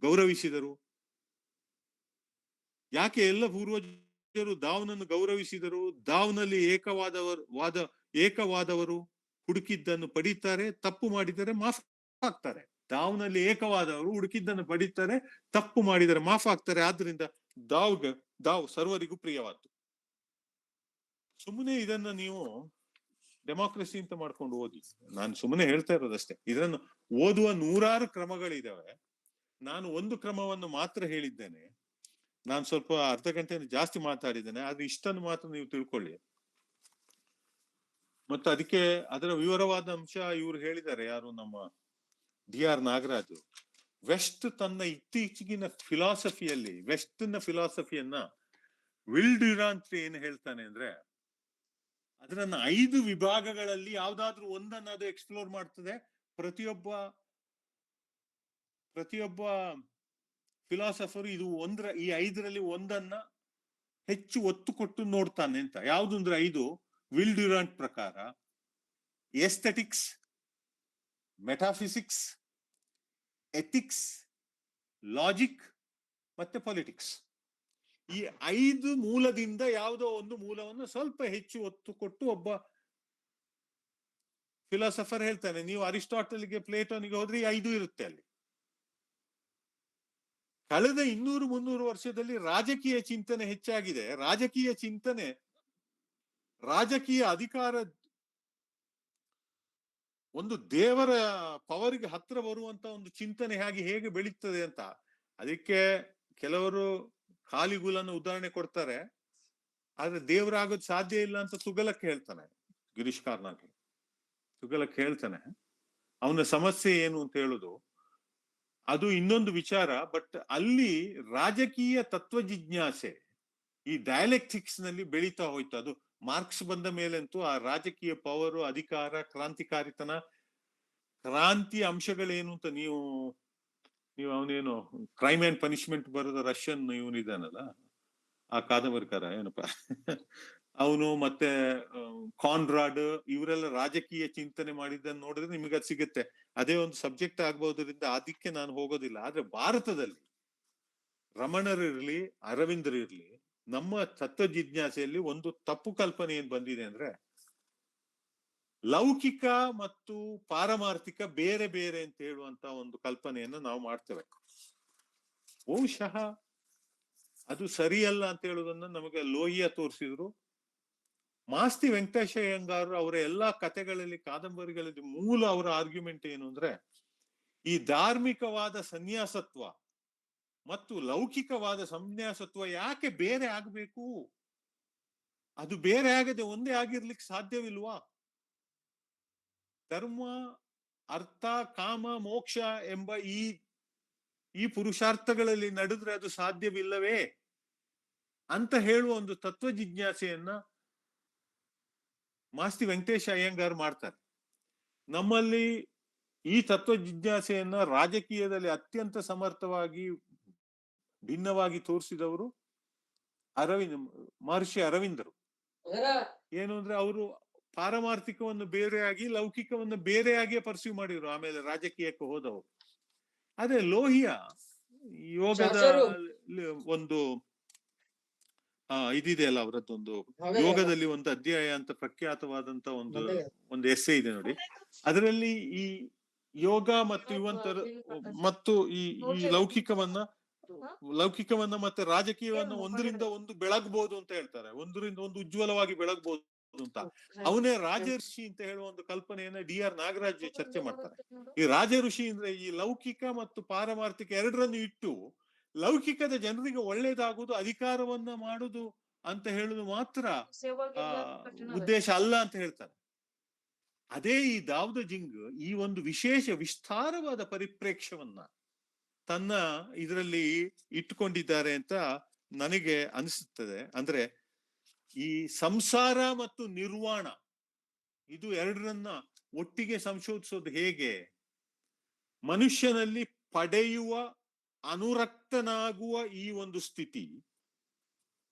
ಗೌರವಿಸಿದರು? ಯಾಕೆ ಎಲ್ಲ ಪೂರ್ವಜರು ದಾವ್ನನ್ನು ಗೌರವಿಸಿದರು? ದಾವ್ನಲ್ಲಿ ಏಕವಾದವರು ಹುಡುಕಿದ್ದನ್ನು ಪಡೀತಾರೆ, ತಪ್ಪು ಮಾಡಿದರೆ ಮಾಫ್ ಆಗ್ತಾರೆ. ದಾವ್ನಲ್ಲಿ ಏಕವಾದವರು ಹುಡುಕಿದ್ದನ್ನು ಪಡೀತಾರೆ, ತಪ್ಪು ಮಾಡಿದರೆ ಮಾಫ್ ಆಗ್ತಾರೆ. ಆದ್ರಿಂದ ದಾವ್ ಸರ್ವರಿಗೂ ಪ್ರಿಯವಾದ್ದು. ಸುಮ್ಮನೆ ಇದನ್ನ ನೀವು ಡೆಮಾಕ್ರಸಿ ಅಂತ ಮಾಡ್ಕೊಂಡು ಓದಿ. ನಾನು ಸುಮ್ಮನೆ ಹೇಳ್ತಾ ಇರೋದಷ್ಟೇ. ಇದನ್ನು ಓದುವ 100 ಕ್ರಮಗಳಿದಾವೆ. ನಾನು ಒಂದು ಕ್ರಮವನ್ನು ಮಾತ್ರ ಹೇಳಿದ್ದೇನೆ. ನಾನು ಸ್ವಲ್ಪ ಅರ್ಧ ಗಂಟೆ ಜಾಸ್ತಿ ಮಾತಾಡಿದ್ದೇನೆ, ಆದ್ರೆ ಇಷ್ಟನ್ನು ಮಾತ್ರ ನೀವು ತಿಳ್ಕೊಳ್ಳಿ. ಮತ್ತೆ ಅದಕ್ಕೆ ಅದರ ವಿವರವಾದ ಅಂಶ ಇವ್ರು ಹೇಳಿದ್ದಾರೆ, ಯಾರು ನಮ್ಮ DR ನಾಗರಾಜು. ವೆಸ್ಟ್ ತನ್ನ ಇತ್ತೀಚಿಗಿನ ವೆಸ್ಟ್ನ ಫಿಲಾಸಫಿಯನ್ನ ವಿಲ್ಡ್ಯುರಾಂತ್ ಏನ್ ಹೇಳ್ತಾನೆ ಅಂದ್ರೆ, ಅದನ್ನ 5 ವಿಭಾಗಗಳಲ್ಲಿ ಯಾವ್ದಾದ್ರು ಒಂದನ್ನ ಅದು ಎಕ್ಸ್ಪ್ಲೋರ್ ಮಾಡ್ತದೆ. ಪ್ರತಿಯೊಬ್ಬ ಫಿಲಾಸಫರ್ ಈ 5ರಲ್ಲಿ ಒಂದನ್ನ ಹೆಚ್ಚು ಒತ್ತು ಕೊಟ್ಟು ನೋಡ್ತಾನೆ ಅಂತ. ಯಾವ್ದು ಅಂದ್ರೆ 5 ವಿಲ್ಡ್ಯುರಾಂಟ್ ಪ್ರಕಾರ: ಎಸ್ಥೆಟಿಕ್ಸ್, ಮೆಟಾಫಿಸಿಕ್ಸ್, ಎಥಿಕ್ಸ್, ಲಾಜಿಕ್ ಮತ್ತೆ ಪೊಲಿಟಿಕ್ಸ್. ಈ 5 ಮೂಲದಿಂದ ಯಾವುದೋ ಒಂದು ಮೂಲವನ್ನು ಸ್ವಲ್ಪ ಹೆಚ್ಚು ಒತ್ತು ಕೊಟ್ಟು ಒಬ್ಬ ಫಿಲಾಸಫರ್ ಹೇಳ್ತಾನೆ. ನೀವು ಅರಿಸ್ಟಾಟಲ್ಗೆ, ಪ್ಲೇಟೋನಿಗೆ ಹೋದ್ರೆ ಈ 5 ಇರುತ್ತೆ ಅಲ್ಲಿ. ಕಳೆದ 200-300 ವರ್ಷದಲ್ಲಿ ರಾಜಕೀಯ ಚಿಂತನೆ ಹೆಚ್ಚಾಗಿದೆ. ರಾಜಕೀಯ ಅಧಿಕಾರ ಒಂದು ದೇವರ ಪವರ್ಗೆ ಹತ್ರ ಬರುವಂತ ಒಂದು ಚಿಂತನೆ ಹೇಗೆ ಬೆಳೀತದೆ ಅಂತ. ಅದಕ್ಕೆ ಕೆಲವರು ಕಾಲಿಗುಲನ್ನು ಉದಾಹರಣೆ ಕೊಡ್ತಾರೆ. ಆದ್ರೆ ದೇವರಾಗೋದು ಸಾಧ್ಯ ಇಲ್ಲ ಅಂತ ತುಘಲಕ್ ಹೇಳ್ತಾನೆ, ಗಿರೀಶ್ ಕಾರ್ನಾಡ್ ತುಘಲಕ್ ಹೇಳ್ತಾನೆ. ಅವನ ಸಮಸ್ಯೆ ಏನು ಅಂತ ಹೇಳುದು ಅದು ಇನ್ನೊಂದು ವಿಚಾರ. ಬಟ್ ಅಲ್ಲಿ ರಾಜಕೀಯ ತತ್ವ ಜಿಜ್ಞಾಸೆ ಈ ಡಯಾಲೆಕ್ಟಿಕ್ಸ್ ನಲ್ಲಿ ಬೆಳೀತಾ ಹೋಯ್ತು. ಅದು ಮಾರ್ಕ್ಸ್ ಬಂದ ಮೇಲಂತೂ ಆ ರಾಜಕೀಯ ಪವರು, ಅಧಿಕಾರ, ಕ್ರಾಂತಿಕಾರಿತನ, ಕ್ರಾಂತಿ ಅಂಶಗಳೇನು ಅಂತ ನೀವು ಅವನೇನು ಕ್ರೈಮ್ ಅಂಡ್ ಪನಿಷ್ಮೆಂಟ್ ಬರೋದ ರಷ್ಯನ್ ಇವನಿದಾನಲ್ಲ, ಆ ಕಾದಂಬರಿಕಾರ ಏನಪ್ಪ ಅವನು, ಮತ್ತೆ ಕಾನ್ರಾಡ್, ಇವರೆಲ್ಲ ರಾಜಕೀಯ ಚಿಂತನೆ ಮಾಡಿದ್ದನ್ನು ನೋಡಿದ್ರೆ ನಿಮಗೆ ಅದು ಸಿಗುತ್ತೆ. ಅದೇ ಒಂದು ಸಬ್ಜೆಕ್ಟ್ ಆಗ್ಬಹುದರಿಂದ ಅದಕ್ಕೆ ನಾನು ಹೋಗೋದಿಲ್ಲ. ಆದ್ರೆ ಭಾರತದಲ್ಲಿ ರಮಣರಿರ್ಲಿ, ಅರವಿಂದರಿರ್ಲಿ, ನಮ್ಮ ತತ್ವ ಜಿಜ್ಞಾಸೆಯಲ್ಲಿ ಒಂದು ತಪ್ಪು ಕಲ್ಪನೆ ಏನ್ ಬಂದಿದೆ ಅಂದ್ರೆ, ಲೌಕಿಕ ಮತ್ತು ಪಾರಮಾರ್ಥಿಕ ಬೇರೆ ಬೇರೆ ಅಂತ ಹೇಳುವಂತ ಒಂದು ಕಲ್ಪನೆಯನ್ನು ನಾವು ಮಾಡ್ತೇವೆ. ಬಹುಶಃ ಅದು ಸರಿಯಲ್ಲ ಅಂತ ಹೇಳುವುದನ್ನ ನಮಗೆ ಲೋಹಿಯ ತೋರಿಸಿದ್ರು, ಮಾಸ್ತಿ ವೆಂಕಟೇಶ ಅಯ್ಯಂಗಾರ್ ಅವರ ಎಲ್ಲಾ ಕಥೆಗಳಲ್ಲಿ, ಕಾದಂಬರಿಗಳಲ್ಲಿ ಮೂಲ ಅವರ ಆರ್ಗ್ಯುಮೆಂಟ್ ಏನು ಅಂದ್ರೆ, ಈ ಧಾರ್ಮಿಕವಾದ ಸನ್ಯಾಸತ್ವ ಮತ್ತು ಲೌಕಿಕವಾದ ಸನ್ಯಾಸತ್ವ ಯಾಕೆ ಬೇರೆ ಆಗ್ಬೇಕು? ಅದು ಬೇರೆ ಆಗದೆ ಒಂದೇ ಆಗಿರ್ಲಿಕ್ಕೆ ಸಾಧ್ಯವಿಲ್ವಾ? ಧರ್ಮ, ಅರ್ಥ, ಕಾಮ, ಮೋಕ್ಷ ಎಂಬ ಈ ಪುರುಷಾರ್ಥಗಳಲ್ಲಿ ನಡೆದ್ರೆ ಅದು ಸಾಧ್ಯವಿಲ್ಲವೇ ಅಂತ ಹೇಳುವ ಒಂದು ತತ್ವ ಜಿಜ್ಞಾಸೆಯನ್ನ ಮಾಸ್ತಿ ವೆಂಕಟೇಶ ಅಯ್ಯಂಗಾರ್ ಮಾಡ್ತಾರೆ. ನಮ್ಮಲ್ಲಿ ಈ ತತ್ವ ಜಿಜ್ಞಾಸೆಯನ್ನ ರಾಜಕೀಯದಲ್ಲಿ ಅತ್ಯಂತ ಸಮರ್ಥವಾಗಿ ಭಿನ್ನವಾಗಿ ತೋರಿಸಿದವರು ಮಹರ್ಷಿ ಅರವಿಂದರು. ಏನು ಅಂದ್ರೆ ಅವರು ಪಾರಮಾರ್ಥಿಕವನ್ನು ಬೇರೆಯಾಗಿ ಲೌಕಿಕವನ್ನು ಬೇರೆಯಾಗಿಯೇ ಪರ್ಸ್ಯೂ ಮಾಡಿದ್ರು ಆಮೇಲೆ ರಾಜಕೀಯಕ್ಕೆ ಹೋದವರು. ಆದ್ರೆ ಲೋಹಿಯಾ ಯೋಗದ ಒಂದು ಇದಿದೆ ಅಲ್ಲ, ಅವರದ್ದೊಂದು ಯೋಗದಲ್ಲಿ ಒಂದು ಅಧ್ಯಾಯ ಅಂತ ಪ್ರಖ್ಯಾತವಾದಂತ ಒಂದು ಎಸ್ಸೆ ಇದೆ ನೋಡಿ. ಅದರಲ್ಲಿ ಈ ಯೋಗ ಮತ್ತು ಮತ್ತು ಈ ಲೌಕಿಕವನ್ನ ಮತ್ತೆ ರಾಜಕೀಯವನ್ನ ಒಂದರಿಂದ ಒಂದು ಬೆಳಗ್ಬಹುದು ಅಂತ ಹೇಳ್ತಾರೆ, ಒಂದರಿಂದ ಒಂದು ಉಜ್ವಲವಾಗಿ ಬೆಳಗ್ಬಹುದು ಅಂತ. ಅವನೇ ರಾಜಋಷಿ ಅಂತ ಹೇಳುವ ಒಂದು ಕಲ್ಪನೆಯನ್ನ DR ನಾಗರಾಜ್ ಚರ್ಚೆ ಮಾಡ್ತಾರೆ. ಈ ರಾಜಋಷಿ ಅಂದ್ರೆ ಈ ಲೌಕಿಕ ಮತ್ತು ಪಾರಮಾರ್ಥಿಕ ಎರಡರನ್ನು ಇಟ್ಟು ಲೌಕಿಕದ ಜನರಿಗೆ ಒಳ್ಳೇದಾಗುವುದು, ಅಧಿಕಾರವನ್ನ ಮಾಡುದು ಅಂತ ಹೇಳುದು ಮಾತ್ರ ಉದ್ದೇಶ ಅಲ್ಲ ಅಂತ ಹೇಳ್ತಾರೆ. ಅದೇ ಈ ದಾವ್ದ ಜಿಂಗ್ ಈ ಒಂದು ವಿಶೇಷ ವಿಸ್ತಾರವಾದ ಪರಿಪ್ರೇಕ್ಷ್ಯವನ್ನ ತನ್ನ ಇದರಲ್ಲಿ ಇಟ್ಟುಕೊಂಡಿದ್ದಾರೆ ಅಂತ ನನಗೆ ಅನಿಸುತ್ತದೆ. ಅಂದ್ರೆ ಈ ಸಂಸಾರ ಮತ್ತು ನಿರ್ವಾಣ ಇದು ಎರಡರನ್ನ ಒಟ್ಟಿಗೆ ಸಂಶೋಧಿಸೋದು ಹೇಗೆ, ಮನುಷ್ಯನಲ್ಲಿ ಪಡೆಯುವ ಅನುರಕ್ತನಾಗುವ ಈ ಒಂದು ಸ್ಥಿತಿ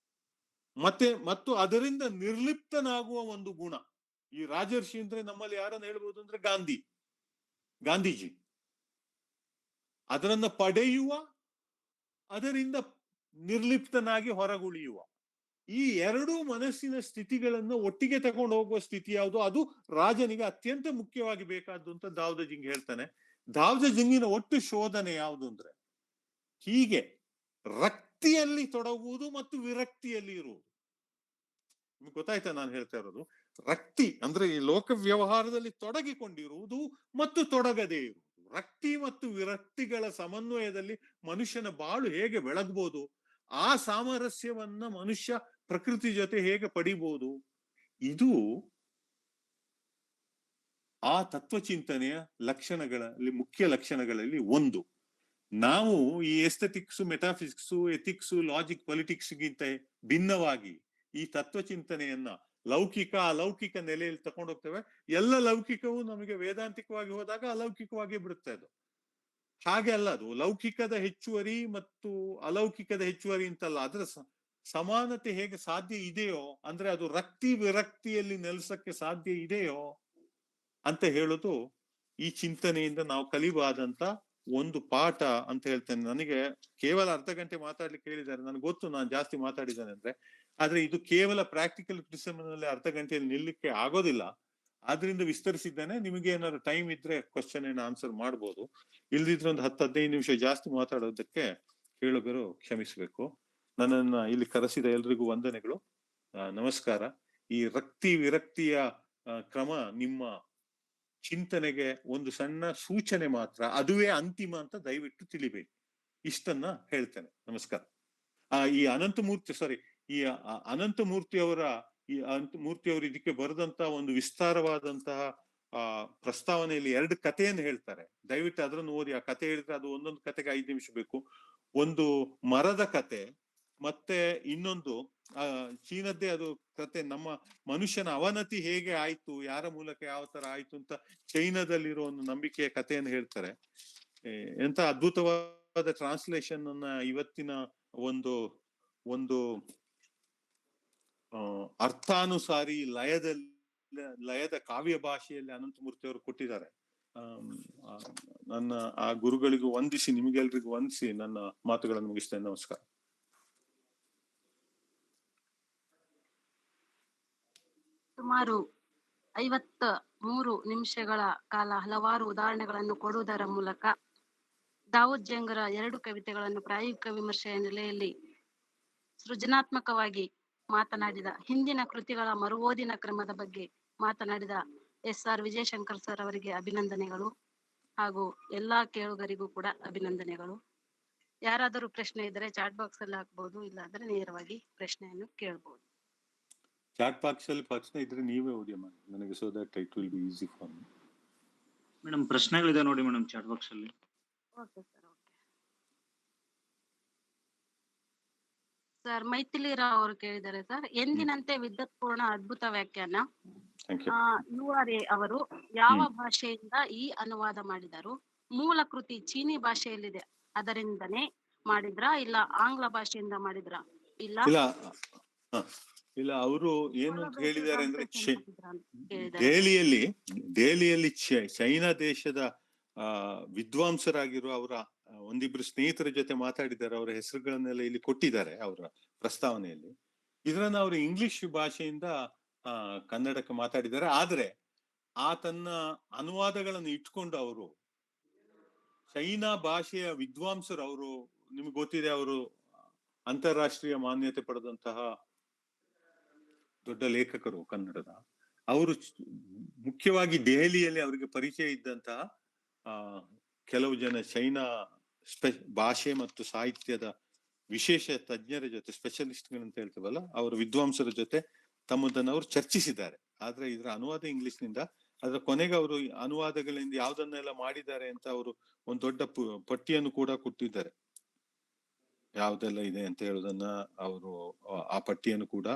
ಮತ್ತು ಅದರಿಂದ ನಿರ್ಲಿಪ್ತನಾಗುವ ಒಂದು ಗುಣ. ಈ ರಾಜರ್ಷಿ ಅಂದ್ರೆ ನಮ್ಮಲ್ಲಿ ಯಾರನ್ನ ಹೇಳ್ಬೋದು ಅಂದ್ರೆ ಗಾಂಧೀಜಿ. ಅದರನ್ನ ಪಡೆಯುವ, ಅದರಿಂದ ನಿರ್ಲಿಪ್ತನಾಗಿ ಹೊರಗುಳಿಯುವ, ಈ ಎರಡೂ ಮನಸ್ಸಿನ ಸ್ಥಿತಿಗಳನ್ನ ಒಟ್ಟಿಗೆ ತಗೊಂಡು ಹೋಗುವ ಸ್ಥಿತಿ ಯಾವುದು, ಅದು ರಾಜನಿಗೆ ಅತ್ಯಂತ ಮುಖ್ಯವಾಗಿ ಬೇಕಾದ್ದು ಅಂತ ದಾವ್ದ ಜಿಂಗ್ ಹೇಳ್ತಾನೆ. ದಾವ್ದ ಜಿಂಗಿನ ಒಟ್ಟು ಶೋಧನೆ ಯಾವುದು ಅಂದ್ರೆ ಹೀಗೆ ರಕ್ತಿಯಲ್ಲಿ ತೊಡಗುವುದು ಮತ್ತು ವಿರಕ್ತಿಯಲ್ಲಿ ಇರುವುದು. ನಿಮ್ಗೆ ಗೊತ್ತಾಯ್ತಾ ನಾನು ಹೇಳ್ತಾ ಇರೋದು? ರಕ್ತಿ ಅಂದ್ರೆ ಈ ಲೋಕ ವ್ಯವಹಾರದಲ್ಲಿ ತೊಡಗಿಕೊಂಡಿರುವುದು ಮತ್ತು ತೊಡಗದೇ ಇರುವುದು. ರಕ್ತಿ ಮತ್ತು ವಿರಕ್ತಿಗಳ ಸಮನ್ವಯದಲ್ಲಿ ಮನುಷ್ಯನ ಬಾಳು ಹೇಗೆ ಬೆಳಗ್ಬೋದು, ಆ ಸಾಮರಸ್ಯವನ್ನ ಮನುಷ್ಯ ಪ್ರಕೃತಿ ಜೊತೆ ಹೇಗೆ ಪಡಿಬಹುದು, ಇದು ಆ ತತ್ವಚಿಂತನೆಯ ಲಕ್ಷಣಗಳಲ್ಲಿ ಮುಖ್ಯ ಲಕ್ಷಣಗಳಲ್ಲಿ ಒಂದು. ನಾವು ಈ aesthetics, metaphysics, ethics, logic, politics ಗಿಂತ ಭಿನ್ನವಾಗಿ ಈ ತತ್ವಚಿಂತನೆಯನ್ನ ಲೌಕಿಕ ಅಲೌಕಿಕ ನೆಲೆಯಲ್ಲಿ ತಗೊಂಡು ಹೋಗ್ತೇವೆ. ಎಲ್ಲ ಲೌಕಿಕವು ನಮಗೆ ವೇದಾಂತಿಕವಾಗಿ ಹೋದಾಗ ಅಲೌಕಿಕವಾಗಿ ಬಿಡುತ್ತೆ. ಅದು ಹಾಗೆ ಅಲ್ಲ. ಅದು ಲೌಕಿಕದ ಹೆಚ್ಚುವರಿ ಮತ್ತು ಅಲೌಕಿಕದ ಹೆಚ್ಚುವರಿ ಅಂತಲ್ಲ, ಅದರ ಸಮಾನತೆ ಹೇಗೆ ಸಾಧ್ಯ ಇದೆಯೋ, ಅಂದ್ರೆ ಅದು ರಕ್ತಿ ವಿರಕ್ತಿಯಲ್ಲಿ ನೆಲೆಸಕ್ಕೆ ಸಾಧ್ಯ ಇದೆಯೋ ಅಂತ ಹೇಳೋದು ಈ ಚಿಂತನೆಯಿಂದ ನಾವು ಕಲಿಬಾದಂತ ಒಂದು ಪಾಠ ಅಂತ ಹೇಳ್ತೇನೆ. ನನಗೆ ಕೇವಲ ಅರ್ಧ ಗಂಟೆ ಮಾತಾಡ್ಲಿಕ್ಕೆ ಹೇಳಿದ್ದಾರೆ, ನನಗೆ ಗೊತ್ತು ನಾನು ಜಾಸ್ತಿ ಮಾತಾಡಿದ್ದೇನೆ ಅಂದ್ರೆ. ಆದ್ರೆ ಇದು ಕೇವಲ ಪ್ರಾಕ್ಟಿಕಲ್ ಕ್ರಿಟಿಸಿಸಂನಲ್ಲಿ ಅರ್ಧ ಗಂಟೆಯಲ್ಲಿ ನಿಲ್ಲಕ್ಕೆ ಆಗೋದಿಲ್ಲ, ಆದ್ರಿಂದ ವಿಸ್ತರಿಸಿದ್ದೇನೆ. ನಿಮಗೆ ಏನಾದ್ರು ಟೈಮ್ ಇದ್ರೆ ಕ್ವಶನ್ ಏನ್ ಆನ್ಸರ್ ಮಾಡ್ಬೋದು, ಇಲ್ದಿದ್ರೆ ಒಂದು 10-15 ನಿಮಿಷ ಜಾಸ್ತಿ ಮಾತಾಡೋದಕ್ಕೆ ಕೇಳುಗರು ಕ್ಷಮಿಸ್ಬೇಕು. ನನ್ನನ್ನ ಇಲ್ಲಿ ಕರೆಸಿದ ಎಲ್ರಿಗೂ ವಂದನೆಗಳು, ನಮಸ್ಕಾರ. ಈ ರಕ್ತಿ ವಿರಕ್ತಿಯ ಕ್ರಮ ನಿಮ್ಮ ಚಿಂತನೆಗೆ ಒಂದು ಸಣ್ಣ ಸೂಚನೆ ಮಾತ್ರ, ಅದುವೇ ಅಂತಿಮ ಅಂತ ದಯವಿಟ್ಟು ತಿಳಿಬೇಡಿ. ಇಷ್ಟನ್ನ ಹೇಳ್ತೇನೆ. ನಮಸ್ಕಾರ. ಈ ಅನಂತಮೂರ್ತಿಯವರು ಇದಕ್ಕೆ ಬರೆದಂತ ಒಂದು ವಿಸ್ತಾರವಾದಂತಹ ಪ್ರಸ್ತಾವನೆಯಲ್ಲಿ 2 ಕಥೆಯನ್ನು ಹೇಳ್ತಾರೆ. ದಯವಿಟ್ಟು ಅದನ್ನು ಓದಿ. ಆ ಕಥೆ ಹೇಳಿದ್ರೆ ಅದು ಒಂದೊಂದು ಕಥೆಗೆ 5 ನಿಮಿಷ ಬೇಕು. ಒಂದು ಮರದ ಕತೆ, ಮತ್ತೆ ಇನ್ನೊಂದು ಚೀನದ್ದೇ ಅದು ಕತೆ. ನಮ್ಮ ಮನುಷ್ಯನ ಅವನತಿ ಹೇಗೆ ಆಯ್ತು, ಯಾರ ಮೂಲಕ ಯಾವ ತರ ಆಯ್ತು ಅಂತ ಚೈನಾದಲ್ಲಿರೋ ಒಂದು ನಂಬಿಕೆಯ ಕಥೆಯನ್ನು ಹೇಳ್ತಾರೆ. ಎಂತ ಅದ್ಭುತವಾದ ಟ್ರಾನ್ಸ್ಲೇಷನ್ ಅನ್ನ ಇವತ್ತಿನ ಒಂದು ಅರ್ಥಾನುಸಾರಿ ಲಯದ ಕಾವ್ಯ ಭಾಷೆಯಲ್ಲಿ ಅನಂತಮೂರ್ತಿ ಅವರು ಕೊಟ್ಟಿದ್ದಾರೆ. ನನ್ನ ಆ ಗುರುಗಳಿಗೂ ವಂದಿಸಿ, ನಿಮಗೆಲ್ರಿಗೂ ವಂದಿಸಿ ನನ್ನ ಮಾತುಗಳನ್ನು ಮುಗಿಸ್ತೇನೆ. ನಮಸ್ಕಾರ. ಸುಮಾರು 53 ನಿಮಿಷಗಳ ಕಾಲ ಹಲವಾರು ಉದಾಹರಣೆಗಳನ್ನು ಕೊಡುವುದರ ಮೂಲಕ ದಾವೂದ್ ಜಂಗರ 2 ಕವಿತೆಗಳನ್ನು ಪ್ರಾಯೋಗಿಕ ವಿಮರ್ಶೆಯ ನೆಲೆಯಲ್ಲಿ ಸೃಜನಾತ್ಮಕವಾಗಿ ಮಾತನಾಡಿದ ಹಿಂದಿನ ಕೃತಿಗಳ ಮರುಓದಿನ ಕ್ರಮದ ಬಗ್ಗೆ ಮಾತನಾಡಿದ SR ವಿಜಯಶಂಕರ್ ಸರ್ ಅವರಿಗೆ ಅಭಿನಂದನೆಗಳು ಹಾಗೂ ಎಲ್ಲಾ ಕೇಳುಗರಿಗೂ ಕೂಡ ಅಭಿನಂದನೆಗಳು. ಯಾರಾದರೂ ಪ್ರಶ್ನೆ ಇದ್ದರೆ ಚಾಟ್ ಬಾಕ್ಸ್ ಅಲ್ಲಿ ಹಾಕ್ಬಹುದು, ಇಲ್ಲಾಂದ್ರೆ ನೇರವಾಗಿ ಪ್ರಶ್ನೆಯನ್ನು ಕೇಳಬಹುದು. ಚಾಟ್ ಬಾಕ್ಸ್ ಅಲ್ಲಿ ಪ್ರಶ್ನೆ ಇದ್ರೆ ನೀವೇ ಓದಿ ಮಾಡಿ ನನಗೆ, so that it will be easy for me. Madam ಪ್ರಶ್ನೆಗಳಿದೆ ನೋಡಿ ಮೇಡಮ್ ಚಾಟ್ ಬಾಕ್ಸ್ ಅಲ್ಲಿ. Okay sir, okay sir. Maithili Rao ಅವರು ಕೇಳಿದ್ದಾರೆ ಸರ್, ಎಂದಿನಂತೆ ವಿದ್ವತ್ಪೂರ್ಣ ಅದ್ಭುತ ವ್ಯಾಖ್ಯಾನ. Thank you. URA ಅವರು ಯಾವ ಭಾಷೆಯಿಂದ ಈ ಅನುವಾದ ಮಾಡಿದರು? ಮೂಲ ಕೃತಿ ಚೀನಿ ಭಾಷೆಯಲ್ಲಿದೆ, ಅದರಿಂದನೇ ಮಾಡಿದ್ರಾ ಇಲ್ಲ ಆಂಗ್ಲ ಭಾಷೆಯಿಂದ ಮಾಡಿದ್ರಾ? ಇಲ್ಲ ಇಲ್ಲ, ಅವರು ಏನು ಅಂತ ಹೇಳಿದ್ದಾರೆ ಅಂದ್ರೆ ಕೇಳಿದ್ದಾರೆ. ದೆಹಲಿಯಲ್ಲಿ ಚೈನಾ ದೇಶದ ವಿದ್ವಾಂಸರಾಗಿರುವ ಅವರ ಒಂದಿಬ್ರು ಸ್ನೇಹಿತರ ಜೊತೆ ಮಾತಾಡಿದ್ದಾರೆ. ಅವರ ಹೆಸರುಗಳನ್ನೆಲ್ಲ ಇಲ್ಲಿ ಕೊಟ್ಟಿದ್ದಾರೆ ಅವರ ಪ್ರಸ್ತಾವನೆಯಲ್ಲಿ. ಇದನ್ನ ಅವರು ಇಂಗ್ಲಿಷ್ ಭಾಷೆಯಿಂದ ಕನ್ನಡಕ್ಕೆ ಮಾತಾಡಿದ್ದಾರೆ. ಆದ್ರೆ ತನ್ನ ಅನುವಾದಗಳನ್ನು ಇಟ್ಕೊಂಡು ಅವರು ಚೈನಾ ಭಾಷೆಯ ವಿದ್ವಾಂಸರು, ಅವರು ನಿಮ್ಗೆ ಗೊತ್ತಿದೆ, ಅವರು ಅಂತಾರಾಷ್ಟ್ರೀಯ ಮಾನ್ಯತೆ ಪಡೆದಂತಹ ದೊಡ್ಡ ಲೇಖಕರು ಕನ್ನಡದ. ಅವರು ಮುಖ್ಯವಾಗಿ ದೆಹಲಿಯಲ್ಲಿ ಅವರಿಗೆ ಪರಿಚಯ ಇದ್ದಂತಹ ಕೆಲವು ಜನ ಚೈನಾ ಭಾಷೆ ಮತ್ತು ಸಾಹಿತ್ಯದ ವಿಶೇಷ ತಜ್ಞರ ಜೊತೆ, ಸ್ಪೆಷಲಿಸ್ಟ್ಗಳಂತ ಹೇಳ್ತೀವಲ್ಲ, ಅವರ ವಿದ್ವಾಂಸರ ಜೊತೆ ತಮ್ಮದನ್ನು ಅವರು ಚರ್ಚಿಸಿದ್ದಾರೆ. ಆದ್ರೆ ಇದರ ಅನುವಾದ ಇಂಗ್ಲಿಷ್ ನಿಂದ. ಅದರ ಕೊನೆಗೆ ಅವರು ಅನುವಾದಗಳಿಂದ ಯಾವ್ದನ್ನೆಲ್ಲ ಮಾಡಿದ್ದಾರೆ ಅಂತ ಅವರು ಒಂದು ದೊಡ್ಡ ಪಟ್ಟಿಯನ್ನು ಕೂಡ ಕೊಟ್ಟಿದ್ದಾರೆ. ಯಾವ್ದೆಲ್ಲ ಇದೆ ಅಂತ ಹೇಳುದನ್ನ ಅವರು ಆ ಪಟ್ಟಿಯನ್ನು ಕೂಡ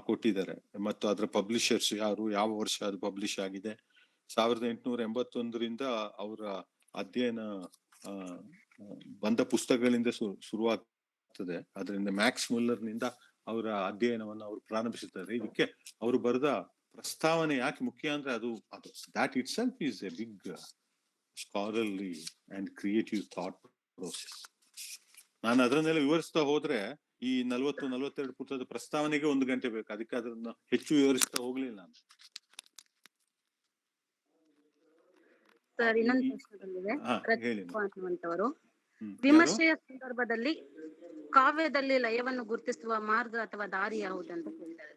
ಕೊಟ್ಟಿದ್ದಾರೆ. ಮತ್ತು ಅದರ ಪಬ್ಲಿಷರ್ಸ್ ಯಾರು, ಯಾವ ವರ್ಷ ಅದು ಪಬ್ಲಿಷ್ ಆಗಿದೆ, 1881ರಿಂದ ಅವರ ಅಧ್ಯಯನ ಬಂದ ಪುಸ್ತಕಗಳಿಂದ ಶುರುವಾಗ್ತದೆ. ಅದರಿಂದ ಮ್ಯಾಕ್ಸ್ ಮುಲ್ಲರ್ ನಿಂದ ಅವರ ಅಧ್ಯಯನವನ್ನು ಅವರು ಪ್ರಾರಂಭಿಸುತ್ತಾರೆ. ಇದಕ್ಕೆ ಅವರು ಬರೆದ ಪ್ರಸ್ತಾವನೆ ಯಾಕೆ ಮುಖ್ಯ ಅಂದ್ರೆ ಅದು that itself is a big scholarly and creative thought process. ನಾನು ಅದನ್ನೆಲ್ಲ ವಿವರಿಸ್ತಾ ಹೋದ್ರೆ ಈ 40-42 ಪುಟದ ಪ್ರಸ್ತಾವನೆಗೆ 1 ಗಂಟೆ ಬೇಕು. ಅದಕ್ಕೆ ಅದನ್ನ ಹೆಚ್ಚು ವಿವರಿಸ್ತಾ ಹೋಗ್ಲಿಲ್ಲ ನಾನು. ಸರ್, ಇನ್ನೊಂದು ಪ್ರಶ್ನೆ ಬಂದಿದೆ. ಹೇಳಿ. ಅನ್ನುವಂತವರು ವಿಮರ್ಶೆಯ ಸಂದರ್ಭದಲ್ಲಿ ಕಾವ್ಯದಲ್ಲಿ ಲಯವನ್ನು ಗುರುತಿಸುವ ಮಾರ್ಗ ಅಥವಾ ದಾರಿ ಯಾವುದಂತ ಕೇಳಿದ್ದಾರೆ.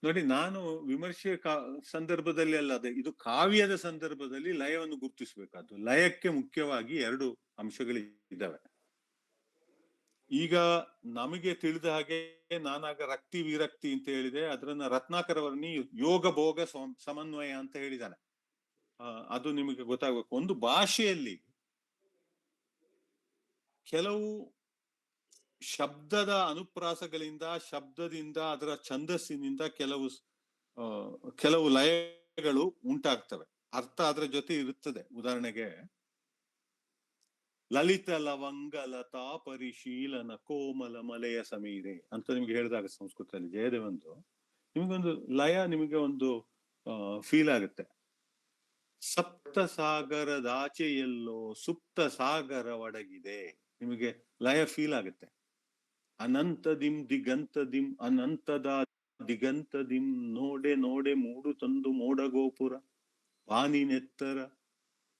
ನೋಡಿ, ನಾನು ವಿಮರ್ಶೆಯ ಸಂದರ್ಭದಲ್ಲಿ ಅಲ್ಲದೆ ಇದು ಕಾವ್ಯದ ಸಂದರ್ಭದಲ್ಲಿ ಲಯವನ್ನು ಗುರುತಿಸಬೇಕಾದ್ದು. ಲಯಕ್ಕೆ ಮುಖ್ಯವಾಗಿ 2 ಅಂಶಗಳಿದ್ದಾವೆ. ಈಗ ನಮಗೆ ತಿಳಿದ ಹಾಗೆ ನಾನಾಗ ರಕ್ತಿ ವಿರಕ್ತಿ ಅಂತ ಹೇಳಿದೆ, ಅದನ್ನ ರತ್ನಾಕರವರ್ಣಿ ಯೋಗ ಭೋಗ ಸಮನ್ವಯ ಅಂತ ಹೇಳಿದಾನೆ. ಅದು ನಿಮಗೆ ಗೊತ್ತಾಗಬೇಕು. ಒಂದು ಭಾಷೆಯಲ್ಲಿ ಕೆಲವು ಶಬ್ದದ ಅನುಪ್ರಾಸಗಳಿಂದ, ಶಬ್ದದಿಂದ, ಅದರ ಛಂದಸ್ಸಿನಿಂದ ಕೆಲವು ಲಯಗಳು ಉಂಟಾಗ್ತವೆ. ಅರ್ಥ ಅದರ ಜೊತೆ ಇರುತ್ತದೆ. ಉದಾಹರಣೆಗೆ ಲಲಿತ ಲವಂಗ ಲತಾ ಪರಿಶೀಲನ ಕೋಮಲ ಮಲೆಯ ಸಮೀರೆ ಅಂತ ನಿಮ್ಗೆ ಹೇಳಿದಾಗ ಸಂಸ್ಕೃತದಲ್ಲಿ ಜಯದೇವಂದು, ನಿಮ್ಗೊಂದು ಲಯ, ನಿಮಗೆ ಒಂದು ಫೀಲ್ ಆಗುತ್ತೆ. ಸಪ್ತ ಸಾಗರದಾಚೆಯಲ್ಲೋ ಸುಪ್ತ ಸಾಗರ ಒಡಗಿದೆ, ನಿಮಗೆ ಲಯ ಫೀಲ್ ಆಗುತ್ತೆ. ಅನಂತ ದಿಂ ದಿಗಂತ ದಿಂ ಅನಂತದ ದಿಗಂತ ದಿಂ ನೋಡೆ ನೋಡೆ ಮೂಡು ತಂದು ಮೋಡ ಗೋಪುರ ಬಾನಿನೆತ್ತರ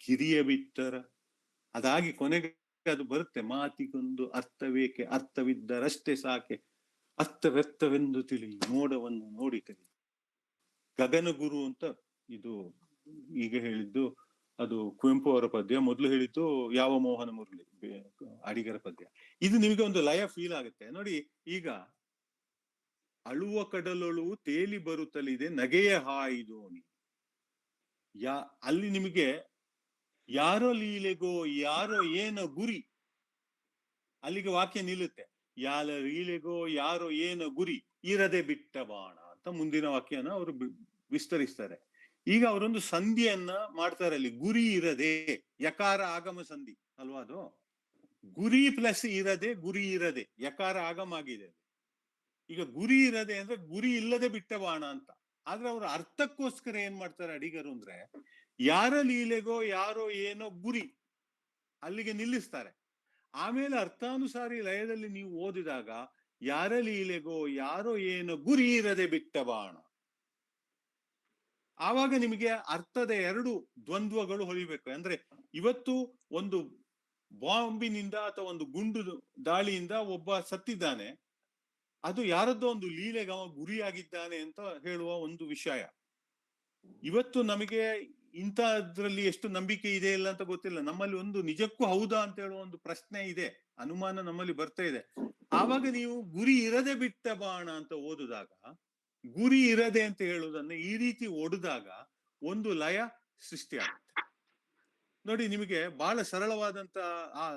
ಕಿರಿಯ ಬಿತ್ತರ. ಅದಾಗಿ ಕೊನೆಗೆ ಅದು ಬರುತ್ತೆ, ಮಾತಿಗೊಂದು ಅರ್ಥವೇಕೆ ಅರ್ಥವಿದ್ದರಷ್ಟೇ ಸಾಕೆ ಅರ್ಥವ್ಯರ್ಥವೆಂದು ತಿಳಿ ಮೋಡವನ್ನು ನೋಡಿ ಕಲಿ. ಗಗನಗುರು ಅಂತ ಇದು ಈಗ ಹೇಳಿದ್ದು ಅದು ಕುವೆಂಪು ಅವರ ಪದ್ಯ. ಮೊದಲು ಹೇಳಿದ್ದು ಯಾವ ಮೋಹನ ಮುರಳಿ ಅಡಿಗರ ಪದ್ಯ. ಇದು ನಿಮಗೆ ಒಂದು ಲಯ ಫೀಲ್ ಆಗುತ್ತೆ ನೋಡಿ. ಈಗ ಅಳುವ ಕಡಲೊಳು ತೇಲಿ ಬರುತ್ತಲಿದೆ ನಗೆಯ ಹಾಯಿದೋಣಿ. ಅಲ್ಲಿ ನಿಮಗೆ ಯಾರೋ ಲೀಲೆಗೋ ಯಾರೋ ಏನೋ ಗುರಿ, ಅಲ್ಲಿಗೆ ವಾಕ್ಯ ನಿಲ್ಲುತ್ತೆ. ಯಾರ ಲೀಲೆಗೋ ಯಾರೋ ಏನೋ ಗುರಿ ಇರದೆ ಬಿಟ್ಟ ಬಾಣ ಅಂತ ಮುಂದಿನ ವಾಕ್ಯನ ಅವರು ವಿಸ್ತರಿಸ್ತಾರೆ. ಈಗ ಅವರೊಂದು ಸಂಧಿಯನ್ನ ಮಾಡ್ತಾರೆ ಅಲ್ಲಿ. ಗುರಿ ಇರದೆ, ಯಕಾರ ಆಗಮ ಸಂಧಿ ಅಲ್ವಾ ಅದು. ಗುರಿ ಪ್ಲಸ್ ಇರದೆ, ಗುರಿ ಇರದೆ, ಯಕಾರ ಆಗಮ ಆಗಿದೆ. ಈಗ ಗುರಿ ಇರದೆ ಅಂದ್ರೆ ಗುರಿ ಇಲ್ಲದೆ ಬಿಟ್ಟ ಬಾಣ ಅಂತ. ಆದ್ರೆ ಅವ್ರ ಅರ್ಥಕ್ಕೋಸ್ಕರ ಏನ್ ಮಾಡ್ತಾರೆ ಅಡಿಗರು ಅಂದ್ರೆ, ಯಾರ ಲೀಲೆಗೋ ಯಾರೋ ಏನೋ ಗುರಿ ಅಲ್ಲಿಗೆ ನಿಲ್ಲಿಸ್ತಾರೆ. ಆಮೇಲೆ ಅರ್ಥಾನುಸಾರಿ ಲಯದಲ್ಲಿ ನೀವು ಓದಿದಾಗ ಯಾರ ಲೀಲೆಗೋ ಯಾರೋ ಏನೋ ಗುರಿ ಇರದೆ ಬಿಟ್ಟ ಬಾಣ, ಆವಾಗ ನಿಮಗೆ ಅರ್ಥದ 2 ದ್ವಂದ್ವಗಳು ಹೊಳಿಬೇಕು. ಅಂದ್ರೆ ಇವತ್ತು ಒಂದು ಬಾಂಬಿನಿಂದ ಅಥವಾ ಒಂದು ಗುಂಡು ದಾಳಿಯಿಂದ ಒಬ್ಬ ಸತ್ತಿದ್ದಾನೆ, ಅದು ಯಾರದ್ದೋ ಒಂದು ಲೀಲೆಗೆ ಅವ ಗುರಿಯಾಗಿದ್ದಾನೆ ಅಂತ ಹೇಳುವ ಒಂದು ವಿಷಯ. ಇವತ್ತು ನಮಗೆ ಇಂಥದ್ರಲ್ಲಿ ಎಷ್ಟು ನಂಬಿಕೆ ಇದೆ ಇಲ್ಲ ಅಂತ ಗೊತ್ತಿಲ್ಲ. ನಮ್ಮಲ್ಲಿ ಒಂದು ನಿಜಕ್ಕೂ ಹೌದಾ ಅಂತ ಹೇಳುವ ಒಂದು ಪ್ರಶ್ನೆ ಇದೆ, ಅನುಮಾನ ನಮ್ಮಲ್ಲಿ ಬರ್ತಾ ಇದೆ. ಆವಾಗ ನೀವು ಗುರಿ ಇರದೆ ಬಿಟ್ಟ ಬಾಣ ಅಂತ ಓದುದಾಗ, ಗುರಿ ಇರದೆ ಅಂತ ಹೇಳುವುದನ್ನ ಈ ರೀತಿ ಒಡೆದಾಗ ಒಂದು ಲಯ ಸೃಷ್ಟಿಯಾಗುತ್ತೆ. ನೋಡಿ, ನಿಮಗೆ ಬಹಳ ಸರಳವಾದಂತ ಆ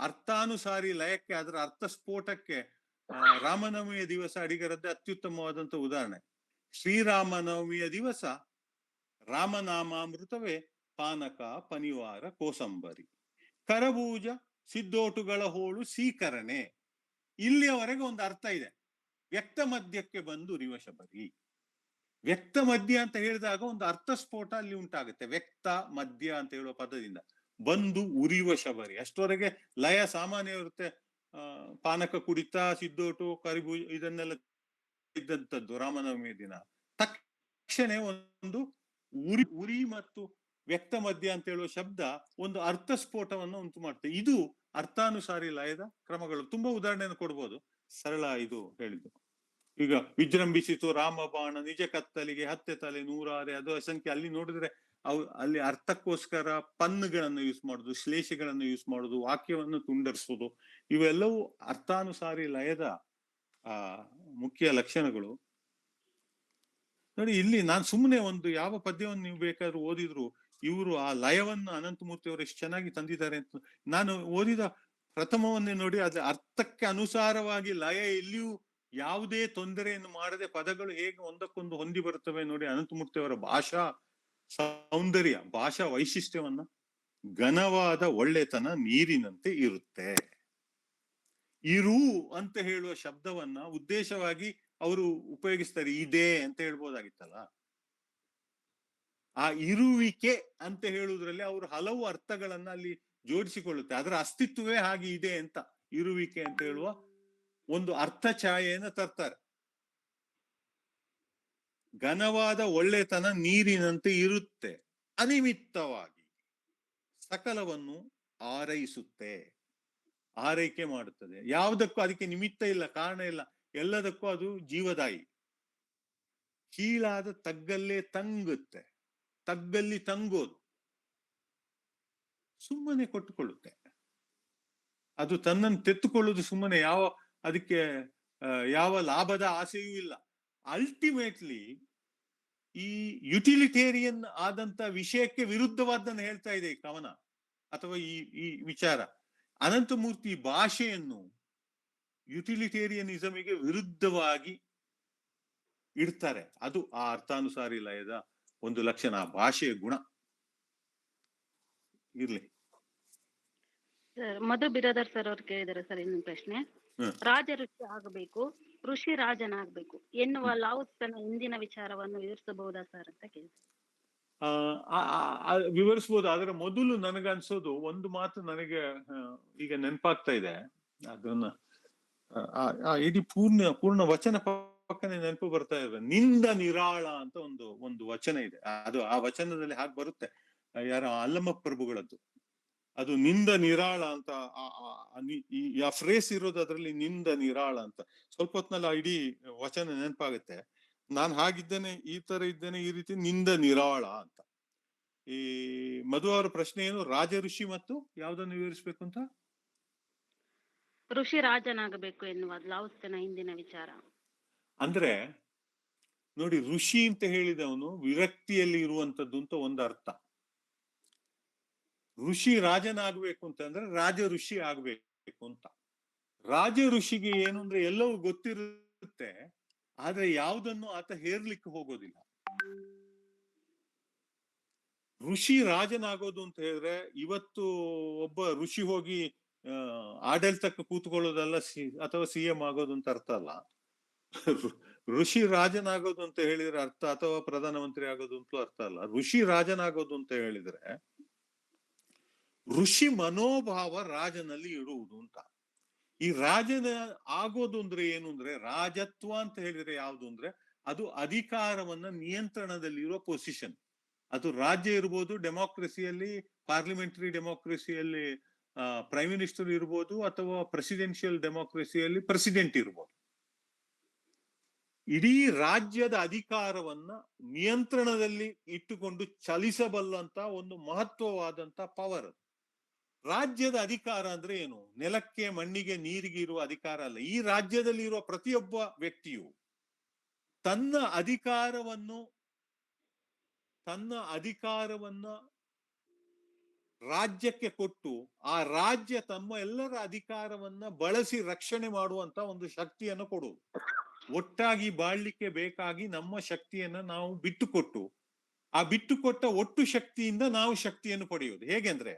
ಅರ್ಥಾನುಸಾರಿ ಲಯಕ್ಕೆ, ಅದರ ಅರ್ಥ ಸ್ಫೋಟಕ್ಕೆ ರಾಮನವಮಿಯ ದಿವಸ ಅಡಿಗರದ್ದೇ ಅತ್ಯುತ್ತಮವಾದಂತ ಉದಾಹರಣೆ. ಶ್ರೀರಾಮನವಮಿಯ ದಿವಸ ರಾಮನಾಮಾಮೃತವೇ ಪಾನಕ ಪನಿವಾರ ಕೋಸಂಬರಿ, ಕರಬೂಜ ಸಿದ್ದೋಟುಗಳ ಹೋಳು ಸೀಕರಣೆ. ಇಲ್ಲಿಯವರೆಗೆ ಒಂದು ಅರ್ಥ ಇದೆ. ವ್ಯಕ್ತ ಮಧ್ಯಕ್ಕೆ ಬಂದು ರಿವಶಬರಿ. ವ್ಯಕ್ತ ಮಧ್ಯ ಅಂತ ಹೇಳಿದಾಗ ಒಂದು ಅರ್ಥ ಸ್ಫೋಟ ಅಲ್ಲಿ ಉಂಟಾಗುತ್ತೆ. ವ್ಯಕ್ತ ಮಧ್ಯ ಅಂತ ಹೇಳುವ ಪದದಿಂದ ಬಂದು ಉರಿವ ಶಬರಿ. ಅಷ್ಟವರೆಗೆ ಲಯ ಸಾಮಾನ್ಯ ಇರುತ್ತೆ. ಪಾನಕ ಕುಡಿತ, ಸಿದ್ದೋಟು, ಕರಿಬೂಜ ಇದನ್ನೆಲ್ಲ ಇದ್ದಂಥದ್ದು ರಾಮನವಮಿ ದಿನ. ತಕ್ಷಣ ಒಂದು ಉರಿ ಮತ್ತು ವ್ಯಕ್ತ ಮಧ್ಯ ಅಂತ ಹೇಳುವ ಶಬ್ದ ಒಂದು ಅರ್ಥ ಸ್ಫೋಟವನ್ನು ಉಂಟು ಮಾಡುತ್ತೆ. ಇದು ಅರ್ಥಾನುಸಾರಿ ಲಯದ ಕ್ರಮಗಳು. ತುಂಬಾ ಉದಾಹರಣೆಯನ್ನು ಕೊಡ್ಬೋದು, ಸರಳ ಇದು ಹೇಳಿದ್ದು. ಈಗ ವಿಜೃಂಭಿಸಿತು ರಾಮ ಬಾಣ ನಿಜ ಕತ್ತಲಿಗೆ ಹತ್ತೆ ತಲೆ ನೂರಾರೆ, ಅದು ಅಸಂಖ್ಯ. ಅಲ್ಲಿ ನೋಡಿದ್ರೆ ಅಲ್ಲಿ ಅರ್ಥಕ್ಕೋಸ್ಕರ ಪನ್ನುಗಳನ್ನು ಯೂಸ್ ಮಾಡುದು, ಶ್ಲೇಷಗಳನ್ನು ಯೂಸ್ ಮಾಡುದು, ವಾಕ್ಯವನ್ನು ತುಂಡರಿಸುವುದು, ಇವೆಲ್ಲವೂ ಅರ್ಥಾನುಸಾರಿ ಲಯದ ಮುಖ್ಯ ಲಕ್ಷಣಗಳು. ನೋಡಿ, ಇಲ್ಲಿ ನಾನು ಸುಮ್ಮನೆ ಒಂದು ಯಾವ ಪದ್ಯವನ್ನು ನೀವು ಬೇಕಾದ್ರೂ ಓದಿದ್ರು ಇವರು ಆ ಲಯವನ್ನು ಅನಂತಮೂರ್ತಿ ಅವರು ಎಷ್ಟು ಚೆನ್ನಾಗಿ ತಂದಿದ್ದಾರೆ ಅಂತ ನಾನು ಓದಿದ ಪ್ರಥಮವನ್ನೇ ನೋಡಿ. ಅದ್ರ ಅರ್ಥಕ್ಕೆ ಅನುಸಾರವಾಗಿ ಲಯ ಎಲ್ಲಿಯೂ ಯಾವುದೇ ತೊಂದರೆಯನ್ನು ಮಾಡದೆ ಪದಗಳು ಹೇಗೆ ಒಂದಕ್ಕೊಂದು ಹೊಂದಿ ಬರುತ್ತವೆ ನೋಡಿ. ಅನಂತಮೂರ್ತಿ ಅವರ ಭಾಷಾ ಸೌಂದರ್ಯ, ಭಾಷಾ ವೈಶಿಷ್ಟ್ಯವನ್ನ, ಘನವಾದ ಒಳ್ಳೆತನ ನೀರಿನಂತೆ ಇರುತ್ತೆ. ಇರು ಅಂತ ಹೇಳುವ ಶಬ್ದವನ್ನ ಉದ್ದೇಶವಾಗಿ ಅವರು ಉಪಯೋಗಿಸ್ತಾರೆ. ಇದೆ ಅಂತ ಹೇಳ್ಬೋದಾಗಿತ್ತಲ್ಲ. ಆ ಇರುವಿಕೆ ಅಂತ ಹೇಳುವುದ್ರಲ್ಲಿ ಅವರು ಹಲವು ಅರ್ಥಗಳನ್ನ ಅಲ್ಲಿ ಜೋಡಿಸಿಕೊಳ್ಳುತ್ತೆ. ಅದರ ಅಸ್ತಿತ್ವವೇ ಹಾಗೆ ಇದೆ ಅಂತ ಇರುವಿಕೆ ಅಂತ ಹೇಳುವ ಒಂದು ಅರ್ಥ ಛಾಯೆಯನ್ನು ತರ್ತಾರೆ. ಘನವಾದ ಒಳ್ಳೆತನ ನೀರಿನಂತೆ ಇರುತ್ತೆ, ಅನಿಮಿತ್ತವಾಗಿ ಸಕಲವನ್ನು ಆರೈಸುತ್ತೆ, ಆರೈಕೆ ಮಾಡುತ್ತದೆ. ಯಾವುದಕ್ಕೂ ಅದಕ್ಕೆ ನಿಮಿತ್ತ ಇಲ್ಲ, ಕಾರಣ ಇಲ್ಲ, ಎಲ್ಲದಕ್ಕೂ ಅದು ಜೀವದಾಯಿ. ಕೀಳಾದ ತಗ್ಗಲ್ಲೇ ತಂಗುತ್ತೆ, ತಗ್ಗಲ್ಲಿ ತಂಗೋದು, ಸುಮ್ಮನೆ ಕೊಟ್ಟುಕೊಳ್ಳುತ್ತೆ. ಅದು ತನ್ನನ್ನು ತೆತ್ತುಕೊಳ್ಳುವುದು ಸುಮ್ಮನೆ, ಅದಕ್ಕೆ ಯಾವ ಲಾಭದ ಆಸೆಯೂ ಇಲ್ಲ. ಅಲ್ಟಿಮೇಟ್ಲಿ ಈ ಯುಟಿಲಿಟೇರಿಯನ್ ಆದಂತ ವಿಷಯಕ್ಕೆ ವಿರುದ್ಧವಾದನ್ನು ಹೇಳ್ತಾ ಇದೆ ಈ ಕವನ ಅಥವಾ ಈ ವಿಚಾರ. ಅನಂತಮೂರ್ತಿ ಭಾಷೆಯನ್ನು ಯುಟಿಲಿಟೇರಿಯನಿಸಮಿಗೆ ವಿರುದ್ಧವಾಗಿ ಇಡ್ತಾರೆ. ಅದು ಆ ಅರ್ಥಾನುಸಾರಿ ಲಯದ ಒಂದು ಲಕ್ಷಣ, ಆ ಭಾಷೆಯ ಗುಣ. ಇರ್ಲಿ. ಸರ್, ಮಧು ಬಿರಾದರ್ ಸರ್ ಅವ್ರು ಕೇಳಿದಾರೆ ಸರ್ ಇನ್ನೊಂದು ಪ್ರಶ್ನೆ. ರಾಜ ಋಷಿ ಆಗಬೇಕು, ಋಷಿ ರಾಜನಾಗಬೇಕು ಎನ್ನುವ ಲಾವುತ್ಸನ ಹಿಂದಿನ ವಿಚಾರವನ್ನು ವಿವರಿಸಬಹುದಾ ಸರ್ ಅಂತ ಕೇಳಿದ್ರು. ವಿವರಿಸಬಹುದು. ಆದ್ರೆ ಮೊದಲು ನನಗನ್ಸೋದು ಒಂದು ಮಾತು ನನಗೆ ಈಗ ನೆನಪಾಗ್ತಾ ಇದೆ. ಅದನ್ನ ಇಡೀ ಪೂರ್ಣ ವಚನ ಪಕ್ಕನೆ ನೆನಪು ಬರ್ತಾ ಇದೆ. ನಿಂದ ನಿರಾಳ ಅಂತ ಒಂದು ವಚನ ಇದೆ. ಅದು ಆ ವಚನದಲ್ಲಿ ಹಾಗೆ ಬರುತ್ತೆ, ಯಾರ ಅಲ್ಲಮ್ಮ ಪ್ರಭುಗಳದ್ದು. ಅದು ನಿಂದ ನಿರಾಳ ಅಂತ ಆ ಫ್ರೇಸ್ ಇರೋದು ಅದರಲ್ಲಿ, ನಿಂದ ನಿರಾಳ ಅಂತ. ಸ್ವಲ್ಪ ಹೊತ್ನಲ್ಲಿ ಆ ಇಡೀ ವಚನ ನೆನಪಾಗುತ್ತೆ. ನಾನು ಹಾಗಿದ್ದೇನೆ, ಈ ತರ ಇದ್ದೇನೆ, ಈ ರೀತಿ ನಿಂದ ನಿರಾಳ ಅಂತ. ಈ ಮಧು ಅವರ ಪ್ರಶ್ನೆ ಏನು, ರಾಜ ಋಷಿ ಮತ್ತು ಯಾವ್ದನ್ನು ವಿವರಿಸ್ಬೇಕು ಅಂತ? ಋಷಿ ರಾಜನಾಗಬೇಕು ಎನ್ನುವ ಲಾವುತ್ಸನ ಹಿಂದಿನ ವಿಚಾರ. ಅಂದ್ರೆ ನೋಡಿ, ಋಷಿ ಅಂತ ಹೇಳಿದವನು ವಿರಕ್ತಿಯಲ್ಲಿ ಇರುವಂತದ್ದು ಅಂತ ಒಂದು ಅರ್ಥ. ಋಷಿ ರಾಜನಾಗಬೇಕು ಅಂತಂದ್ರೆ ರಾಜ ಋಷಿ ಆಗ್ಬೇಕು ಅಂತ. ರಾಜ ಋಷಿಗೆ ಏನು ಅಂದ್ರೆ ಎಲ್ಲವೂ ಗೊತ್ತಿರುತ್ತೆ, ಆದ್ರೆ ಯಾವುದನ್ನು ಆತ ಹೇರ್ಲಿಕ್ಕೆ ಹೋಗೋದಿಲ್ಲ. ಋಷಿ ರಾಜನಾಗೋದು ಅಂತ ಹೇಳಿದ್ರೆ ಇವತ್ತು ಒಬ್ಬ ಋಷಿ ಹೋಗಿ ಆಡಳಿತಕ್ಕೆ ಕೂತ್ಕೊಳ್ಳೋದಲ್ಲ, ಅಥವಾ CM ಆಗೋದು ಅಂತ ಅರ್ಥ ಅಲ್ಲ. ಋಷಿ ರಾಜನಾಗೋದು ಅಂತ ಹೇಳಿದ್ರೆ ಅರ್ಥ, ಅಥವಾ ಪ್ರಧಾನಮಂತ್ರಿ ಆಗೋದು ಅಂತೂ ಅರ್ಥ ಅಲ್ಲ. ಋಷಿ ರಾಜನಾಗೋದು ಅಂತ ಹೇಳಿದ್ರೆ ಋಷಿ ಮನೋಭಾವ ರಾಜನಲ್ಲಿ ಇಡುವುದು ಅಂತ. ಈ ರಾಜನ ಆಗೋದು ಅಂದ್ರೆ ಏನು ಅಂದ್ರೆ, ರಾಜತ್ವ ಅಂತ ಹೇಳಿದ್ರೆ ಯಾವುದು ಅಂದ್ರೆ ಅದು ಅಧಿಕಾರವನ್ನ ನಿಯಂತ್ರಣದಲ್ಲಿರುವ ಪೊಸಿಷನ್. ಅದು ರಾಜ್ಯ ಇರ್ಬೋದು, ಡೆಮೋಕ್ರಸಿಯಲ್ಲಿ, ಪಾರ್ಲಿಮೆಂಟರಿ ಡೆಮೋಕ್ರಸಿಯಲ್ಲಿ ಪ್ರೈಮ್ ಮಿನಿಸ್ಟರ್ ಇರ್ಬೋದು, ಅಥವಾ ಪ್ರೆಸಿಡೆನ್ಷಿಯಲ್ ಡೆಮೋಕ್ರಸಿಯಲ್ಲಿ ಪ್ರೆಸಿಡೆಂಟ್ ಇರ್ಬೋದು. ಇಡೀ ರಾಜ್ಯದ ಅಧಿಕಾರವನ್ನ ನಿಯಂತ್ರಣದಲ್ಲಿ ಇಟ್ಟುಕೊಂಡು ಚಲಿಸಬಲ್ಲಂತ ಒಂದು ಮಹತ್ವವಾದಂತ ಪವರ್. ರಾಜ್ಯದ ಅಧಿಕಾರ ಅಂದ್ರೆ ಏನು? ನೆಲಕ್ಕೆ, ಮಣ್ಣಿಗೆ, ನೀರಿಗೆ ಇರುವ ಅಧಿಕಾರ ಅಲ್ಲ. ಈ ರಾಜ್ಯದಲ್ಲಿ ಇರುವ ಪ್ರತಿಯೊಬ್ಬ ವ್ಯಕ್ತಿಯು ತನ್ನ ಅಧಿಕಾರವನ್ನ ರಾಜ್ಯಕ್ಕೆ ಕೊಟ್ಟು ಆ ರಾಜ್ಯ ತಮ್ಮ ಎಲ್ಲರ ಅಧಿಕಾರವನ್ನ ಬಳಸಿ ರಕ್ಷಣೆ ಮಾಡುವಂತ ಒಂದು ಶಕ್ತಿಯನ್ನು ಕೊಡುವುದು. ಒಟ್ಟಾಗಿ ಬಾಳ್ಲಿಕ್ಕೆ ಬೇಕಾಗಿ ನಮ್ಮ ಶಕ್ತಿಯನ್ನ ನಾವು ಬಿಟ್ಟುಕೊಟ್ಟು, ಆ ಬಿಟ್ಟುಕೊಟ್ಟ ಒಟ್ಟು ಶಕ್ತಿಯಿಂದ ನಾವು ಶಕ್ತಿಯನ್ನು ಪಡೆಯುವುದು. ಹೇಗೆಂದ್ರೆ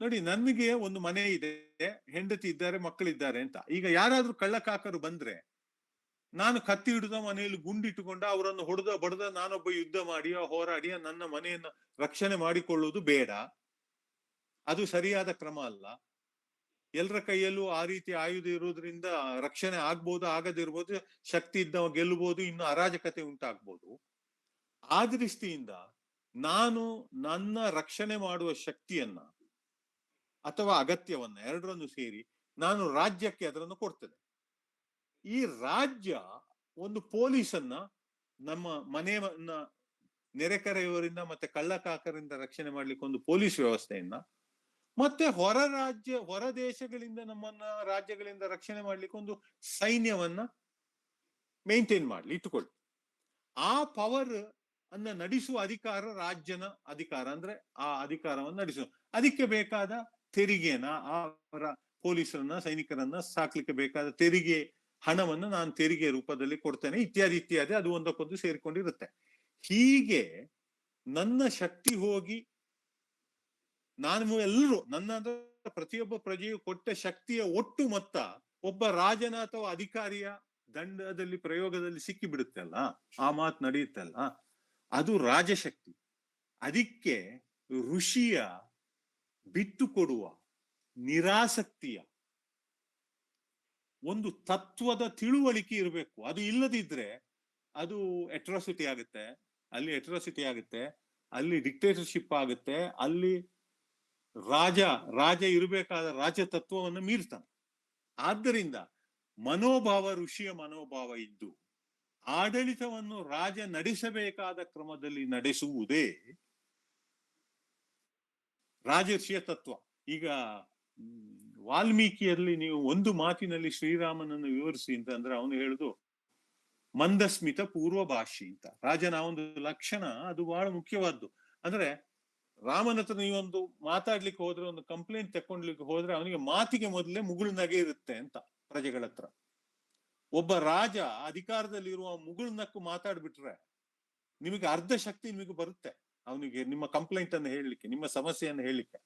ನೋಡಿ, ನನಗೆ ಒಂದು ಮನೆ ಇದೆ, ಹೆಂಡತಿ ಇದ್ದಾರೆ, ಮಕ್ಕಳಿದ್ದಾರೆ ಅಂತ. ಈಗ ಯಾರಾದ್ರೂ ಕಳ್ಳಕಾಕರು ಬಂದ್ರೆ ನಾನು ಕತ್ತಿ ಹಿಡಿದ ಮನೆಯಲ್ಲಿ ಗುಂಡಿಟ್ಟುಕೊಂಡ ಅವರನ್ನು ಬಡದ ನಾನೊಬ್ಬ ಯುದ್ಧ ಮಾಡಿ ಹೋರಾಡಿ ನನ್ನ ಮನೆಯನ್ನ ರಕ್ಷಣೆ ಮಾಡಿಕೊಳ್ಳುವುದು ಬೇಡ. ಅದು ಸರಿಯಾದ ಕ್ರಮ ಅಲ್ಲ. ಎಲ್ಲರ ಕೈಯಲ್ಲೂ ಆ ರೀತಿ ಆಯುಧ ಇರುವುದರಿಂದ ರಕ್ಷಣೆ ಆಗ್ಬೋದು, ಆಗದಿರ್ಬೋದು, ಶಕ್ತಿ ಇದ್ದವ ಗೆಲ್ಲಬಹುದು, ಇನ್ನು ಅರಾಜಕತೆ ಉಂಟಾಗ್ಬೋದು. ಆ ದೃಷ್ಟಿಯಿಂದ ನಾನು ನನ್ನ ರಕ್ಷಣೆ ಮಾಡುವ ಶಕ್ತಿಯನ್ನ ಅಥವಾ ಅಗತ್ಯವನ್ನ ಎರಡರನ್ನು ಸೇರಿ ನಾನು ರಾಜ್ಯಕ್ಕೆ ಅದನ್ನು ಕೊಡ್ತೇನೆ. ಈ ರಾಜ್ಯ ಒಂದು ಪೊಲೀಸನ್ನ ನಮ್ಮ ಮನೆಯನ್ನ ನೆರೆಕರೆಯವರಿಂದ ಮತ್ತೆ ಕಳ್ಳಕಾಕರಿಂದ ರಕ್ಷಣೆ ಮಾಡ್ಲಿಕ್ಕೆ ಒಂದು ಪೊಲೀಸ್ ವ್ಯವಸ್ಥೆಯನ್ನ, ಮತ್ತೆ ಹೊರ ದೇಶಗಳಿಂದ ನಮ್ಮನ್ನ ರಾಜ್ಯಗಳಿಂದ ರಕ್ಷಣೆ ಮಾಡ್ಲಿಕ್ಕೆ ಒಂದು ಸೈನ್ಯವನ್ನ ಮೇಂಟೈನ್ ಮಾಡ್ಲಿ ಇಟ್ಟುಕೊಳ್ಳಿ. ಆ ಪವರ್ ಅನ್ನ ನಡೆಸುವ ಅಧಿಕಾರ ರಾಜ್ಯನ ಅಧಿಕಾರ. ಅಂದ್ರೆ ಆ ಅಧಿಕಾರವನ್ನು ನಡೆಸುವ, ಅದಕ್ಕೆ ಬೇಕಾದ ತೆರಿಗೆನ, ಅವರ ಪೊಲೀಸರನ್ನ ಸೈನಿಕರನ್ನ ಸಾಕ್ಲಿಕ್ಕೆ ಬೇಕಾದ ತೆರಿಗೆ ಹಣವನ್ನು ನಾನು ತೆರಿಗೆ ರೂಪದಲ್ಲಿ ಕೊಡ್ತೇನೆ, ಇತ್ಯಾದಿ ಇತ್ಯಾದಿ. ಅದು ಒಂದಕ್ಕೊಂದು ಸೇರಿಕೊಂಡಿರುತ್ತೆ. ಹೀಗೆ ನನ್ನ ಶಕ್ತಿ ಹೋಗಿ ನಾನು ಎಲ್ಲರೂ ನನ್ನ ಪ್ರತಿಯೊಬ್ಬ ಪ್ರಜೆಯು ಕೊಟ್ಟ ಶಕ್ತಿಯ ಒಟ್ಟು ಮೊತ್ತ ಒಬ್ಬ ರಾಜನ ಅಥವಾ ಅಧಿಕಾರಿಯ ದಂಡದಲ್ಲಿ ಪ್ರಯೋಗದಲ್ಲಿ ಸಿಕ್ಕಿ ಬಿಡುತ್ತಲ್ಲ, ಆ ಮಾತು ನಡೆಯುತ್ತಲ್ಲ, ಅದು ರಾಜಶಕ್ತಿ. ಅದಕ್ಕೆ ಋಷಿಯ ಬಿಟ್ಟು ಕೊಡುವ ನಿರಾಸಕ್ತಿಯ ಒಂದು ತತ್ವದ ತಿಳುವಳಿಕೆ ಇರಬೇಕು. ಅದು ಇಲ್ಲದಿದ್ರೆ ಅದು ಅಟ್ರಾಸಿಟಿ ಆಗುತ್ತೆ, ಅಲ್ಲಿ ಡಿಕ್ಟೇಟರ್ಶಿಪ್ ಆಗುತ್ತೆ, ಅಲ್ಲಿ ರಾಜ ಇರಬೇಕಾದ ರಾಜ ತತ್ವವನ್ನು ಮೀರ್ತಾನೆ. ಆದ್ದರಿಂದ ಋಷಿಯ ಮನೋಭಾವ ಇದ್ದು ಆಡಳಿತವನ್ನು ರಾಜ ನಡೆಸಬೇಕಾದ ಕ್ರಮದಲ್ಲಿ ನಡೆಸುವುದೇ ರಾಜರ್ಷಿಯ ತತ್ವ. ಈಗ ವಾಲ್ಮೀಕಿಯಲ್ಲಿ ನೀವು ಒಂದು ಮಾತಿನಲ್ಲಿ ಶ್ರೀರಾಮನನ್ನು ವಿವರಿಸಿ ಅಂತಂದ್ರೆ ಅವನು ಹೇಳುದು ಮಂದಸ್ಮಿತ ಪೂರ್ವಭಾಷಿ ಅಂತ. ರಾಜನ ಒಂದು ಲಕ್ಷಣ ಅದು ಬಹಳ ಮುಖ್ಯವಾದ್ದು. ಅಂದ್ರೆ ರಾಮನ ಹತ್ರ ನೀವೊಂದು ಮಾತಾಡ್ಲಿಕ್ಕೆ ಹೋದ್ರೆ, ಒಂದು ಕಂಪ್ಲೇಂಟ್ ತಕೊಂಡ್ಲಿಕ್ಕೆ ಹೋದ್ರೆ ಅವನಿಗೆ ಮಾತಿಗೆ ಮೊದಲೇ ಮುಗುಳು ನಗೆ ಇರುತ್ತೆ ಅಂತ ಪ್ರಜೆಗಳ ಹತ್ರ. ಒಬ್ಬ ರಾಜ ಅಧಿಕಾರದಲ್ಲಿರುವ ಮುಗುಳು ನಕ್ಕು ಮಾತಾಡ್ಬಿಟ್ರೆ ನಿಮಗೆ ಅರ್ಧ ಶಕ್ತಿ ನಿಮಗೆ ಬರುತ್ತೆ ಅವನಿಗೆ ನಿಮ್ಮ ಕಂಪ್ಲೇಂಟ್ ಅನ್ನು ಹೇಳಲಿಕ್ಕೆ, ನಿಮ್ಮ ಸಮಸ್ಯೆಯನ್ನು ಹೇಳಲಿಕ್ಕೆ.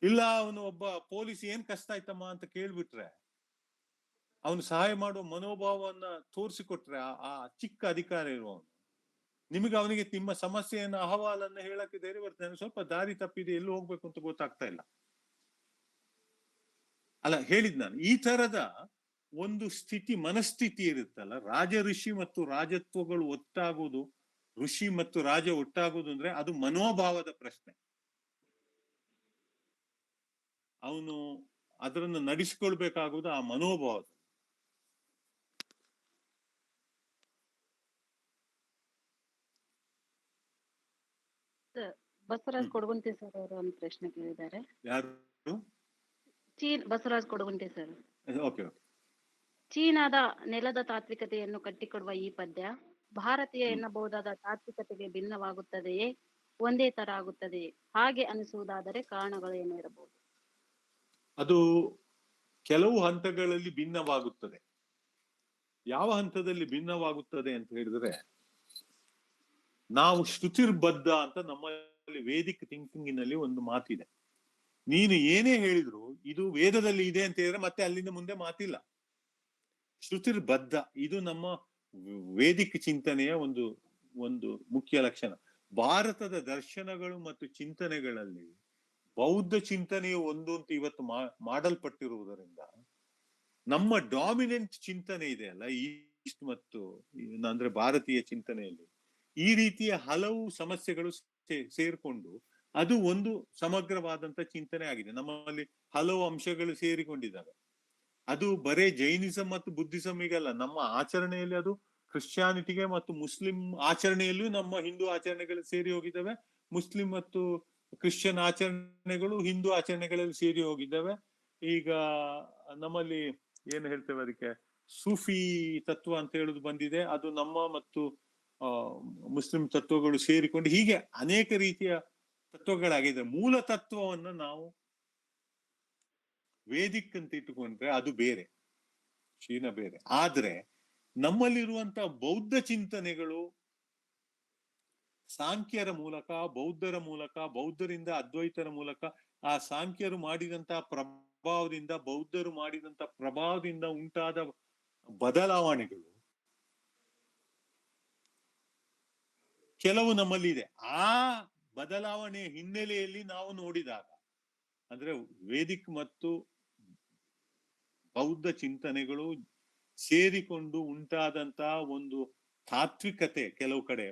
ಇಲ್ಲ ಅವನು ಒಬ್ಬ ಪೊಲೀಸ್ ಏನ್ ಕಷ್ಟ ಆಯ್ತಮ್ಮ ಅಂತ ಕೇಳ್ಬಿಟ್ರೆ ಅವನು ಸಹಾಯ ಮಾಡುವ ಮನೋಭಾವವನ್ನ ತೋರಿಸಿಕೊಟ್ರೆ ಆ ಚಿಕ್ಕ ಅಧಿಕಾರ ಇರುವವನು ನಿಮಗೆ ಅವನಿಗೆ ನಿಮ್ಮ ಸಮಸ್ಯೆಯನ್ನ ಅಹವಾಲನ್ನ ಹೇಳಕ್ಕೆ ಧೈರ್ಯ ಬರ್ತೇನೆ. ಸ್ವಲ್ಪ ದಾರಿ ತಪ್ಪಿದೆ, ಎಲ್ಲಿ ಹೋಗ್ಬೇಕು ಅಂತ ಗೊತ್ತಾಗ್ತಾ ಇಲ್ಲ ಅಲ್ಲ. ಹೇಳಿದ್ ನಾನು ಈ ತರದ ಒಂದು ಮನಸ್ಥಿತಿ ಇರುತ್ತಲ್ಲ, ರಾಜ ಋಷಿ ಮತ್ತು ರಾಜತ್ವಗಳು ಒಟ್ಟಾಗುವುದು, ಋಷಿ ಮತ್ತು ರಾಜ ಒಟ್ಟಾಗುವುದು ಅಂದ್ರೆ ಅದು ಮನೋಭಾವದ ಪ್ರಶ್ನೆ. ಅವನು ಅದರನ್ನು ನಡೆಸಿಕೊಳ್ಬೇಕಾಗುವುದು ಆ ಮನೋಭಾವದ. ಬಸವರಾಜ್ ಕೊಡಗುಂಟೆ ಸರ್ ಅವರು ಒಂದು ಪ್ರಶ್ನೆ ಕೇಳಿದ್ದಾರೆ. ಯಾರು? ಬಸವರಾಜ್ ಕೊಡಗುಂಟೆ ಸರ್. ಓಕೆ. ಚೀನಾದ ನೆಲದ ತಾತ್ವಿಕತೆಯನ್ನು ಕಟ್ಟಿಕೊಡುವ ಈ ಪದ್ಯ ಭಾರತೀಯ ಎನ್ನಬಹುದಾದ ತಾತ್ವಿಕತೆಗೆ ಭಿನ್ನವಾಗುತ್ತದೆಯೇ, ಒಂದೇ ತರ ಆಗುತ್ತದೆಯೇ? ಹಾಗೆ ಅನಿಸುವುದಾದರೆ ಕಾರಣಗಳು ಏನು ಇರಬಹುದು? ಅದು ಕೆಲವು ಹಂತಗಳಲ್ಲಿ ಭಿನ್ನವಾಗುತ್ತದೆ. ಯಾವ ಹಂತದಲ್ಲಿ ಭಿನ್ನವಾಗುತ್ತದೆ ಅಂತ ಹೇಳಿದ್ರೆ, ನಾವು ಶ್ರುತಿರ್ಬದ್ಧ ಅಂತ ನಮ್ಮಲ್ಲಿ ವೇದಿಕ್ ಥಿಂಕಿಂಗಿನಲ್ಲಿ ಒಂದು ಮಾತಿದೆ. ನೀನು ಏನೇ ಹೇಳಿದ್ರು ಇದು ವೇದದಲ್ಲಿ ಇದೆ ಅಂತ ಹೇಳಿದ್ರೆ ಮತ್ತೆ ಅಲ್ಲಿಂದ ಮುಂದೆ ಮಾತಿಲ್ಲ. ಶ್ರುತಿರ್ಬದ್ಧ ಇದು ನಮ್ಮ ವೇದಿಕ್ ಚಿಂತನೆಯ ಒಂದು ಮುಖ್ಯ ಲಕ್ಷಣ. ಭಾರತದ ದರ್ಶನಗಳು ಮತ್ತು ಚಿಂತನೆಗಳಲ್ಲಿ ಬೌದ್ಧ ಚಿಂತನೆಯು ಒಂದು ಅಂತ ಇವತ್ತು ಮಾಡಲ್ಪಟ್ಟಿರುವುದರಿಂದ ನಮ್ಮ ಡಾಮಿನೆಂಟ್ ಚಿಂತನೆ ಇದೆಯಲ್ಲ ಈಸ್ಟ್ ಮತ್ತು ಅಂದ್ರೆ ಭಾರತೀಯ ಚಿಂತನೆಯಲ್ಲಿ ಈ ರೀತಿಯ ಹಲವು ಸಮಸ್ಯೆಗಳು ಸೇರ್ಕೊಂಡು ಅದು ಒಂದು ಸಮಗ್ರವಾದಂತ ಚಿಂತನೆ ಆಗಿದೆ. ನಮ್ಮಲ್ಲಿ ಹಲವು ಅಂಶಗಳು ಸೇರಿಕೊಂಡಿದ್ದಾವೆ. ಅದು ಬರೇ ಜೈನಿಸಂ ಮತ್ತು ಬುದ್ಧಿಸಂಗೆಲ್ಲ, ನಮ್ಮ ಆಚರಣೆಯಲ್ಲಿ ಅದು ಕ್ರಿಶ್ಚಿಯಾನಿಟಿಗೆ ಮತ್ತು ಮುಸ್ಲಿಂ ಆಚರಣೆಯಲ್ಲೂ ನಮ್ಮ ಹಿಂದೂ ಆಚರಣೆಗಳು ಸೇರಿ ಹೋಗಿದ್ದಾವೆ. ಮುಸ್ಲಿಂ ಮತ್ತು ಕ್ರಿಶ್ಚಿಯನ್ ಆಚರಣೆಗಳು ಹಿಂದೂ ಆಚರಣೆಗಳಲ್ಲಿ ಸೇರಿ ಹೋಗಿದ್ದಾವೆ. ಈಗ ನಮ್ಮಲ್ಲಿ ಏನು ಹೇಳ್ತೇವೆ ಅದಕ್ಕೆ, ಸೂಫಿ ತತ್ವ ಅಂತ ಹೇಳುದು ಬಂದಿದೆ. ಅದು ನಮ್ಮ ಮತ್ತು ಮುಸ್ಲಿಂ ತತ್ವಗಳು ಸೇರಿಕೊಂಡು ಹೀಗೆ ಅನೇಕ ರೀತಿಯ ತತ್ವಗಳಾಗಿದೆ. ಮೂಲ ತತ್ವವನ್ನು ನಾವು ವೇದಿಕ್ ಅಂತ ಇಟ್ಟುಕೊಂಡ್ರೆ ಅದು ಬೇರೆ, ಚೀನಾ ಬೇರೆ. ಆದ್ರೆ ನಮ್ಮಲ್ಲಿರುವಂತ ಬೌದ್ಧ ಚಿಂತನೆಗಳು ಸಾಂಖ್ಯರ ಮೂಲಕ, ಬೌದ್ಧರ ಮೂಲಕ, ಬೌದ್ಧರಿಂದ ಅದ್ವೈತರ ಮೂಲಕ, ಆ ಸಾಂಖ್ಯರು ಮಾಡಿದಂತಹ ಪ್ರಭಾವದಿಂದ, ಬೌದ್ಧರು ಮಾಡಿದಂತ ಪ್ರಭಾವದಿಂದ ಉಂಟಾದ ಬದಲಾವಣೆಗಳು ಕೆಲವು ನಮ್ಮಲ್ಲಿ ಇದೆ. ಆ ಬದಲಾವಣೆಯ ಹಿನ್ನೆಲೆಯಲ್ಲಿ ನಾವು ನೋಡಿದಾಗ, ಅಂದ್ರೆ ವೇದಿಕ್ ಮತ್ತು ಬೌದ್ಧ ಚಿಂತನೆಗಳು ಸೇರಿಕೊಂಡು ಉಂಟಾದಂತಹ ಒಂದು ತಾತ್ವಿಕತೆ ಕೆಲವು ಕಡೆ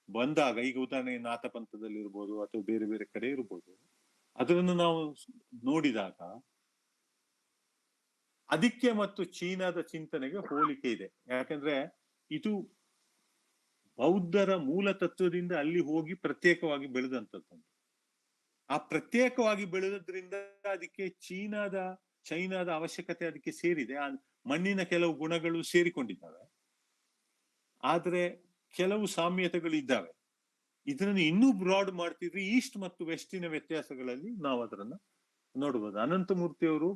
ಬಂದಾಗ, ಈಗ ಉದಾಹರಣೆ ನಾಥಪಂಥದಲ್ಲಿ ಇರ್ಬೋದು ಅಥವಾ ಬೇರೆ ಬೇರೆ ಕಡೆ ಇರ್ಬೋದು, ಅದನ್ನು ನಾವು ನೋಡಿದಾಗ ಅದಕ್ಕೆ ಮತ್ತು ಚೀನಾದ ಚಿಂತನೆಗೆ ಹೋಲಿಕೆ ಇದೆ. ಯಾಕಂದ್ರೆ ಇದು ಬೌದ್ಧರ ಮೂಲ ತತ್ವದಿಂದ ಅಲ್ಲಿ ಹೋಗಿ ಪ್ರತ್ಯೇಕವಾಗಿ ಬೆಳೆದಂಥದ್ದು. ಆ ಪ್ರತ್ಯೇಕವಾಗಿ ಬೆಳೆದ್ರಿಂದ ಅದಕ್ಕೆ ಚೈನಾದ ಅವಶ್ಯಕತೆ ಅದಕ್ಕೆ ಸೇರಿದೆ. ಆ ಮಣ್ಣಿನ ಕೆಲವು ಗುಣಗಳು ಸೇರಿಕೊಂಡಿದ್ದಾವೆ, ಆದ್ರೆ ಕೆಲವು ಸಾಮ್ಯತೆಗಳು ಇದ್ದಾವೆ. ಇದನ್ನು ಇನ್ನೂ ಬ್ರಾಡ್ ಮಾಡ್ತಿದ್ರೆ ಈಸ್ಟ್ ಮತ್ತು ವೆಸ್ಟಿನ ವ್ಯತ್ಯಾಸಗಳಲ್ಲಿ ನಾವು ಅದನ್ನ ನೋಡಬಹುದು. ಅನಂತಮೂರ್ತಿ ಅವರು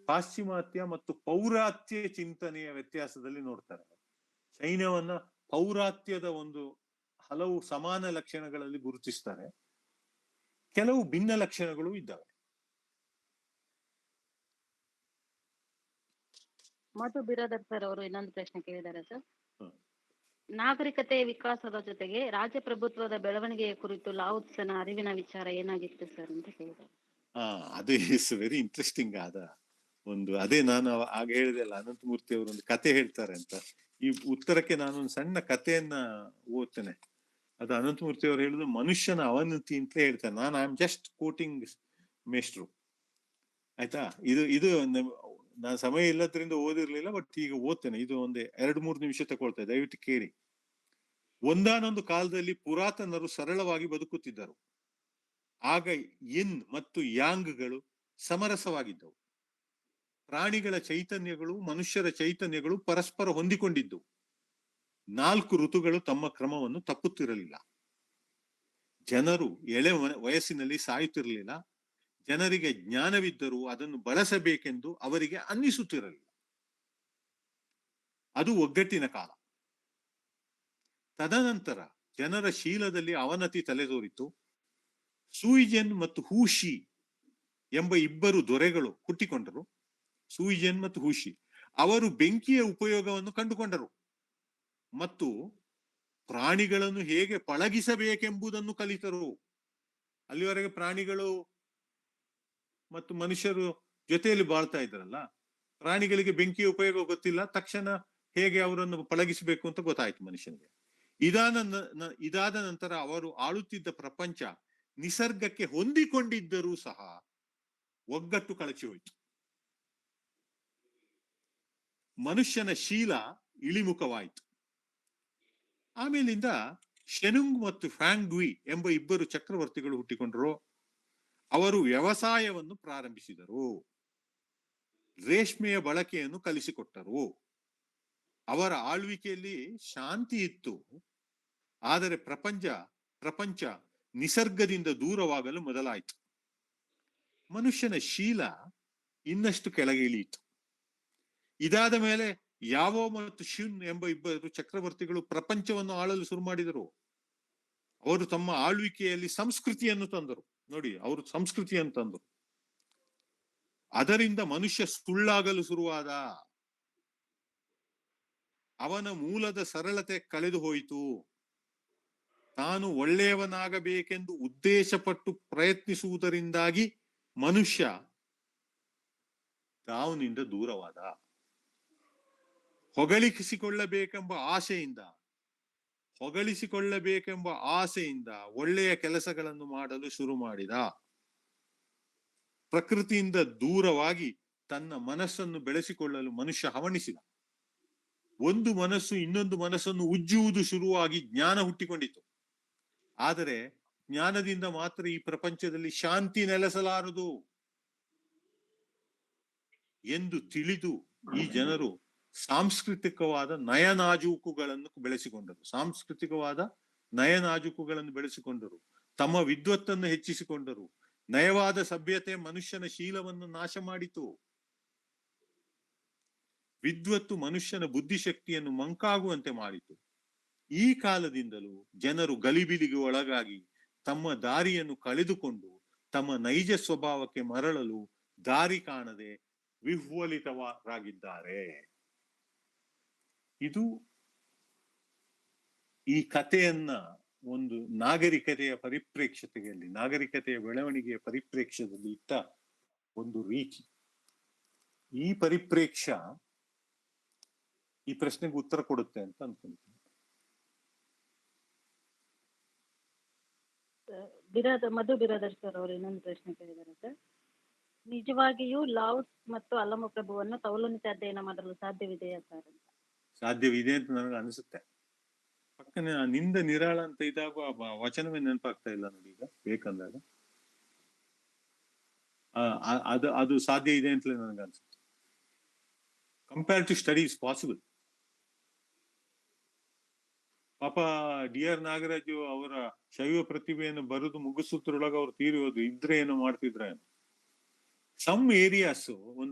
ಪಾಶ್ಚಿಮಾತ್ಯ ಮತ್ತು ಪೌರಾತ್ಯ ಚಿಂತನೆಯ ವ್ಯತ್ಯಾಸದಲ್ಲಿ ನೋಡ್ತಾರೆ. ಚೈನಾವನ್ನ ಪೌರಾತ್ಯದ ಒಂದು ಹಲವು ಸಮಾನ ಲಕ್ಷಣಗಳಲ್ಲಿ ಗುರುತಿಸ್ತಾರೆ, ಕೆಲವು ಭಿನ್ನ ಲಕ್ಷಣಗಳು ಇದ್ದಾವೆ. ಮಧು ಬಿರಾದರ್ ಸರ್ ಅವರು ಇನ್ನೊಂದು ಪ್ರಶ್ನೆ ಕೇಳಿದ್ದಾರೆ ಸರ್. ನಾಗರಿಕತೆ ವಿಕಾಸದ ಜೊತೆಗೆ ರಾಜಪ್ರಭುತ್ವದ ಬೆಳವಣಿಗೆಯ ಕುರಿತು ಲಾವ್ ತ್ಸೆನ ಅರಿವಿನ ವಿಚಾರ ಏನಾಗಿತ್ತು ಸರ್ ಅಂತ ಕೇಳಿದ್ದಾರೆ. ಅದು ಇಸ್ ವೆರಿ ಇಂಟ್ರೆಸ್ಟಿಂಗ್ ಆದ ಒಂದು, ಅದೇ ನಾನು ಆಗ ಹೇಳಿದೆ ಅಲ್ಲ, ಅನಂತಮೂರ್ತಿ ಅವರು ಒಂದು ಕತೆ ಹೇಳ್ತಾರೆ ಅಂತ. ಈ ಉತ್ತರಕ್ಕೆ ನಾನೊಂದು ಸಣ್ಣ ಕಥೆಯನ್ನ ಓದ್ತೇನೆ. ಅದು ಅನಂತಮೂರ್ತಿ ಅವರು ಹೇಳುದು ಮನುಷ್ಯನ ಅವನತಿ ಅಂತ ಹೇಳ್ತಾರೆ. ನಾನು ಐ ಆಮ್ ಜಸ್ಟ್ ಕೋಟಿಂಗ್ ಮೇಷ್ಟ್ರು, ಆಯ್ತಾ. ಇದು ನಾನು ಸಮಯ ಇಲ್ಲದ್ರಿಂದ ಓದಿರ್ಲಿಲ್ಲ, ಬಟ್ ಈಗ ಓದ್ತೇನೆ. ಇದು ಒಂದೇ 2-3 ನಿಮಿಷ ತಗೊಳ್ತೇನೆ, ದಯವಿಟ್ಟು ಕೇಳಿ. ಒಂದಾನೊಂದು ಕಾಲದಲ್ಲಿ ಪುರಾತನರು ಸರಳವಾಗಿ ಬದುಕುತ್ತಿದ್ದರು. ಆಗ ಯಿನ್ ಮತ್ತು ಯಾಂಗ್ಗಳು ಸಮರಸವಾಗಿದ್ದವು. ಪ್ರಾಣಿಗಳ ಚೈತನ್ಯಗಳು ಮನುಷ್ಯರ ಚೈತನ್ಯಗಳು ಪರಸ್ಪರ ಹೊಂದಿಕೊಂಡಿದ್ದವು. 4 ಋತುಗಳು ತಮ್ಮ ಕ್ರಮವನ್ನು ತಪ್ಪುತ್ತಿರಲಿಲ್ಲ. ಜನರು ಎಳೆ ವಯಸ್ಸಿನಲ್ಲಿ ಸಾಯುತ್ತಿರಲಿಲ್ಲ. ಜನರಿಗೆ ಜ್ಞಾನವಿದ್ದರೂ ಅದನ್ನು ಬಳಸಬೇಕೆಂದು ಅವರಿಗೆ ಅನ್ನಿಸುತ್ತಿರಲಿಲ್ಲ. ಅದು ಒಗ್ಗಟ್ಟಿನ ಕಾಲ. ತದನಂತರ ಜನರ ಶೀಲದಲ್ಲಿ ಅವನತಿ ತಲೆದೋರಿತು. ಸೂಯಿಜೆನ್ ಮತ್ತು ಹೂಷಿ ಎಂಬ 2 ದೊರೆಗಳು ಹುಟ್ಟಿಕೊಂಡರು. ಸೂಯಿಜೆನ್ ಮತ್ತು ಹೂಷಿ ಅವರು ಬೆಂಕಿಯ ಉಪಯೋಗವನ್ನು ಕಂಡುಕೊಂಡರು ಮತ್ತು ಪ್ರಾಣಿಗಳನ್ನು ಹೇಗೆ ಪಳಗಿಸಬೇಕೆಂಬುದನ್ನು ಕಲಿತರು. ಅಲ್ಲಿವರೆಗೆ ಪ್ರಾಣಿಗಳು ಮತ್ತು ಮನುಷ್ಯರು ಜೊತೆಯಲ್ಲಿ ಬಾಳ್ತಾ ಇದ್ರಲ್ಲ, ಪ್ರಾಣಿಗಳಿಗೆ ಬೆಂಕಿಯ ಉಪಯೋಗ ಗೊತ್ತಿಲ್ಲ. ತಕ್ಷಣ ಹೇಗೆ ಅವರನ್ನು ಪಳಗಿಸಬೇಕು ಅಂತ ಗೊತ್ತಾಯ್ತು ಮನುಷ್ಯನಿಗೆ. ಇದಾದ ನಂತರ ಅವರು ಆಳುತ್ತಿದ್ದ ಪ್ರಪಂಚ ನಿಸರ್ಗಕ್ಕೆ ಹೊಂದಿಕೊಂಡಿದ್ದರೂ ಸಹ ಒಗ್ಗಟ್ಟು ಕಳಚಿ ಹೋಯಿತು. ಮನುಷ್ಯನ ಶೀಲ ಇಳಿಮುಖವಾಯಿತು. ಆಮೇಲಿಂದ ಶೆನುಂಗ್ ಮತ್ತು ಫ್ಯಾಂಗ್ವಿ ಎಂಬ 2 ಚಕ್ರವರ್ತಿಗಳು ಹುಟ್ಟಿಕೊಂಡರು. ಅವರು ವ್ಯವಸಾಯವನ್ನು ಪ್ರಾರಂಭಿಸಿದರು. ರೇಷ್ಮೆಯ ಬಳಕೆಯನ್ನು ಕಲಿಸಿಕೊಟ್ಟರು. ಅವರ ಆಳ್ವಿಕೆಯಲ್ಲಿ ಶಾಂತಿ ಇತ್ತು. ಆದರೆ ಪ್ರಪಂಚ ನಿಸರ್ಗದಿಂದ ದೂರವಾಗಲು ಮೊದಲಾಯಿತು. ಮನುಷ್ಯನ ಶೀಲ ಇನ್ನಷ್ಟು ಕೆಳಗೆ ಇಳಿಯಿತು. ಇದಾದ ಮೇಲೆ ಯಾವೋ ಮತ್ತು ಶಿನ್ ಎಂಬ 2 ಚಕ್ರವರ್ತಿಗಳು ಪ್ರಪಂಚವನ್ನು ಆಳಲು ಶುರು ಮಾಡಿದರು. ಅವರು ತಮ್ಮ ಆಳ್ವಿಕೆಯಲ್ಲಿ ಸಂಸ್ಕೃತಿಯನ್ನು ತಂದರು. ನೋಡಿ, ಅವರು ಸಂಸ್ಕೃತಿಯನ್ನು ತಂದರು. ಅದರಿಂದ ಮನುಷ್ಯ ಸುಳ್ಳಾಗಲು ಶುರುವಾದ. ಅವನ ಮೂಲದ ಸರಳತೆ ಕಳೆದು ಹೋಯಿತು. ತಾನು ಒಳ್ಳೆಯವನಾಗಬೇಕೆಂದು ಉದ್ದೇಶಪಟ್ಟು ಪ್ರಯತ್ನಿಸುವುದರಿಂದಾಗಿ ಮನುಷ್ಯ ತಾವನಿಂದ ದೂರವಾದ. ಹೊಗಳಿಸಿಕೊಳ್ಳಬೇಕೆಂಬ ಆಸೆಯಿಂದ ಒಳ್ಳೆಯ ಕೆಲಸಗಳನ್ನು ಮಾಡಲು ಶುರು ಮಾಡಿದ. ಪ್ರಕೃತಿಯಿಂದ ದೂರವಾಗಿ ತನ್ನ ಮನಸ್ಸನ್ನು ಬೆಳೆಸಿಕೊಳ್ಳಲು ಮನುಷ್ಯ ಹವಣಿಸಿದ. ಒಂದು ಮನಸ್ಸು ಇನ್ನೊಂದು ಮನಸ್ಸನ್ನು ಉಜ್ಜುವುದು ಶುರುವಾಗಿ ಜ್ಞಾನ ಹುಟ್ಟಿಕೊಂಡಿತು. ಆದರೆ ಜ್ಞಾನದಿಂದ ಮಾತ್ರ ಈ ಪ್ರಪಂಚದಲ್ಲಿ ಶಾಂತಿ ನೆಲೆಸಲಾರದು ಎಂದು ತಿಳಿದು ಈ ಜನರು ಸಾಂಸ್ಕೃತಿಕವಾದ ನಯನಾಜೂಕುಗಳನ್ನು ಬೆಳೆಸಿಕೊಂಡರು. ತಮ್ಮ ವಿದ್ವತ್ತನ್ನು ಹೆಚ್ಚಿಸಿಕೊಂಡರು. ನಯವಾದ ಸಭ್ಯತೆ ಮನುಷ್ಯನ ಶೀಲವನ್ನು ನಾಶ ಮಾಡಿತು. ವಿದ್ವತ್ತು ಮನುಷ್ಯನ ಬುದ್ಧಿಶಕ್ತಿಯನ್ನು ಮಂಕಾಗುವಂತೆ ಮಾಡಿತು. ಈ ಕಾಲದಿಂದಲೂ ಜನರು ಗಲಿಬಿಲಿಗೆ ಒಳಗಾಗಿ ತಮ್ಮ ದಾರಿಯನ್ನು ಕಳೆದುಕೊಂಡು ತಮ್ಮ ನೈಜ ಸ್ವಭಾವಕ್ಕೆ ಮರಳಲು ದಾರಿ ಕಾಣದೆ ವಿಹ್ವಲಿತರಾಗಿದ್ದಾರೆ. ಇದು ಈ ಕಥೆಯನ್ನ ಒಂದು ನಾಗರಿಕತೆಯ ಬೆಳವಣಿಗೆಯ ಪರಿಪ್ರೇಕ್ಷ್ಯದಲ್ಲಿ ಇಟ್ಟ ಒಂದು ರೀತಿ. ಈ ಪರಿಪ್ರೇಕ್ಷ್ಯ ಈ ಪ್ರಶ್ನೆಗೆ ಉತ್ತರ ಕೊಡುತ್ತೆ ಅಂತ ಅನ್ಕೊಂತೀನಿ. ಮಧು ಬಿರಾದರ್ ಸರ್ ಅವರು ಇನ್ನೊಂದು ಪ್ರಶ್ನೆ ಕೇಳಿದ್ದಾರೆ ಸರ್. ನಿಜವಾಗಿಯೂ ಲಾವ್ಸ್ ಮತ್ತು ಅಲ್ಲಮಪ್ರಭುವನ್ನು ತೌಲನಿತ ಅಧ್ಯಯನ ಮಾಡಲು ಸಾಧ್ಯವಿದೆಯಾ ಸರ್ ಅಂತ? ಸಾಧ್ಯವಿದೆ ಅಂತ ನನಗೆ ಅನಿಸುತ್ತೆ. ಪಕ್ಕನೆ ನಿಂದ ನಿರಾಳ ಅಂತ ಇದಾಗುವ ವಚನವೇ ನೆನಪಾಗ್ತಾ ಇಲ್ಲ ನೋಡಿ ಈಗ ಬೇಕಂದಾಗ. ಅದು ಸಾಧ್ಯ ಇದೆ ಅಂತಲೇ ನನಗೆ ಅನ್ಸುತ್ತೆ. Compare to study is possible. ಪಾಪ DR ನಾಗರಾಜು ಅವರ ಶೈವ ಪ್ರತಿಭೆಯನ್ನು ಬರೆದು ಮುಗಿಸುತ್ತರೊಳಗೆ ಅವ್ರು ತೀರಿ ಹೋದ್ರು. ಇದ್ರೆ ಏನೋ ಮಾಡ್ತಿದ್ರ ಏನೋ. ಸಮ್ ಏರಿಯಾಸ್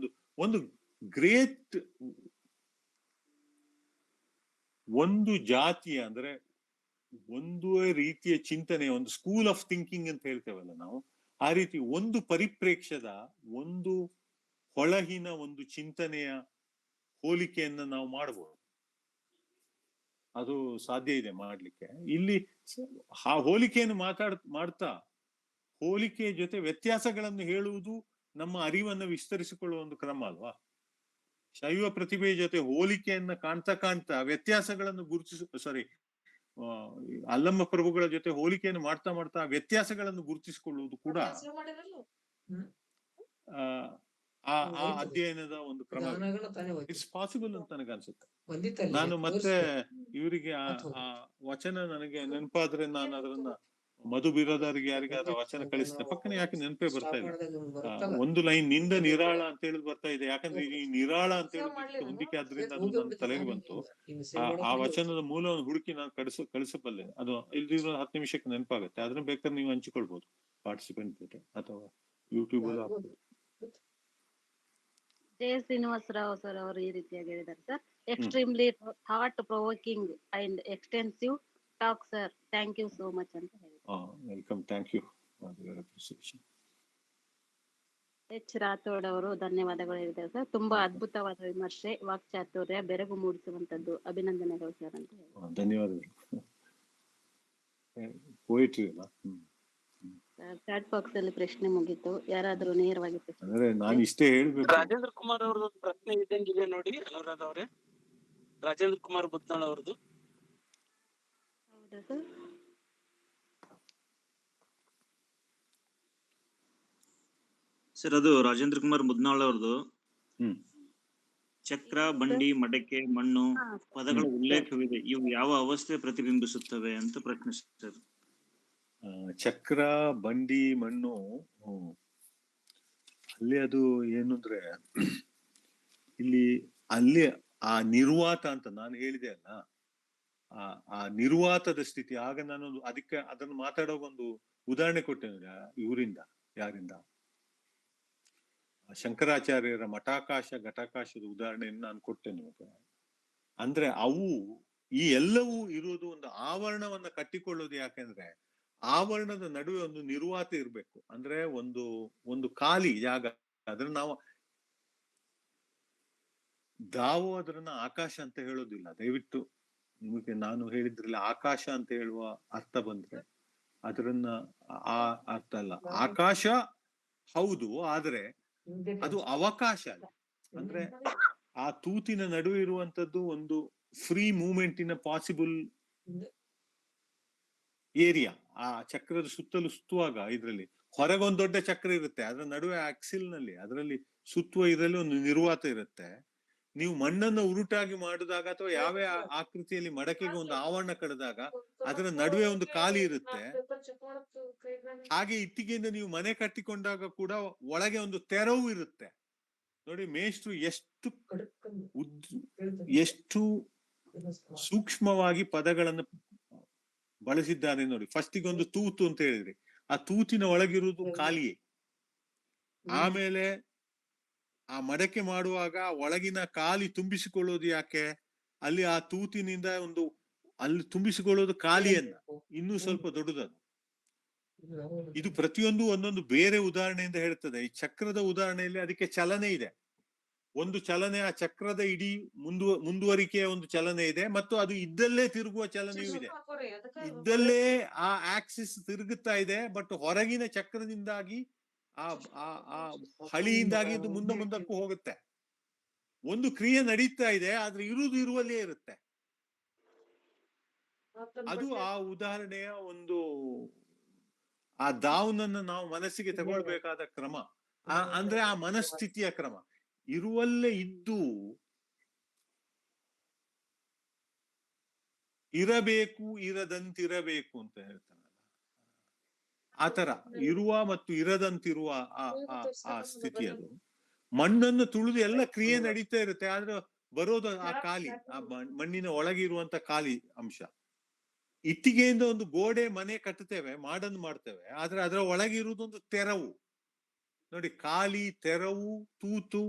ಒಂದು ಗ್ರೇಟ್ ಒಂದು ಜಾತಿಯ ಅಂದ್ರೆ ಒಂದು ರೀತಿಯ ಚಿಂತನೆ, ಒಂದು ಸ್ಕೂಲ್ ಆಫ್ ಥಿಂಕಿಂಗ್ ಅಂತ ಹೇಳ್ತೇವಲ್ಲ ನಾವು, ಆ ರೀತಿ ಒಂದು ಪರಿಪ್ರೇಕ್ಷ್ಯದ ಒಂದು ಹೊಳಹಿನ ಒಂದು ಚಿಂತನೆಯ ಹೋಲಿಕೆಯನ್ನ ನಾವು ಮಾಡಬಹುದು. ಅದು ಸಾಧ್ಯ ಇದೆ ಮಾಡ್ಲಿಕ್ಕೆ. ಇಲ್ಲಿ ಆ ಹೋಲಿಕೆಯನ್ನು ಮಾಡ್ತಾ ಹೋಲಿಕೆಯ ಜೊತೆ ವ್ಯತ್ಯಾಸಗಳನ್ನು ಹೇಳುವುದು ನಮ್ಮ ಅರಿವನ್ನು ವಿಸ್ತರಿಸಿಕೊಳ್ಳುವ ಒಂದು ಕ್ರಮ ಅಲ್ವಾ. ಶೈವ ಪ್ರತಿಭೆಯ ಜೊತೆ ಹೋಲಿಕೆಯನ್ನ ಕಾಣ್ತಾ ವ್ಯತ್ಯಾಸಗಳನ್ನು ಅಲ್ಲಮ್ಮ ಪ್ರಭುಗಳ ಜೊತೆ ಹೋಲಿಕೆಯನ್ನು ಮಾಡ್ತಾ ವ್ಯತ್ಯಾಸಗಳನ್ನು ಗುರುತಿಸಿಕೊಳ್ಳುವುದು ಕೂಡ ಆ ಅಧ್ಯಯನದ ಒಂದು ಕ್ರಮ. ಇಟ್ಸ್ ಪಾಸಿಬಲ್ ಅಂತ ನನಗೆ ಅನ್ಸುತ್ತೆ. ನಾನು ಮತ್ತೆ ಇವರಿಗೆ ಆ ವಚನ ನನಗೆ ನೆನಪಾದ್ರೆ ನಾನು ಅದನ್ನ ಮಧು ಬಿರಾದರಿಗೆ ಯಾರಿಗಾರ ವಚನ ಕಳಿಸ್ತೇನೆ. ಪಕ್ಕನೆ ಯಾಕೆ ನೆನಪೇ ಬರ್ತಾ ಇಲ್ಲ. ಒಂದು ಲೈನ್ ನಿಂದ ನಿರಾಳ ಅಂತ ಹೇಳಿದ್ ಬರ್ತಾ ಇದೆ. ಯಾಕಂದ್ರೆ ಈ ನಿರಾಳ ಅಂತ ಹೇಳಿದ್ರೆ ಹೊಂದಿಕೆ ಆದ್ರಿಂದ ಅದು ನನ್ನ ತಲೆಗೆ ಬಂತು. ಆ ವಚನದ ಮೂಲವನ್ನು ಹುಡುಕಿ ನಾನು ಕಳಿಸಬಲ್ಲೆ. ಅದು ಇಲ್ದಿರೋ 10 ನಿಮಿಷಕ್ಕೆ ನೆನಪಾಗುತ್ತೆ. ಅದನ್ನ ಬೇಕಾದ್ರೆ ನೀವು ಹಂಚಿಕೊಳ್ಬಹುದು ಪಾರ್ಟಿಸಿಪೆಂಟ್ ಜೊತೆ ಅಥವಾ ಯೂಟ್ಯೂಬ್ ಅಲ್ಲಿ ಹಾಕ್ಬೋದು. ಜೆ ಶ್ರೀನಿವಾಸರಾವ್ ಸರ್ ಅವರು ಈ ರೀತಿಯಾಗಿ ಹೇಳಿದ್ದಾರೆ sir. Extremely thought provoking and extensive talk sir. Thank you so much ಅಂತ ಹೇಳಿದ್ದಾರೆ. Welcome. Thank you. H Rathod ಅವರು ಧನ್ಯವಾದಗಳು ಹೇಳಿದ್ದಾರೆ ಸರ್. ತುಂಬಾ ಅದ್ಭುತವಾದ ವಿಮರ್ಶೆ, ವಾಕ್ಚಾತುರ್ಯ, ಬೆರಗು ಮೂಡಿಸುವಂತದ್ದು. ಅಭಿನಂದನೆಗಳು ಸರ್ ಅಂತ ಹೇಳಿದ್ದಾರೆ. ಧನ್ಯವಾದಗಳು. ಪೋಯಿಟ್ರಿ ಅಲ್ಲ. ಚಾಟ್ ಬಾಕ್ಸ್ ಅಲ್ಲಿ ಪ್ರಶ್ನೆ ಮುಗೀತು. ಯಾರಾದ್ರೂ ನೇರವಾಗಿ ಅಂದ್ರೆ ನಾನು ಇಷ್ಟೇ ಹೇಳ್ಬೇಕು. ರಾಜೇಂದ್ರ ಕುಮಾರ್ ಅವ್ರದ್ದು ಪ್ರಶ್ನೆ ಇದ್ದಂಗಿದೆ ನೋಡಿ ಅನುರಾಧ ಅವರೇ. ರಾಜೇಂದ್ರ ಕುಮಾರ್ ಬುತ್ನಾಳ್ ಅವ್ರದ್ದು. ಹೌದಾ ಸರ್? ಸರ್ ಅದು ರಾಜೇಂದ್ರ ಕುಮಾರ್ ಮುದ್ನಾಳ್ ಅವ್ರದ್ದು. ಚಕ್ರ, ಬಂಡಿ, ಮಡಕೆ, ಮಣ್ಣು ಪದಗಳ ಉಲ್ಲೇಖವಿದೆ. ಇವು ಯಾವ ಅವಸ್ಥೆ ಪ್ರತಿಬಿಂಬಿಸುತ್ತವೆ ಅಂತ ಪ್ರಶ್ನಿಸಿದರು. ಚಕ್ರ, ಬಂಡಿ, ಮಣ್ಣು ಅಲ್ಲಿ ಅದು ಏನು ಅಂದ್ರೆ ಅಲ್ಲಿ ಆ ನಿರ್ವಾತ ಅಂತ ನಾನು ಹೇಳಿದೆ ಅಲ್ಲ, ಆ ನಿರ್ವಾತದ ಸ್ಥಿತಿ. ಆಗ ನಾನು ಅದನ್ನು ಮಾತಾಡೋ ಒಂದು ಉದಾಹರಣೆ ಕೊಟ್ಟೆ. ಯಾರಿಂದ ಶಂಕರಾಚಾರ್ಯರ ಮಠಾಕಾಶ ಘಟಾಕಾಶದ ಉದಾಹರಣೆಯನ್ನು ನಾನು ಕೊಟ್ಟೆ ನಿಮಗೆ. ಅಂದ್ರೆ ಈ ಎಲ್ಲವೂ ಇರುವುದು ಒಂದು ಆವರಣವನ್ನ ಕಟ್ಟಿಕೊಳ್ಳೋದು. ಯಾಕೆಂದ್ರೆ ಆವರಣದ ನಡುವೆ ಒಂದು ನಿರ್ವಾತ ಇರ್ಬೇಕು. ಅಂದ್ರೆ ಒಂದು ಖಾಲಿ ಜಾಗ. ಅದನ್ನ ನಾವು ಅದನ್ನ ಆಕಾಶ ಅಂತ ಹೇಳೋದಿಲ್ಲ. ದಯವಿಟ್ಟು ನಿಮಗೆ ನಾನು ಹೇಳಿದ್ರಲ್ಲಿ ಆಕಾಶ ಅಂತ ಹೇಳುವ ಅರ್ಥ ಬಂದ್ರೆ ಅದನ್ನ ಆ ಅರ್ಥ ಅಲ್ಲ. ಆಕಾಶ ಹೌದು, ಆದ್ರೆ ಅದು ಅವಕಾಶ ಅಲ್ಲ. ಅಂದ್ರೆ ಆ ತೂತಿನ ನಡುವೆ ಇರುವಂತದ್ದು ಒಂದು ಫ್ರೀ ಮೂವ್ಮೆಂಟಿನ ಪಾಸಿಬಲ್ ಏರಿಯಾ. ಆ ಚಕ್ರದ ಸುತ್ತಲೂ ಸುತ್ತುವಾಗ ಇದರಲ್ಲಿ ಹೊರಗೊಂದು ದೊಡ್ಡ ಚಕ್ರ ಇರುತ್ತೆ, ಅದರ ನಡುವೆ ಆಕ್ಸಿಲ್ ನಲ್ಲಿ ಅದರಲ್ಲಿ ಸುತ್ತುವ ಇದರಲ್ಲಿ ಒಂದು ನಿರ್ವಾತ ಇರುತ್ತೆ. ನೀವು ಮಣ್ಣನ್ನು ಉರುಟಾಗಿ ಮಾಡಿದಾಗ ಅಥವಾ ಯಾವ ಆಕೃತಿಯಲ್ಲಿ ಮಡಕೆಗೆ ಒಂದು ಆವರಣ ಕಳೆದಾಗ ಅದರ ನಡುವೆ ಒಂದು ಖಾಲಿ ಇರುತ್ತೆ. ಹಾಗೆ ಇಟ್ಟಿಗೆಯಿಂದ ನೀವು ಮನೆ ಕಟ್ಟಿಕೊಂಡಾಗ ಕೂಡ ಒಳಗೆ ಒಂದು ತೆರವು ಇರುತ್ತೆ. ನೋಡಿ ಮೇಷ್ಟ್ರು ಎಷ್ಟು ಸೂಕ್ಷ್ಮವಾಗಿ ಪದಗಳನ್ನು ಬಳಸಿದ್ದಾರೆ ನೋಡಿ. ಫಸ್ಟಿಗೆ ಒಂದು ತೂತು ಅಂತ ಹೇಳಿದ್ರಿ, ಆ ತೂತಿನ ಒಳಗಿರುವುದು ಖಾಲಿಯೇ. ಆಮೇಲೆ ಆ ಮಡಕೆ ಮಾಡುವಾಗ ಒಳಗಿನ ಖಾಲಿ ತುಂಬಿಸಿಕೊಳ್ಳೋದು ಯಾಕೆ? ಅಲ್ಲಿ ಆ ತೂತಿನಿಂದ ಅಲ್ಲಿ ತುಂಬಿಸಿಕೊಳ್ಳೋದು ಖಾಲಿಯನ್ನ ಇನ್ನೂ ಸ್ವಲ್ಪ ದೊಡ್ಡದದು. ಇದು ಪ್ರತಿಯೊಂದು ಒಂದೊಂದು ಬೇರೆ ಉದಾಹರಣೆಯಿಂದ ಹೇಳ್ತದೆ. ಈ ಚಕ್ರದ ಉದಾಹರಣೆಯಲ್ಲಿ ಅದಕ್ಕೆ ಚಲನೆ ಇದೆ. ಒಂದು ಚಲನೆ, ಆ ಚಕ್ರದ ಇಡೀ ಮುಂದುವರಿಕೆಯ ಒಂದು ಚಲನೆ ಇದೆ, ಮತ್ತು ಅದು ಇದ್ದಲ್ಲೇ ತಿರುಗುವ ಚಲನೆಯೂ ಇದೆ. ಇದ್ದಲ್ಲೇ ಆ ಆಕ್ಸಿಸ್ ತಿರುಗುತ್ತಾ ಇದೆ, ಬಟ್ ಹೊರಗಿನ ಚಕ್ರದಿಂದಾಗಿ ಆ ಹಳಿಯಿಂದಾಗಿ ಇದು ಮುಂದಕ್ಕೂ ಹೋಗುತ್ತೆ. ಒಂದು ಕ್ರಿಯೆ ನಡೀತಾ ಇದೆ, ಆದ್ರೆ ಇರುವಲ್ಲೇ ಇರುತ್ತೆ. ಅದು ಆ ಉದಾಹರಣೆಯ ಒಂದು ಆ ದಾವನನ್ನು ನಾವು ಮನಸ್ಸಿಗೆ ತಗೊಳ್ಬೇಕಾದ ಕ್ರಮ, ಅಂದ್ರೆ ಆ ಮನಸ್ಥಿತಿಯ ಕ್ರಮ. ಇರುವಲ್ಲೇ ಇದ್ದು ಇರಬೇಕು, ಇರದಂತಿರಬೇಕು ಅಂತ ಹೇಳ್ತಾನಲ್ಲ, ಆತರ ಇರುವ ಮತ್ತು ಇರದಂತಿರುವ ಆ ಸ್ಥಿತಿ. ಅದು ಮಣ್ಣನ್ನು ತುಳಿದು ಎಲ್ಲ ಕ್ರಿಯೆ ನಡೀತಾ ಇರುತ್ತೆ, ಆದ್ರೆ ಬರೋದು ಆ ಖಾಲಿ, ಆ ಮಣ್ಣಿನ ಒಳಗೆ ಇರುವಂತ ಖಾಲಿ ಅಂಶ. ಇಟ್ಟಿಗೆಯಿಂದ ಒಂದು ಗೋಡೆ ಮನೆ ಕಟ್ಟುತ್ತೇವೆ, ಮಾಡನ್ನು ಮಾಡ್ತೇವೆ, ಆದ್ರೆ ಅದರ ಒಳಗೆ ಇರುವುದೊಂದು ತೆರವು ನೋಡಿ. ಖಾಲಿ, ತೆರವು, ತೂತು,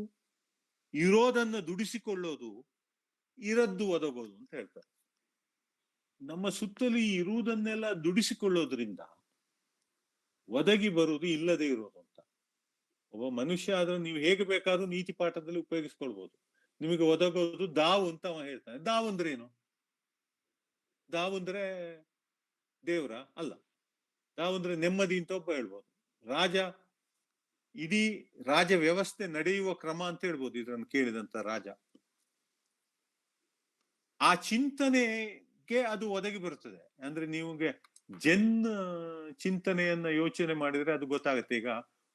ಇರೋದನ್ನ ದುಡಿಸಿಕೊಳ್ಳೋದು, ಇರದ್ದು ಒದಗೋದು ಅಂತ ಹೇಳ್ತಾರೆ. ನಮ್ಮ ಸುತ್ತಲೂ ಈ ಇರುವುದನ್ನೆಲ್ಲ ದುಡಿಸಿಕೊಳ್ಳೋದ್ರಿಂದ ಒದಗಿ ಬರುವುದು ಇಲ್ಲದೆ ಇರೋದು ಅಂತ. ಒಬ್ಬ ಮನುಷ್ಯ ಆದ್ರೆ ನೀವು ಹೇಗೆ ಬೇಕಾದ್ರೂ ನೀತಿ ಪಾಠದಲ್ಲಿ ಉಪಯೋಗಿಸ್ಕೊಳ್ಬಹುದು. ನಿಮಗೆ ಒದಗೋದು ದಾವು ಅಂತ ಅವ ಹೇಳ್ತಾನೆ. ದಾವು ಅಂದ್ರೆ ಏನು? ದಾವು ಅಂದ್ರೆ ದೇವ್ರ ಅಲ್ಲ. ದಾವು ಅಂದ್ರೆ ನೆಮ್ಮದಿ ಅಂತ ಒಬ್ಬ ಹೇಳ್ಬೋದು. ಇಡೀ ರಾಜ ವ್ಯವಸ್ಥೆ ನಡೆಯುವ ಕ್ರಮ ಅಂತ ಹೇಳ್ಬೋದು ಇದನ್ನು ಕೇಳಿದಂತ ರಾಜ. ಆ ಚಿಂತನೆಗೆ ಅದು ಒದಗಿ ಬರುತ್ತದೆ. ಅಂದ್ರೆ ನೀವುಗೆ ಜನ್ ಚಿಂತನೆಯನ್ನ ಯೋಚನೆ ಮಾಡಿದ್ರೆ ಅದು ಗೊತ್ತಾಗುತ್ತೆ. ಈಗ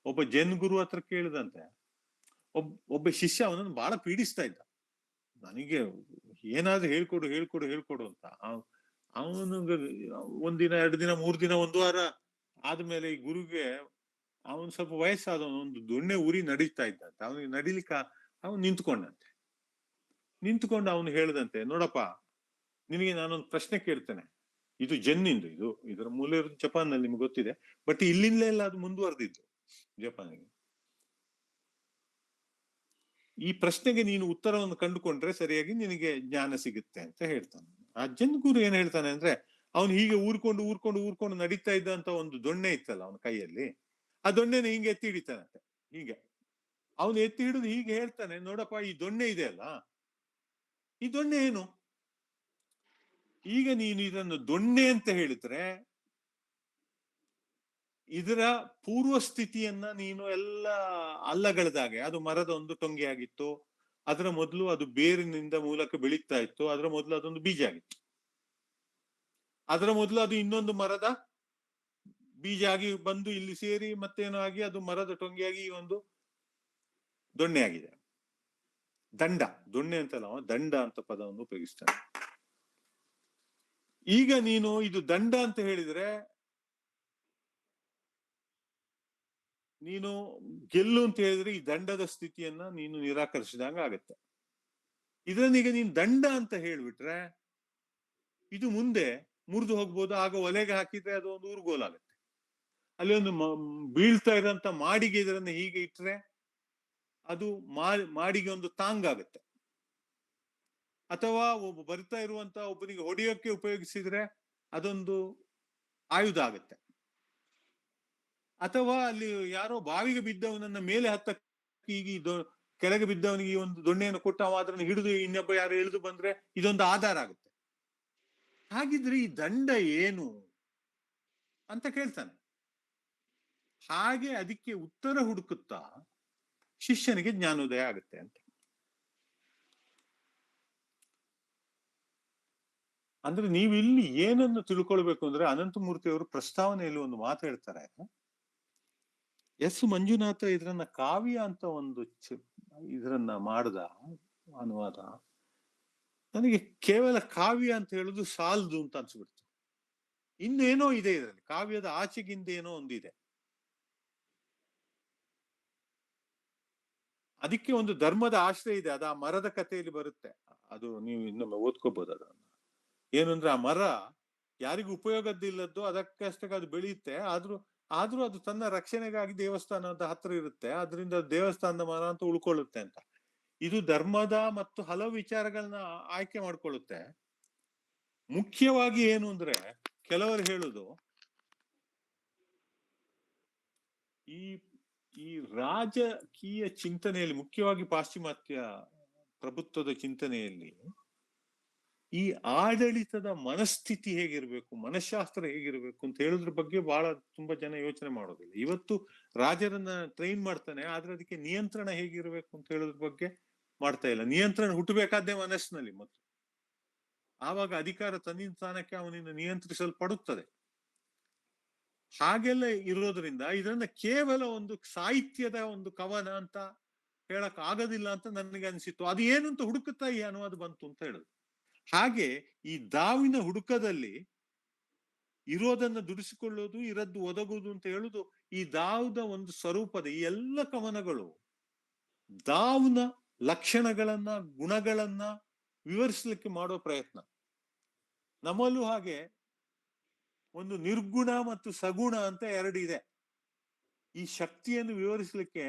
ಒಬ್ಬ ಜನ್ ಗುರು ಹತ್ರ ಕೇಳಿದಂತೆ ಒಬ್ಬ ಶಿಷ್ಯ ಅವನನ್ನು ಬಹಳ ಪೀಡಿಸ್ತಾ ಇದ್ದ. ನನಗೆ ಏನಾದ್ರೂ ಹೇಳ್ಕೊಡು ಅಂತ. ಅವನು ಒಂದಿನ, 2 ದಿನ, 3 ದಿನ, 1 ವಾರ ಆದ್ಮೇಲೆ ಈ ಗುರುಗೆ ಅವನು ಸ್ವಲ್ಪ ವಯಸ್ಸಾದವನು, ಒಂದು ದೊಣ್ಣೆ ಉರಿ ನಡೀತಾ ಇದ್ದಂತೆ. ಅವನಿಗೆ ನಡಿಲಿಕ್ಕೆ ಅವನು ನಿಂತ್ಕೊಂಡಂತೆ. ನಿಂತ್ಕೊಂಡು ಅವನು ಹೇಳ್ದಂತೆ, ನೋಡಪ್ಪ ನಿನಗೆ ನಾನೊಂದು ಪ್ರಶ್ನೆ ಕೇಳ್ತೇನೆ. ಇದು ಜನ್ನಿಂದು, ಇದರ ಮೂಲ ಇರೋದು ಜಪಾನ್ ನಲ್ಲಿ, ನಿಮ್ಗೆ ಗೊತ್ತಿದೆ. ಬಟ್ ಇಲ್ಲಿಂದಲೇ ಎಲ್ಲ ಅದು ಮುಂದುವರೆದಿದ್ದು ಜಪಾನಿಗೆ. ಈ ಪ್ರಶ್ನೆಗೆ ನೀನು ಉತ್ತರವನ್ನು ಕಂಡುಕೊಂಡ್ರೆ ಸರಿಯಾಗಿ ನಿನಗೆ ಜ್ಞಾನ ಸಿಗುತ್ತೆ ಅಂತ ಹೇಳ್ತಾನೆ. ಆ ಜನ್ ಗುರು ಏನ್ ಹೇಳ್ತಾನೆ ಅಂದ್ರೆ, ಅವನು ಹೀಗೆ ಊರ್ಕೊಂಡು ನಡೀತಾ ಇದ್ದಂತ ಒಂದು ದೊಣ್ಣೆ ಇತ್ತಲ್ಲ ಅವನ ಕೈಯಲ್ಲಿ, ಆ ದೊಣ್ಣೆನ ಹಿಂಗೆ ಎತ್ತಿ ಹಿಡಿತಾನಂತೆ. ಹೀಗೆ ಅವನು ಎತ್ತಿ ಹಿಡಿದು ಹೀಗೆ ಹೇಳ್ತಾನೆ, ನೋಡಪ್ಪ ಈ ದೊಣ್ಣೆ ಇದೆ ಅಲ್ಲ, ಈ ದೊಣ್ಣೆ ಏನು? ಈಗ ನೀನು ಇದನ್ನು ದೊಣ್ಣೆ ಅಂತ ಹೇಳಿದ್ರೆ ಇದರ ಪೂರ್ವ ಸ್ಥಿತಿಯನ್ನ ನೀನು ಎಲ್ಲ ಅಲ್ಲಗಳೆದಾಗೆ, ಅದು ಮರದ ಒಂದು ಟೊಂಗೆ ಆಗಿತ್ತು, ಅದರ ಮೊದಲು ಅದು ಬೇರಿನಿಂದ ಮೂಲಕ ಬೆಳೀತಾ ಇತ್ತು, ಅದರ ಮೊದಲು ಅದೊಂದು ಬೀಜ ಆಗಿತ್ತು, ಅದರ ಮೊದಲು ಅದು ಇನ್ನೊಂದು ಮರದ ಬೀಜ ಆಗಿ ಬಂದು ಇಲ್ಲಿ ಸೇರಿ ಮತ್ತೇನೋ ಆಗಿ ಅದು ಮರದ ಟೊಂಗೆಯಾಗಿ ಈ ಒಂದು ದೊಣ್ಣೆ ಆಗಿದೆ. ದೊಣ್ಣೆ ಅಂತಲ್ಲ, ದಂಡ ಅಂತ ಪದವನ್ನು ಉಪಯೋಗಿಸ್ತಾನೆ. ಈಗ ನೀನು ಇದು ದಂಡ ಅಂತ ಹೇಳಿದ್ರೆ ನೀನು ಗೆಲ್ಲು ಅಂತ ಹೇಳಿದ್ರೆ ಈ ದಂಡದ ಸ್ಥಿತಿಯನ್ನ ನೀನು ನಿರಾಕರಿಸಿದಂಗ ಆಗತ್ತೆ. ಇದನ್ನೀಗ ನೀನು ದಂಡ ಅಂತ ಹೇಳ್ಬಿಟ್ರೆ ಇದು ಮುಂದೆ ಮುರಿದು ಹೋಗ್ಬೋದು. ಆಗ ಒಲೆಗೆ ಹಾಕಿದ್ರೆ ಅದು ಒಂದು ಊರುಗೋಲಾಗತ್ತೆ. ಅಲ್ಲಿ ಒಂದು ಬೀಳ್ತಾ ಇರೋಂತ ಮಾಡಿಗೆ ಇದರನ್ನ ಹೀಗೆ ಇಟ್ರೆ ಅದು ಮಾಡಿಗೆ ಒಂದು ತಾಂಗಾಗತ್ತೆ. ಅಥವಾ ಒಬ್ಬ ಬರ್ತಾ ಇರುವಂತ ಒಬ್ಬನಿಗೆ ಹೊಡೆಯೋಕೆ ಉಪಯೋಗಿಸಿದ್ರೆ ಅದೊಂದು ಆಯುಧ ಆಗತ್ತೆ. ಅಥವಾ ಅಲ್ಲಿ ಯಾರೋ ಬಾವಿಗೆ ಬಿದ್ದವನನ್ನ ಮೇಲೆ ಹತ್ತಕ್ಕೆ ಈಗ ಕೆಳಗೆ ಬಿದ್ದವನಿಗೆ ಈ ಒಂದು ದೊಣ್ಣೆಯನ್ನು ಕೊಟ್ಟು ಅವ ಅದನ್ನು ಹಿಡಿದು ಇನ್ನೊಬ್ಬ ಯಾರು ಇಳಿದು ಬಂದ್ರೆ ಇದೊಂದು ಆಧಾರ ಆಗುತ್ತೆ. ಹಾಗಿದ್ರೆ ಈ ದಂಡ ಏನು ಅಂತ ಕೇಳ್ತಾನೆ. ಹಾಗೆ ಅದಕ್ಕೆ ಉತ್ತರ ಹುಡುಕುತ್ತಾ ಶಿಷ್ಯನಿಗೆ ಜ್ಞಾನೋದಯ ಆಗುತ್ತೆ ಅಂತ. ಅಂದ್ರೆ ನೀವು ಇಲ್ಲಿ ಏನನ್ನು ತಿಳ್ಕೊಳ್ಬೇಕು ಅಂದ್ರೆ, ಅನಂತಮೂರ್ತಿ ಅವರು ಪ್ರಸ್ತಾವನೆಯಲ್ಲಿ ಒಂದು ಮಾತು ಹೇಳ್ತಾರೆ. ಎಸ್ ಮಂಜುನಾಥ ಇದ್ರನ್ನ ಕಾವ್ಯ ಅಂತ ಒಂದು ಇದ್ರನ್ನ ಮಾಡ್ದ ಅನುವಾದ. ನನಗೆ ಕೇವಲ ಕಾವ್ಯ ಅಂತ ಹೇಳುದು ಸಾಲದು ಅಂತ ಅನ್ಸ್ಬಿಡ್ತು. ಇನ್ನೇನೋ ಇದೆ ಇದರಲ್ಲಿ, ಕಾವ್ಯದ ಆಚೆಗಿಂದ ಏನೋ ಒಂದಿದೆ. ಅದಕ್ಕೆ ಒಂದು ಧರ್ಮದ ಆಶ್ರಯ ಇದೆ, ಅದು ಆ ಮರದ ಕಥೆಯಲ್ಲಿ ಬರುತ್ತೆ. ಅದು ನೀವು ಇನ್ನೊಮ್ಮೆ ಓದ್ಕೋಬಹುದು ಅದನ್ನ. ಏನು ಅಂದ್ರೆ ಆ ಮರ ಯಾರಿಗೂ ಉಪಯೋಗದಿಲ್ಲದ್ದು, ಅದಕ್ಕಷ್ಟಕ್ಕೆ ಅದು ಬೆಳೆಯುತ್ತೆ. ಆದ್ರೂ ಅದು ತನ್ನ ರಕ್ಷಣೆಗಾಗಿ ದೇವಸ್ಥಾನದ ಹತ್ರ ಇರುತ್ತೆ, ಅದರಿಂದ ದೇವಸ್ಥಾನದ ಮರ ಅಂತ ಉಳ್ಕೊಳ್ಳುತ್ತೆ ಅಂತ. ಇದು ಧರ್ಮದ ಮತ್ತು ಹಲವು ವಿಚಾರಗಳನ್ನ ಆಯ್ಕೆ ಮಾಡ್ಕೊಳ್ಳುತ್ತೆ. ಮುಖ್ಯವಾಗಿ ಏನು ಅಂದ್ರೆ ಕೆಲವರು ಹೇಳುದು, ಈ ರಾಜಕೀಯ ಚಿಂತನೆಯಲ್ಲಿ, ಮುಖ್ಯವಾಗಿ ಪಾಶ್ಚಿಮಾತ್ಯ ಪ್ರಭುತ್ವದ ಚಿಂತನೆಯಲ್ಲಿ, ಈ ಆಡಳಿತದ ಮನಸ್ಥಿತಿ ಹೇಗಿರ್ಬೇಕು, ಮನಃಶಾಸ್ತ್ರ ಹೇಗಿರ್ಬೇಕು ಅಂತ ಹೇಳುದ್ರ ಬಗ್ಗೆ ತುಂಬಾ ಜನ ಯೋಚನೆ ಮಾಡೋದಿಲ್ಲ. ಇವತ್ತು ರಾಜರನ್ನ ಟ್ರೈನ್ ಮಾಡ್ತಾನೆ, ಆದ್ರೆ ಅದಕ್ಕೆ ನಿಯಂತ್ರಣ ಹೇಗಿರ್ಬೇಕು ಅಂತ ಹೇಳೋದ್ರ ಬಗ್ಗೆ ಮಾಡ್ತಾ ಇಲ್ಲ. ನಿಯಂತ್ರಣ ಹುಟ್ಟಬೇಕಾದ್ದೇ ಮನಸ್ಸಿನಲ್ಲಿ, ಮತ್ತು ಆವಾಗ ಅಧಿಕಾರ ತನ್ನಿಂದ ತಾನಕ್ಕೆ ಅವನಿಂದ ನಿಯಂತ್ರಿಸಲ್ಪಡುತ್ತದೆ. ಹಾಗೆಲ್ಲ ಇರೋದ್ರಿಂದ ಇದನ್ನ ಕೇವಲ ಒಂದು ಸಾಹಿತ್ಯದ ಒಂದು ಕವನ ಅಂತ ಹೇಳಕ್ ಆಗೋದಿಲ್ಲ ಅಂತ ನನಗೆ ಅನಿಸಿತ್ತು. ಅದು ಏನು ಅಂತ ಹುಡುಕುತ್ತಾ ಈ ಅನುವಾದ ಬಂತು ಅಂತ ಹೇಳುದು. ಹಾಗೆ ಈ ದಾವಿನ ಹುಡುಕದಲ್ಲಿ ಇರೋದನ್ನ ದುಡಿಸಿಕೊಳ್ಳೋದು, ಇರದ್ದು ಒದಗುವುದು ಅಂತ ಹೇಳುದು ಈ ದಾವ್ದ ಒಂದು ಸ್ವರೂಪದ. ಈ ಎಲ್ಲ ಕವನಗಳು ದಾವ್ನ ಲಕ್ಷಣಗಳನ್ನ, ಗುಣಗಳನ್ನ ವಿವರಿಸಲಿಕ್ಕೆ ಮಾಡೋ ಪ್ರಯತ್ನ. ನಮ್ಮಲ್ಲೂ ಹಾಗೆ ಒಂದು ನಿರ್ಗುಣ ಮತ್ತು ಸಗುಣ ಅಂತ ಎರಡು ಇದೆ. ಈ ಶಕ್ತಿಯನ್ನು ವಿವರಿಸಲಿಕ್ಕೆ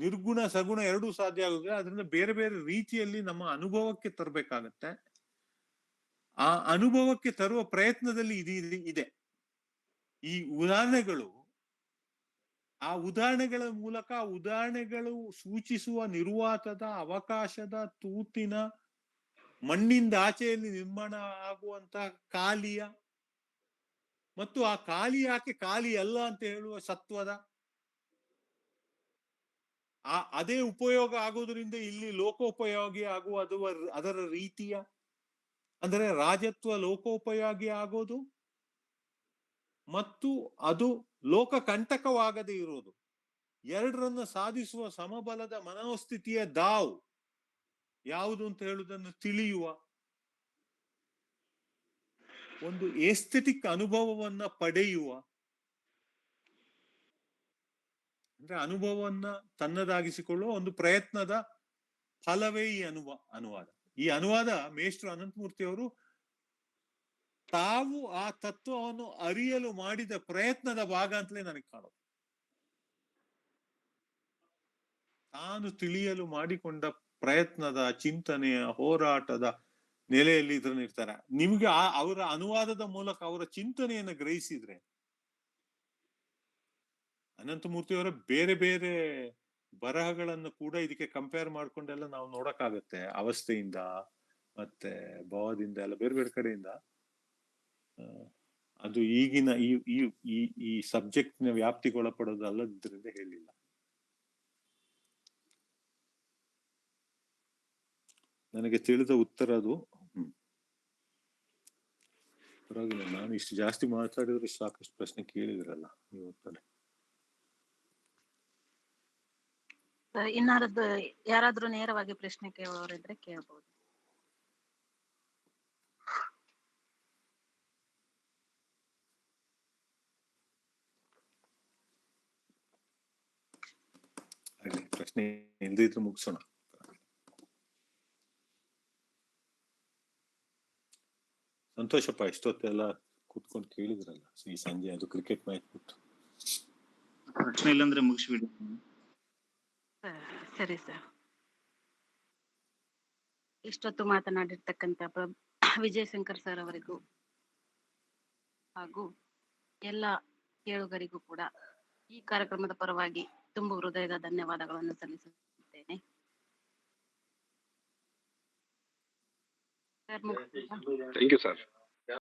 ನಿರ್ಗುಣ ಸಗುಣ ಎರಡೂ ಸಾಧ್ಯ ಆಗುತ್ತೆ. ಅದರಿಂದ ಬೇರೆ ಬೇರೆ ರೀತಿಯಲ್ಲಿ ನಮ್ಮ ಅನುಭವಕ್ಕೆ ತರಬೇಕಾಗತ್ತೆ. ಆ ಅನುಭವಕ್ಕೆ ತರುವ ಪ್ರಯತ್ನದಲ್ಲಿ ಇದೆ. ಈ ಉದಾಹರಣೆಗಳು, ಆ ಉದಾಹರಣೆಗಳ ಮೂಲಕ, ಉದಾಹರಣೆಗಳು ಸೂಚಿಸುವ ನಿರ್ವಾತದ, ಅವಕಾಶದ, ತೂತಿನ, ಮಣ್ಣಿಂದ ಆಚೆಯಲ್ಲಿ ನಿರ್ಮಾಣ ಆಗುವಂತಹ ಕಾಲಿಯ, ಮತ್ತು ಆ ಕಾಲಿ ಯಾಕೆ ಕಾಲಿ ಅಲ್ಲ ಅಂತ ಹೇಳುವ ಸತ್ವದ, ಅದೇ ಉಪಯೋಗ ಆಗೋದ್ರಿಂದ ಇಲ್ಲಿ ಲೋಕೋಪಯೋಗಿ ಆಗುವ ಅದರ ರೀತಿಯ, ಅಂದರೆ ರಾಜತ್ವ ಲೋಕೋಪಯೋಗಿ ಆಗೋದು ಮತ್ತು ಅದು ಲೋಕ ಕಂಟಕವಾಗದೇ ಇರೋದು, ಎರಡರನ್ನ ಸಾಧಿಸುವ ಸಮಬಲದ ಮನೋಸ್ಥಿತಿಯ ದಾವ್ ಯಾವುದು ಅಂತ ಹೇಳುವುದನ್ನು ತಿಳಿಯುವ ಒಂದು ಎಸ್ಥೆಟಿಕ್ ಅನುಭವವನ್ನ ಪಡೆಯುವ, ಅಂದ್ರೆ ಅನುಭವವನ್ನ ತನ್ನದಾಗಿಸಿಕೊಳ್ಳುವ ಒಂದು ಪ್ರಯತ್ನದ ಫಲವೇ ಈ ಅನುವಾದ. ಈ ಅನುವಾದ ಮೇಷ್ಟ್ರು ಅನಂತಮೂರ್ತಿ ಅವರು ತಾವು ಆ ತತ್ವವನ್ನು ಅರಿಯಲು ಮಾಡಿದ ಪ್ರಯತ್ನದ ಭಾಗ ಅಂತಲೇ ನನಗೆ ಕಾಣೋದು. ತಾನು ತಿಳಿಯಲು ಮಾಡಿಕೊಂಡ ಪ್ರಯತ್ನದ, ಚಿಂತನೆಯ, ಹೋರಾಟದ ನೆಲೆಯಲ್ಲಿ ಇದನ್ನ ಇರ್ತಾರೆ. ನಿಮ್ಗೆ ಅವರ ಅನುವಾದದ ಮೂಲಕ ಅವರ ಚಿಂತನೆಯನ್ನು ಗ್ರಹಿಸಿದ್ರೆ, ಅನಂತಮೂರ್ತಿಯವರ ಬೇರೆ ಬೇರೆ ಬರಹಗಳನ್ನು ಕೂಡ ಇದಕ್ಕೆ ಕಂಪೇರ್ ಮಾಡ್ಕೊಂಡೆಲ್ಲ ನಾವು ನೋಡಕ್ಕಾಗತ್ತೆ. ಅವಸ್ಥೆಯಿಂದ ಮತ್ತೆ ಭಾವದಿಂದ ಎಲ್ಲ ಬೇರೆ ಬೇರೆ ಕಡೆಯಿಂದ. ಅದು ಈಗಿನ ಈ ಸಬ್ಜೆಕ್ಟ್ನ ವ್ಯಾಪ್ತಿಗೊಳಪಡೋದು ಅಲ್ಲದ್ರಿಂದ ಹೇಳಿಲ್ಲ. ನನಗೆ ತಿಳಿದ ಉತ್ತರ ಅದು. ಪರವಾಗಿಲ್ಲ, ನಾನು ಇಷ್ಟು ಜಾಸ್ತಿ ಮಾತಾಡಿದ್ರೆ ಸಾಕಷ್ಟು ಪ್ರಶ್ನೆ ಕೇಳಿದ್ರಲ್ಲ ಇವತ್ತಲ್ಲಿ. ಇನ್ನಾರದ್ದು ಯಾರಾದ್ರೂ ನೇರವಾಗಿ ಪ್ರಶ್ನೆ ಕೇಳೋರಿದ್ರೆ ಕೇಳಬಹುದು. ಪ್ರಶ್ನೆ ಇಲ್ದಿದ್ರೆ ಮುಗಿಸೋಣ. ಸಂತೋಷಪ್ಪ, ಇಷ್ಟೊತ್ತೆಲ್ಲ ಕೂತ್ಕೊಂಡು ಕೇಳಿದ್ರಲ್ಲ ಈ ಸಂಜೆ. ಅದು ಕ್ರಿಕೆಟ್ ಮ್ಯಾಚ್ ಬಿಟ್ಟು ಪ್ರಶ್ನೆ ಇಲ್ಲಂದ್ರೆ ಮುಗಿಸ್ಬಿಡಿ. ಸರಿ ಸರ್. ಇಷ್ಟೊತ್ತು ಮಾತನಾಡಿರ್ತಕ್ಕಂಥ ವಿಜಯಶಂಕರ್ ಸರ್ ಅವರಿಗೂ ಹಾಗೂ ಎಲ್ಲ ಕೇಳುಗರಿಗೂ ಕೂಡ ಈ ಕಾರ್ಯಕ್ರಮದ ಪರವಾಗಿ ತುಂಬು ಹೃದಯದ ಧನ್ಯವಾದಗಳನ್ನು ಸಲ್ಲಿಸುತ್ತೇನೆ. Thank you sir.